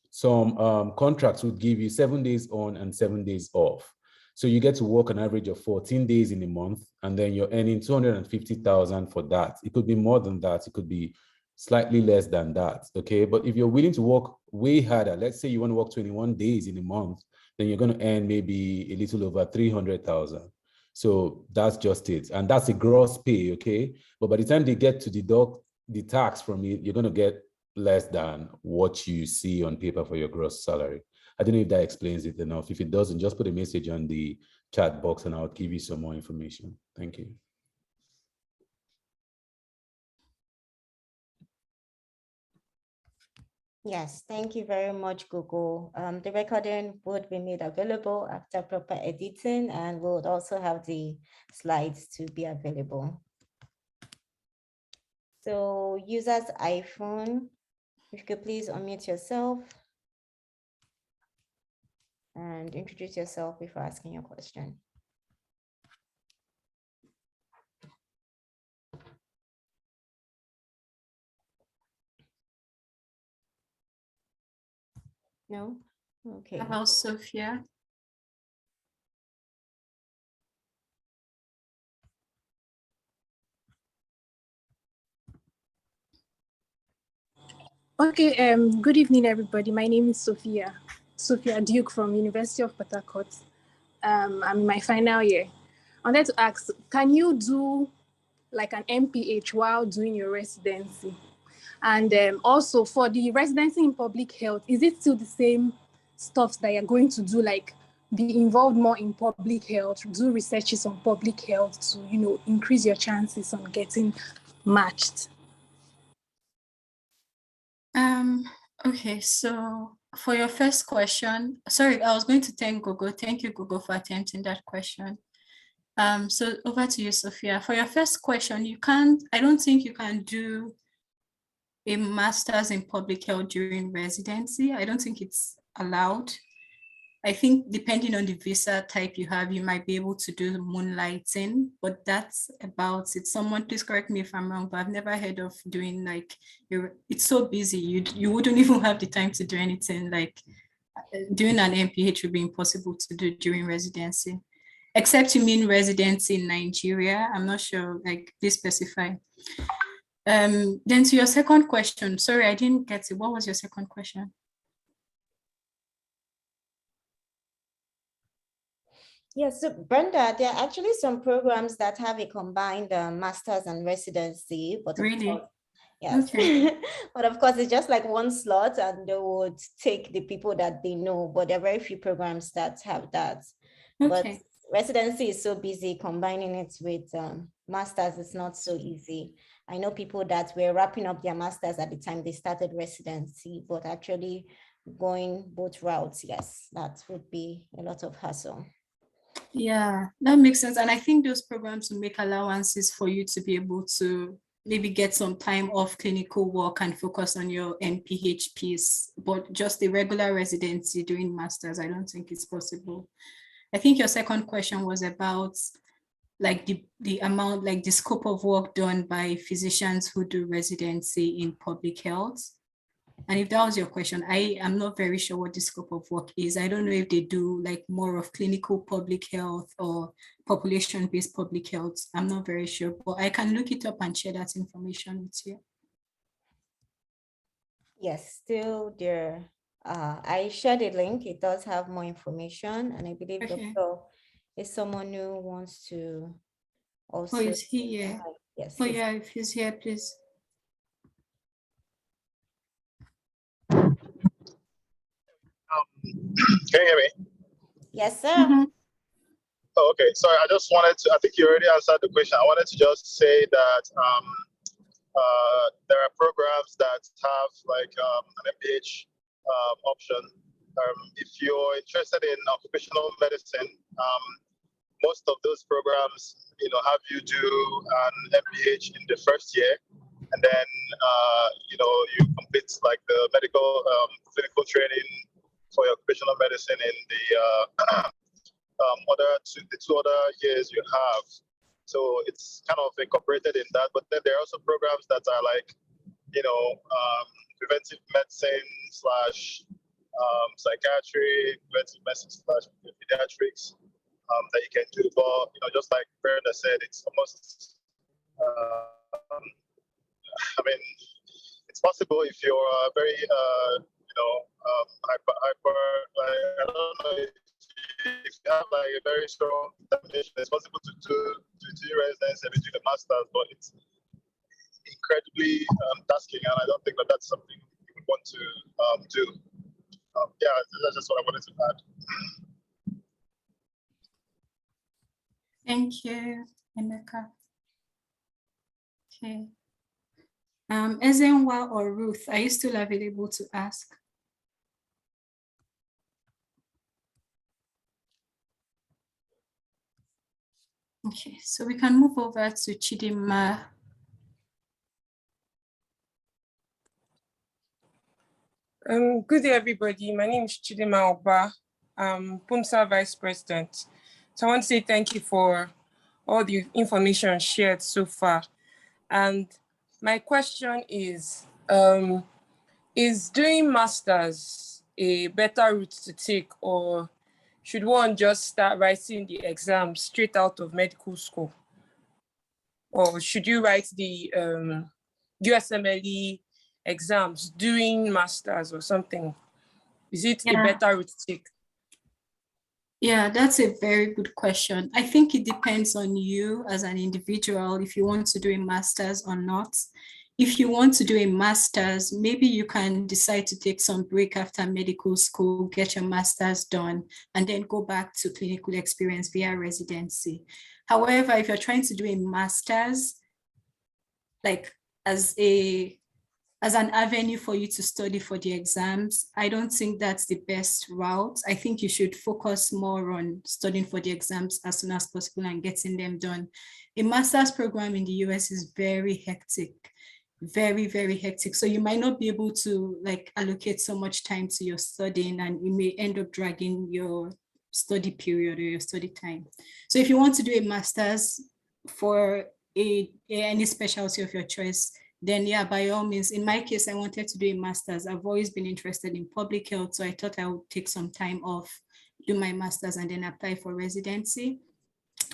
some contracts would give you 7 days on and 7 days off. So you get to work an average of 14 days in a month, and then you're earning 250,000 for that. It could be more than that. It could be slightly less than that, okay? But if you're willing to work way harder, let's say you want to work 21 days in a month, then you're going to earn maybe a little over 300,000. So that's just it. And that's a gross pay, okay? But by the time they get to deduct the tax from it, you're going to get less than what you see on paper for your gross salary. I don't know if that explains it enough. If it doesn't, just put a message on the chat box and I'll give you some more information. Thank you. Yes, thank you very much, Google. The recording would be made available after proper editing, and we'll also have the slides to be available. So users iPhone, if you could please unmute yourself and introduce yourself before asking your question. No? Okay. How about Sophia? Okay, good evening, everybody. My name is Sophia Duke from University of Port Harcourt. I'm in my final year. I wanted to ask, can you do like an MPH while doing your residency? And also for the residency in public health, is it still the same stuff that you're going to do, like be involved more in public health, do researches on public health to, you know, increase your chances on getting matched? Okay, so for your first question, sorry, I was going to thank Google. Thank you, Google, for attempting that question. So over to you, Sophia. For your first question, I don't think you can do a master's in public health during residency. I don't think it's allowed. I think depending on the visa type you have, you might be able to do moonlighting, but that's about it. Someone please correct me if I'm wrong, but I've never heard of doing like, it's so busy, you wouldn't even have the time to do anything. Like doing an MPH would be impossible to do during residency, except you mean residency in Nigeria. I'm not sure, like please specify. Then to your second question, sorry, I didn't get it. What was your second question? Yes, so Brenda, there are actually some programs that have a combined master's and residency, but really? Course, yes, okay. But of course it's just like one slot and they would take the people that they know, but there are very few programs that have that. Okay. But residency is so busy, combining it with master's is not so easy. I know people that were wrapping up their master's at the time they started residency, but actually going both routes, yes, that would be a lot of hassle. Yeah, that makes sense. And I think those programs will make allowances for you to be able to maybe get some time off clinical work and focus on your MPH piece, but just the regular residency doing masters, I don't think it's possible. I think your second question was about like the amount, like the scope of work done by physicians who do residency in public health. And if that was your question, I am not very sure what the scope of work is. I don't know if they do like more of clinical public health or population-based public health. I'm not very sure, but I can look it up and share that information with you. Yes, still there. I shared a link. It does have more information, and I believe Dr. is someone who wants to also. Oh, is he here? Yes. Oh, yeah, if he's here, please. Can you hear me? Yes, sir. Mm-hmm. Oh, okay. Sorry, I just wanted to, I think you already answered the question. I wanted to just say that there are programs that have like an MPH option. If you're interested in occupational medicine, most of those programs, you know, have you do an MPH in the first year, and then you know, you complete like the medical clinical training for your occupational medicine in the the two other years you have. So it's kind of incorporated in that. But then there are also programs that are like, you know, preventive medicine slash psychiatry, preventive medicine slash pediatrics that you can do. But, you know, just like Brenda said, it's almost, I mean, it's possible if you're very, you know, hyper, like, I don't know if you have like a very strong determination, it's possible to do residency and do the masters, but it's incredibly tasking, and I don't think that that's something you would want to do. Yeah, that's just what I wanted to add. Thank you, Emeka. Okay. Ezenwa or Ruth, are you still available to ask? Okay, so we can move over to Chidima. Good day, everybody. My name is Chidima Oba. I'm Pumsa Vice President. So I want to say thank you for all the information shared so far. And my question is doing masters a better route to take, or should one just start writing the exam straight out of medical school? Or should you write the USMLE exams during masters or something? Is it a better route to take? Yeah, that's a very good question. I think it depends on you as an individual if you want to do a master's or not. If you want to do a master's, maybe you can decide to take some break after medical school, get your master's done, and then go back to clinical experience via residency. However, if you're trying to do a master's, like as an avenue for you to study for the exams, I don't think that's the best route. I think you should focus more on studying for the exams as soon as possible and getting them done. A master's program in the US is very hectic, very, very hectic. So you might not be able to allocate so much time to your studying, and you may end up dragging your study period or your study time. So if you want to do a master's for any specialty of your choice, then yeah, by all means. In my case, I wanted to do a master's. I've always been interested in public health, so I thought I would take some time off, do my master's, and then apply for residency.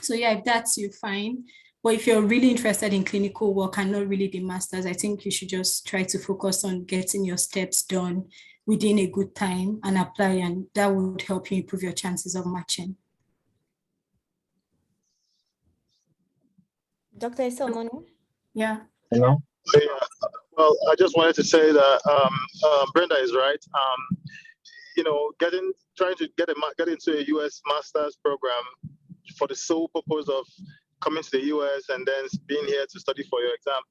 So yeah, if that's you, fine. But if you're really interested in clinical work and not really the master's, I think you should just try to focus on getting your steps done within a good time and apply, and that would help you improve your chances of matching. Dr. Esamonu? Yeah. Yeah. Well, I just wanted to say that Brenda is right. Trying to get into a U.S. master's program for the sole purpose of coming to the U.S. and then being here to study for your exam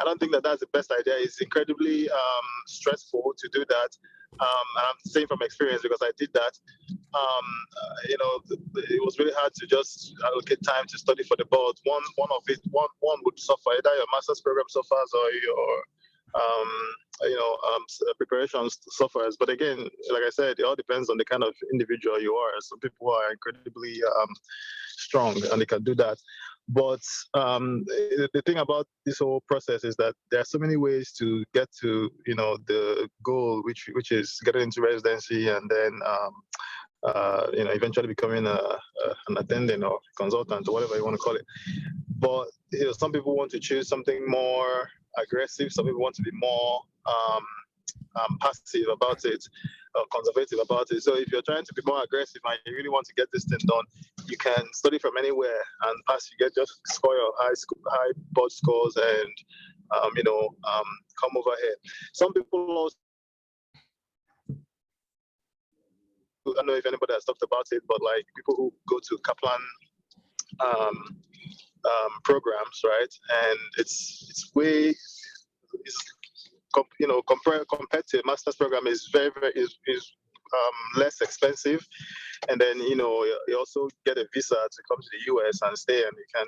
I don't think that's the best idea. It's incredibly stressful to do that. And I'm saying from experience because I did that. It was really hard to just allocate time to study for the boards. One would suffer, either your master's program suffers or your preparations suffers. But again, like I said, it all depends on the kind of individual you are. Some people are incredibly strong and they can do that. But the thing about this whole process is that there are so many ways to get to the goal, which is getting into residency and then eventually becoming an attending or consultant or whatever you want to call it. But some people want to choose something more aggressive. Some people want to be more passive about it, conservative about it. So if you're trying to be more aggressive and you really want to get this thing done, you can study from anywhere and pass. You just score your high board scores and come over here. Some people also, I don't know if anybody has talked about it, but like people who go to Kaplan programs, right? And it's compared to a master's program is very less expensive, and then you also get a visa to come to the US and stay, and you can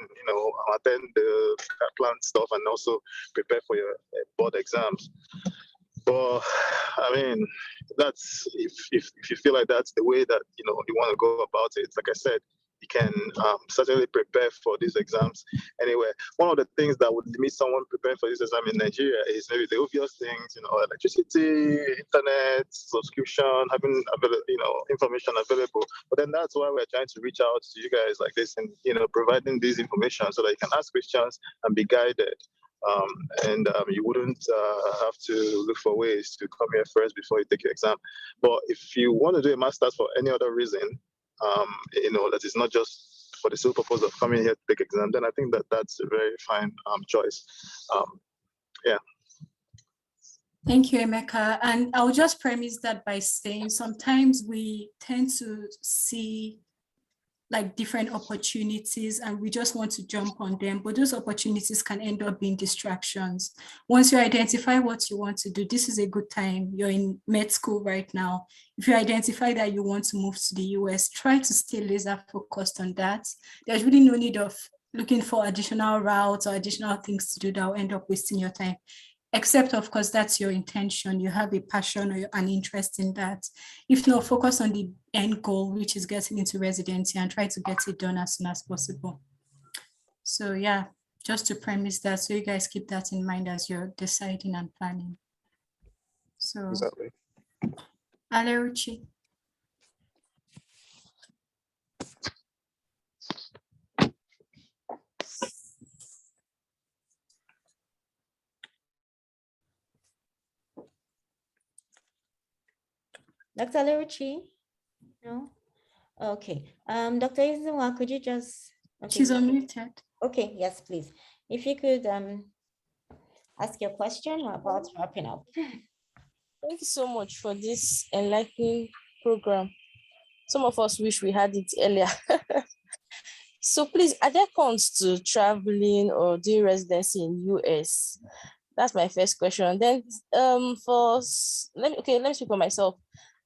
attend the Kaplan stuff and also prepare for your board exams. But I mean, that's if you feel like that's the way that you want to go about it. Like I said, you can certainly prepare for these exams anywhere. One of the things that would limit someone preparing for this exam in Nigeria is maybe the obvious things, electricity, internet, subscription, having information available. But then that's why we're trying to reach out to you guys like this and providing this information so that you can ask questions and be guided. You wouldn't have to look for ways to come here first before you take your exam. But if you want to do a master's for any other reason, that is not just for the sole purpose of coming here to take exam, then I think that's a very fine choice. Yeah. Thank you, Emeka. And I'll just premise that by saying sometimes we tend to see like different opportunities and we just want to jump on them, but those opportunities can end up being distractions. Once you identify what you want to do, this is a good time. You're in med school right now. If you identify that you want to move to the US, try to stay laser focused on that. There's really no need of looking for additional routes or additional things to do that will end up wasting your time. Except, of course, that's your intention. You have a passion or an interest in that. If not, focus on the end goal, which is getting into residency, and try to get it done as soon as possible. So yeah, just to premise that, so you guys keep that in mind as you're deciding and planning. So, Exactly. Aleuchi. Dr. Leruchi? No? Okay. Dr. Izuwa, could you just... Okay. She's unmuted. Okay, yes, please. If you could ask your question, we're about wrapping up. Thank you so much for this enlightening program. Some of us wish we had it earlier. So please, are there cons to traveling or doing residency in US? That's my first question. Then let me speak for myself.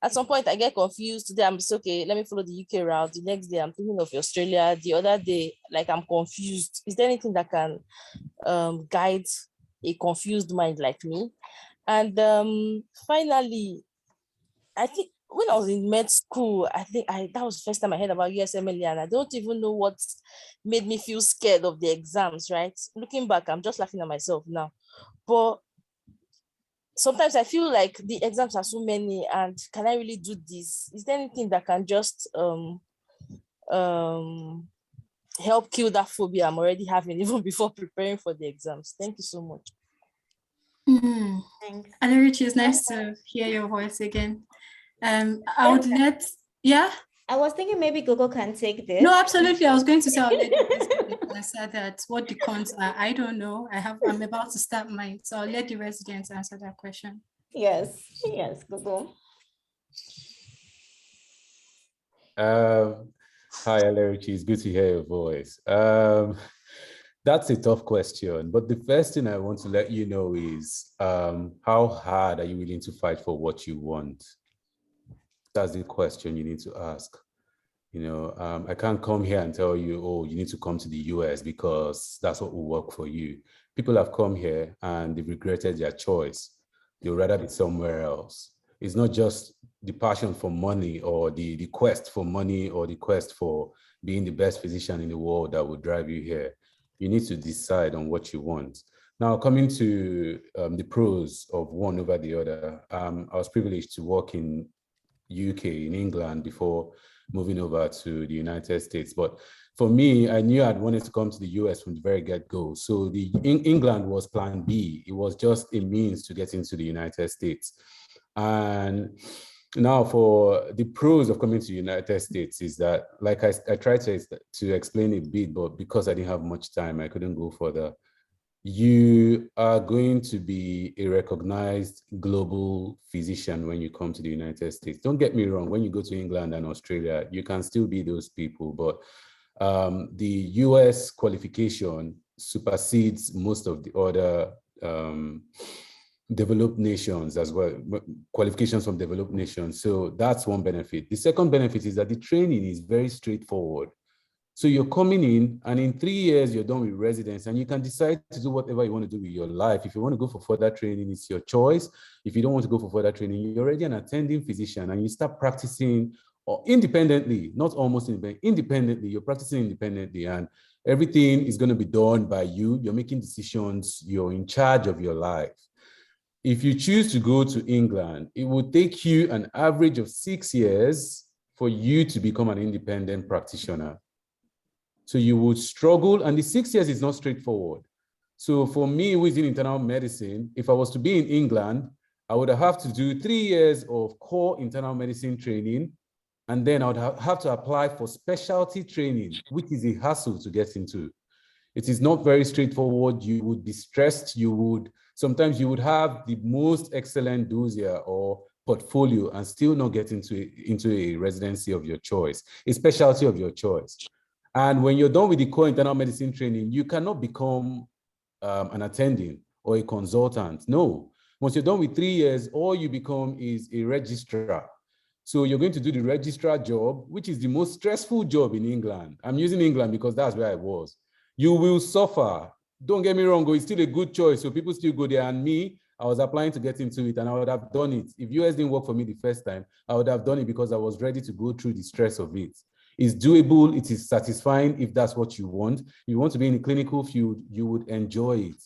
At some point, I get confused. Today, I'm just okay. Let me follow the UK route. The next day, I'm thinking of Australia. The other day, like I'm confused. Is there anything that can guide a confused mind like me? And finally, I think when I was in med school, I think that was the first time I heard about USMLE, and I don't even know what made me feel scared of the exams. Right? Looking back, I'm just laughing at myself now. But sometimes I feel like the exams are so many, and can I really do this? Is there anything that can just help kill that phobia I'm already having even before preparing for the exams? Thank you so much. Thanks. Aleuchi, it's nice to hear your voice again. I would let, yeah? I was thinking maybe Google can take this. No, absolutely. I was going to say I'll let you answer that. What the cons are, I don't know. I'm about to start mine, so I'll let the residents answer that question. Yes, Google. Hi, Aleuchi. It's good to hear your voice. That's a tough question, but the first thing I want to let you know is how hard are you willing to fight for what you want? That's the question you need to ask. You know, I can't come here and tell you, oh, you need to come to the US because that's what will work for you. People have come here and they've regretted their choice. They'd rather be somewhere else. It's not just the passion for money or the quest for money or the quest for being the best physician in the world that will drive you here. You need to decide on what you want. Now, coming to the pros of one over the other, I was privileged to work in UK, in England, before moving over to the United States. But for me, I knew I'd wanted to come to the US from the very get-go. So England was plan B. It was just a means to get into the United States. And now for the pros of coming to the United States is that, like I tried to explain a bit, but because I didn't have much time, I couldn't go further. You are going to be a recognized global physician when you come to the United States. Don't get me wrong, when you go to England and Australia, you can still be those people, but the US qualification supersedes most of the other developed nations as well, qualifications from developed nations. So that's one benefit. The second benefit is that the training is very straightforward. So you're coming in and in 3 years, you're done with residence and you can decide to do whatever you want to do with your life. If you want to go for further training, it's your choice. If you don't want to go for further training, you're already an attending physician and you start practicing or independently, not almost independently, you're practicing independently and everything is going to be done by you. You're making decisions. You're in charge of your life. If you choose to go to England, it will take you an average of 6 years for you to become an independent practitioner. So you would struggle, and the 6 years is not straightforward. So for me, who is in internal medicine, if I was to be in England, I would have to do 3 years of core internal medicine training, and then I would have to apply for specialty training, which is a hassle to get into. It is not very straightforward. You would be stressed. Sometimes you would have the most excellent dossier or portfolio and still not get into a residency of your choice, a specialty of your choice. And when you're done with the core internal medicine training, you cannot become an attending or a consultant. No, once you're done with 3 years, all you become is a registrar. So you're going to do the registrar job, which is the most stressful job in England. I'm using England because that's where I was. You will suffer. Don't get me wrong, it's still a good choice. So people still go there. And me, I was applying to get into it and I would have done it. If US didn't work for me the first time, I would have done it because I was ready to go through the stress of it. It's doable, it is satisfying if that's what you want. If you want to be in the clinical field, you would enjoy it.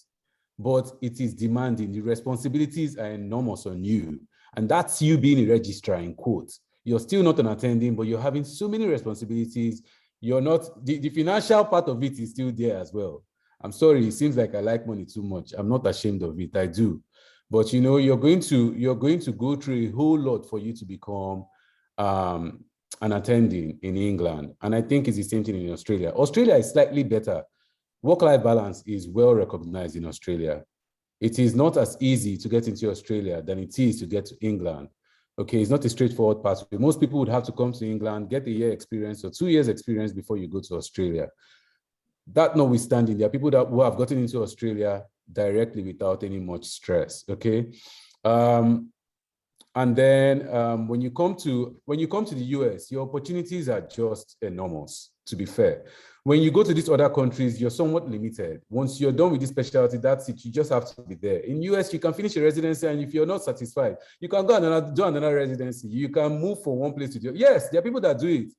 But it is demanding. The responsibilities are enormous on you. And that's you being a registrar in quotes. You're still not an attending, but you're having so many responsibilities. You're not, the financial part of it is still there as well. I'm sorry, it seems like I like money too much. I'm not ashamed of it, I do. But you know, you're going to go through a whole lot for you to become an attending in England. And I think it's the same thing in Australia. Australia is slightly better. Work-life balance is well recognized in Australia. It is not as easy to get into Australia than it is to get to England. Okay, it's not a straightforward pathway. Most people would have to come to England, get a year experience or 2 years experience before you go to Australia. That notwithstanding, there are people who have gotten into Australia directly without any much stress, okay? And then when you come to the US, your opportunities are just enormous, to be fair. When you go to these other countries, you're somewhat limited. Once you're done with this specialty, that's it. You just have to be there. In US, you can finish a residency, and if you're not satisfied, you can go and do another residency. You can move from one place to the other. Yes, there are people that do it.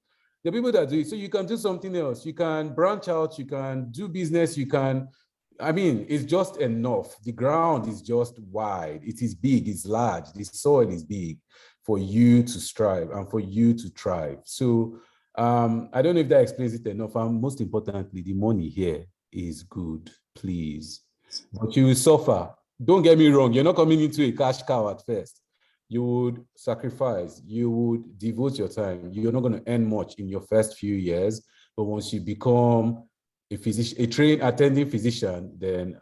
There are people that do it. So you can do something else. You can branch out. You can do business. You can, I mean, it's just enough. The ground is just wide. It is big. It's large. The soil is big for you to strive and for you to thrive. So I don't know if that explains it enough. And most importantly, the money here is good, please. But you will suffer. Don't get me wrong. You're not coming into a cash cow at first. You would sacrifice. You would devote your time. You're not going to earn much in your first few years. But once you become a physician, a trained attending physician, then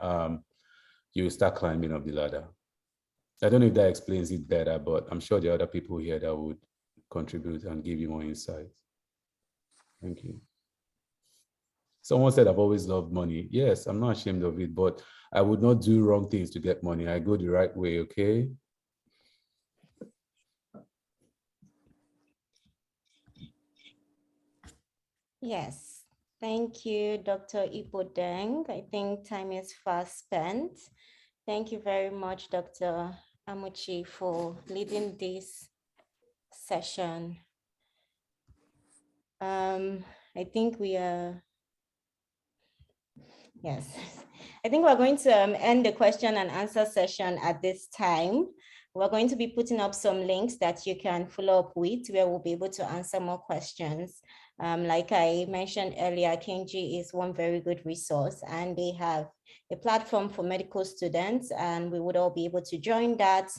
you will start climbing up the ladder. I don't know if that explains it better, but I'm sure there are other people here that would contribute and give you more insight. Thank you. Someone said I've always loved money. Yes, I'm not ashamed of it, but I would not do wrong things to get money. I go the right way, okay? Yes, thank you, Dr. Ibodeng. I think time is fast spent. Thank you very much, Dr. Amuchi, for leading this session. I think we are, yes, I think we're going to end the question and answer session at this time. We're going to be putting up some links that you can follow up with where we'll be able to answer more questions. Like I mentioned earlier, KNG is one very good resource, and they have a platform for medical students, and we would all be able to join that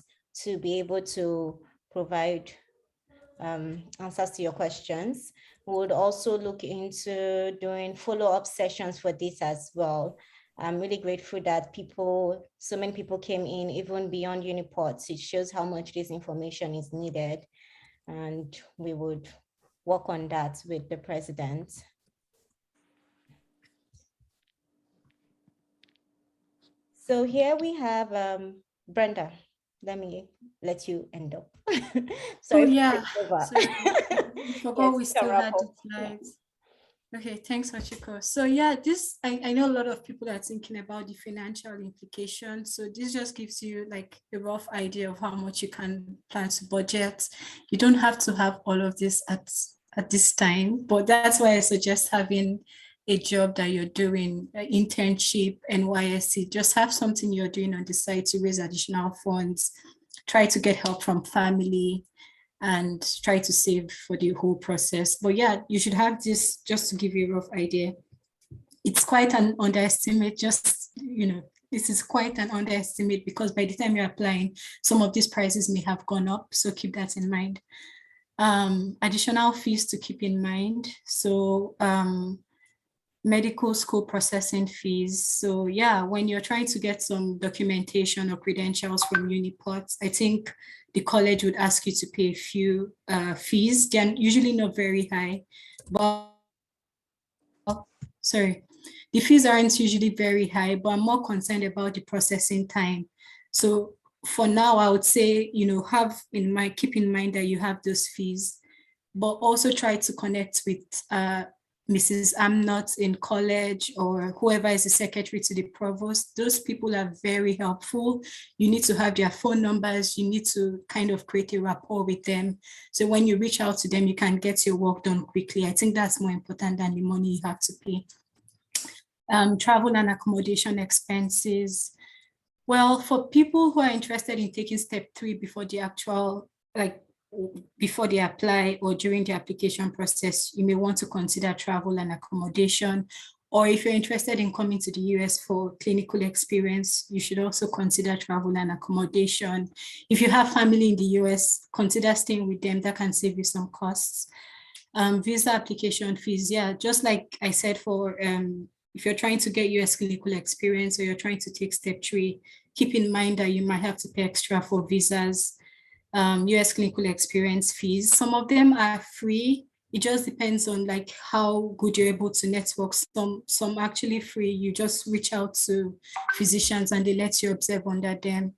to be able to provide answers to your questions. We would also look into doing follow-up sessions for this as well. I'm really grateful that so many people came in even beyond Uniports. It shows how much this information is needed, and we would work on that with the president. So here we have Brenda. Let me let you end up. Sorry. Oh yeah, sorry. I forgot we still had the slides. Okay, thanks, Hachiko. So yeah, I know a lot of people are thinking about the financial implications. So this just gives you like a rough idea of how much you can plan to budget. You don't have to have all of this at this time, but that's why I suggest having a job that you're doing, an internship, NYSC. Just have something you're doing on the side to raise additional funds. Try to get help from family, and try to save for the whole process. But yeah, you should have this just to give you a rough idea. It's quite an underestimate, just, this is quite an underestimate because by the time you're applying, some of these prices may have gone up. So keep that in mind. Additional fees to keep in mind. So medical school processing fees. So yeah, when you're trying to get some documentation or credentials from Uniports, I think the college would ask you to pay a few fees. They're usually not very high, but sorry, the fees aren't usually very high, but I'm more concerned about the processing time. So for now, I would say, keep in mind that you have those fees, but also try to connect with Mrs. Amnott in college or whoever is the secretary to the provost. Those people are very helpful. You need to have their phone numbers. You need to kind of create a rapport with them. So when you reach out to them, you can get your work done quickly. I think that's more important than the money you have to pay. Travel and accommodation expenses. Well, for people who are interested in taking step 3 before the actual, before they apply or during the application process, you may want to consider travel and accommodation. Or if you're interested in coming to the US for clinical experience, you should also consider travel and accommodation. If you have family in the US, consider staying with them. That can save you some costs. Visa application fees, yeah, just like I said for if you're trying to get US clinical experience or you're trying to take step 3, keep in mind that you might have to pay extra for visas. US clinical experience fees. Some of them are free. It just depends on how good you're able to network. Some actually free. You just reach out to physicians and they let you observe under them.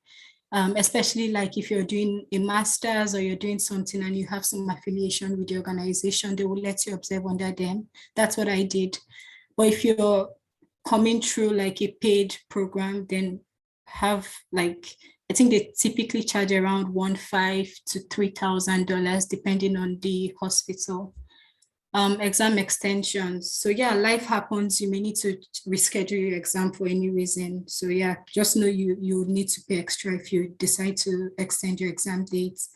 Especially if you're doing a master's or you're doing something and you have some affiliation with the organization, they will let you observe under them. That's what I did. But if you're coming through a paid program, then have I think they typically charge around $1,500 to $3,000 depending on the hospital. Exam extensions. So yeah, life happens. You may need to reschedule your exam for any reason. So yeah, just know you need to pay extra if you decide to extend your exam dates.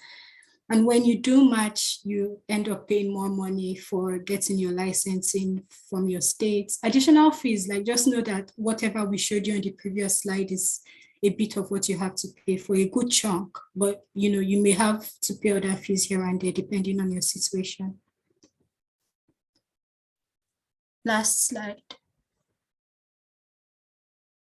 And when you do match, you end up paying more money for getting your licensing from your states. Additional fees, just know that whatever we showed you on the previous slide is a bit of what you have to pay for a good chunk, but you may have to pay other fees here and there depending on your situation. Last slide.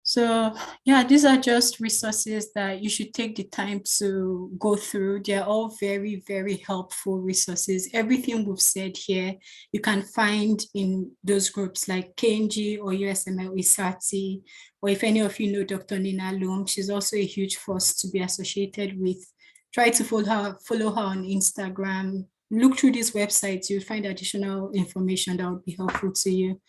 So yeah, these are just resources that you should take the time to go through. They're all very, very helpful resources. Everything we've said here, you can find in those groups like KNG or USML ISATI, or if any of you know Dr. Nina Loom, she's also a huge force to be associated with. Try to follow her on Instagram. Look through these websites, you'll find additional information that would be helpful to you.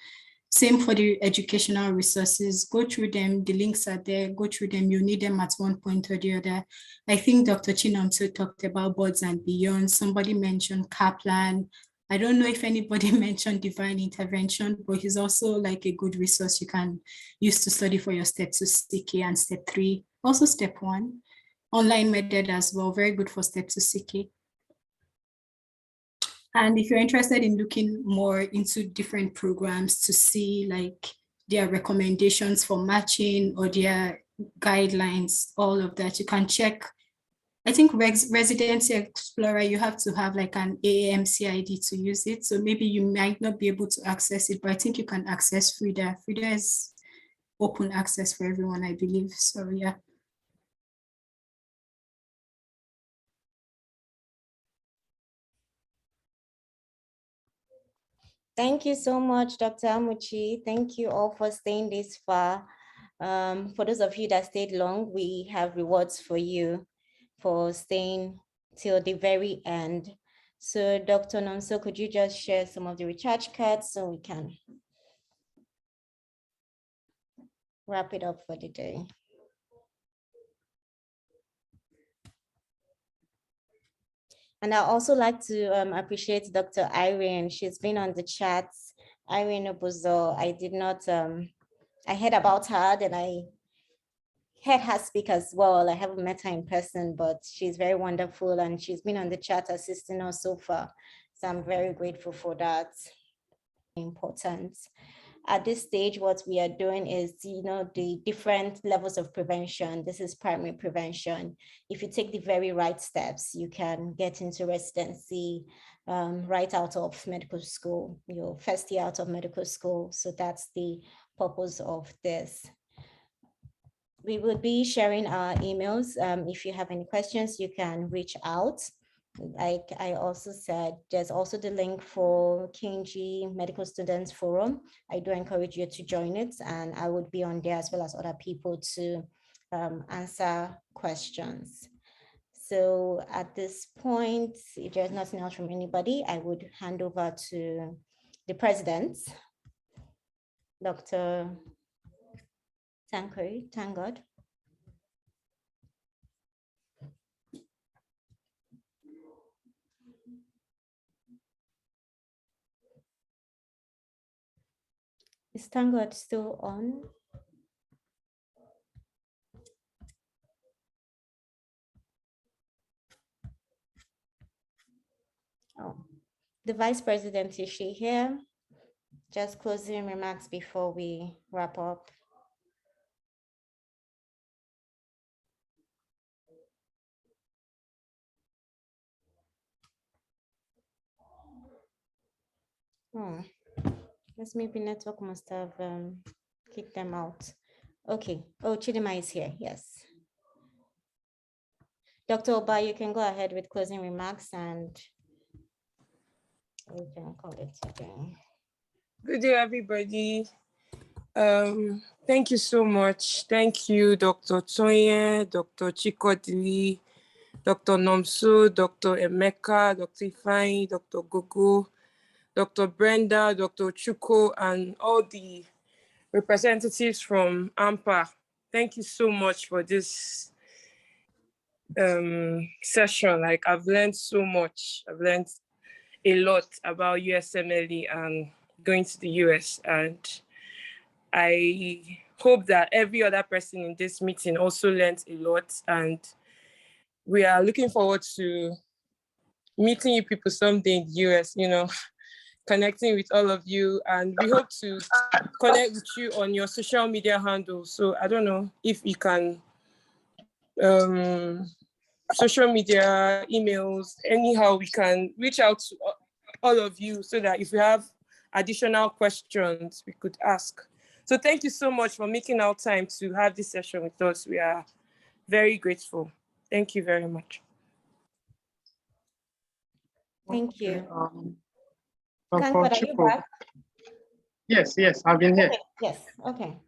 Same for the educational resources. Go through them. The links are there. Go through them. You need them at one point or the other. I think Dr. Chinomso talked about Boards and Beyond. Somebody mentioned Kaplan. I don't know if anybody mentioned Divine Intervention, but he's also a good resource you can use to study for your step 2 CK and step 3. Also step 1. Online method as well. Very good for step 2 CK. And if you're interested in looking more into different programs to see their recommendations for matching or their guidelines, all of that, you can check. I think Residency Explorer, you have to have an AAMC ID to use it. So maybe you might not be able to access it, but I think you can access FRIDA. FRIDA is open access for everyone, I believe. So yeah. Thank you so much, Dr. Amuchi. Thank you all for staying this far. For those of you that stayed long, we have rewards for you for staying till the very end. So Dr. Nonso, could you just share some of the recharge cards so we can wrap it up for the day? And I'd also like to appreciate Dr. Irene. She's been on the chat. Irene Obozo, I did not, I heard about her, then I heard her speak as well. I haven't met her in person, but she's very wonderful and she's been on the chat assisting us so far. So I'm very grateful for that. Important. At this stage, what we are doing is, the different levels of prevention. This is primary prevention. If you take the very right steps, you can get into residency right out of medical school, your first year out of medical school. So that's the purpose of this. we will be sharing our emails. If you have any questions, you can reach out. Like I also said, there's also the link for KNG Medical Students Forum. I do encourage you to join it, and I would be on there as well as other people to answer questions. So at this point, if there's nothing else from anybody, I would hand over to the president, Dr. Tankari, thank God. Is Tangod still on? Oh, the Vice President, is she here? Just closing remarks before we wrap up. Guess maybe network must have kicked them out. Okay. Oh, Chidima is here. Yes. Dr. Oba, you can go ahead with closing remarks and we can call it again. Good day, everybody. Thank you so much. Thank you, Dr. Toye, Dr. Chikodili, Dr. Nomso, Dr. Emeka, Dr. Ifeanyi, Dr. Gogo, Dr. Brenda, Dr. Chuko, and all the representatives from AMPA. Thank you so much for this session. Like, I've learned so much. I've learned a lot about USMLE and going to the US. And I hope that every other person in this meeting also learned a lot. And we are looking forward to meeting you people someday in the US, you know, connecting with all of you. And we hope to connect with you on your social media handles. So I don't know if you can, social media, emails, anyhow, we can reach out to all of you so that if you have additional questions, we could ask. So thank you so much for making our time to have this session with us. We are very grateful. Thank you very much. Thank you. Dr. Chuko. Yes, I've been here. Okay. Yes, okay.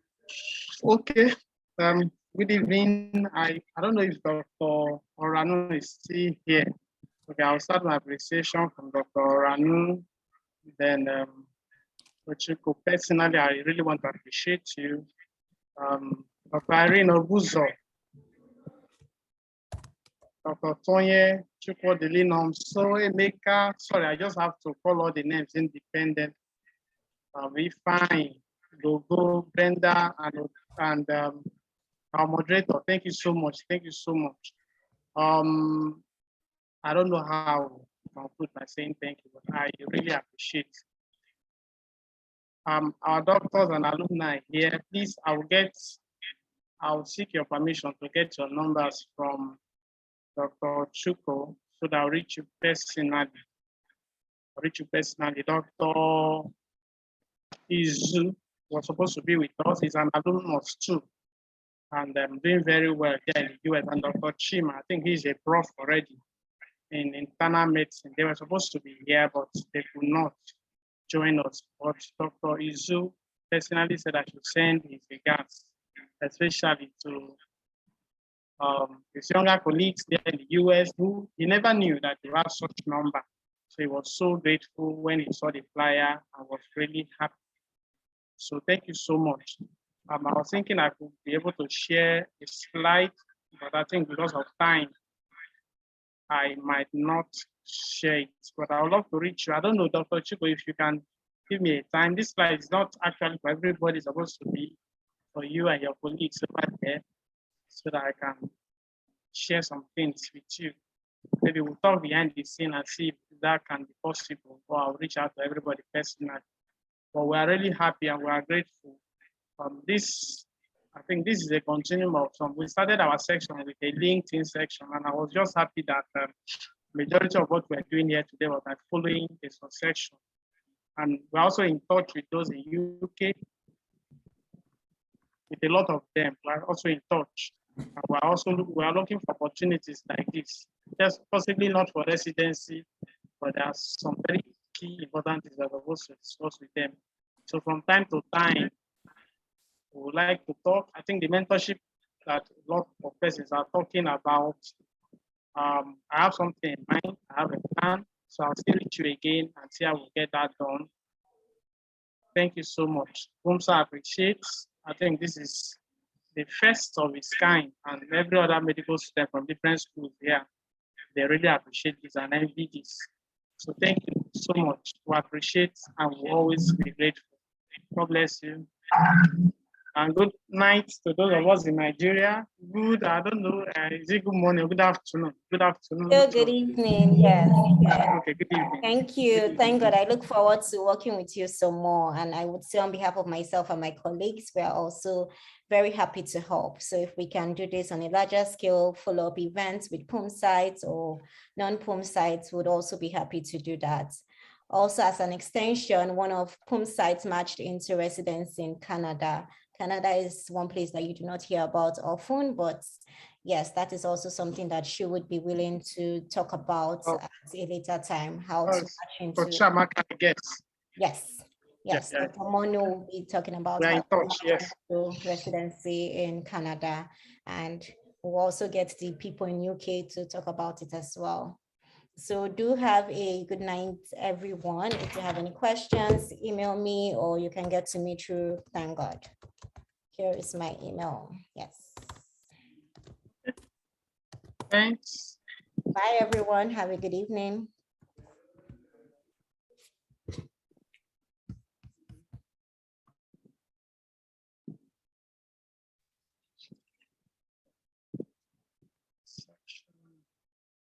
Okay. Good evening. I don't know if Dr. Oranu is still here. Okay, I'll start my appreciation from Dr. Oranu. Then, Dr. Chuko, personally, I really want to appreciate you. Dr. Irene Obuzo, Dr. Tonye, Chuko Delinom, so Emeka, sorry, I just have to call all the names independent. We find Gogo, Brenda, and our moderator. Thank you so much. Thank you so much. I don't know how I'll put by saying thank you, but I really appreciate our doctors and alumni here. Please, I'll seek your permission to get your numbers from Dr. Chuko so that I'll reach you personally. Dr. Izu was supposed to be with us. He's an alumnus too, and doing very well there in the US. And Dr. Chima, I think he's a prof already in internal medicine. They were supposed to be here, but they could not join us. But Dr. Izu personally said I should send his regards, especially to his younger colleagues there in the US who he never knew that they had such number. So he was so grateful when he saw the flyer. I was really happy. So thank you so much. I was thinking I could be able to share a slide, but I think because of time, I might not share it. But I would love to reach you. I don't know, Dr. Chuko, if you can give me a time. This slide is not actually for everybody. It's supposed to be for you and your colleagues over there, so that I can share some things with you. Maybe we'll talk behind the scene and see if that can be possible, or I'll reach out to everybody personally. But we are really happy and we are grateful. I think this is a continuum of some. We started our section with a LinkedIn section, and I was just happy that majority of what we're doing here today was like following a section. And we're also in touch with those in UK. with a lot of them. We're also in touch. And we are looking for opportunities like this. Just possibly not for residency, but there's some very key important things that we're supposed to discuss with them. So from time to time, we would like to talk. I think the mentorship that a lot of persons are talking about, I have something in mind, I have a plan, so I'll still reach you again and see how we'll get that done. Thank you so much. Pumsa appreciates. I think this is the first of its kind, and every other medical student from different schools here, they really appreciate this and envy this. So thank you so much. We appreciate and we always be grateful. God bless you. And good night to those of us in Nigeria. Good, I don't know, is it good morning or good afternoon? Good afternoon. Good evening, yes. Okay, good evening. Thank you. Thank God. I look forward to working with you some more. And I would say on behalf of myself and my colleagues, we are also very happy to help. So if we can do this on a larger scale, follow-up events with PUM sites or non-PUM sites, would also be happy to do that. Also, as an extension, one of PUM sites matched into residency in Canada. Canada is one place that you do not hear about often, but yes, that is also something that she would be willing to talk about at a later time, how to match into. Yes. Yes, Yeah. Dr. Mono will be talking about We're how in touch, yes. to residency in Canada, and we'll also get the people in UK to talk about it as well. So do have a good night, everyone. If you have any questions, email me or you can get to me through Thank God. Here is my email. Yes. Thanks. Bye, everyone. Have a good evening.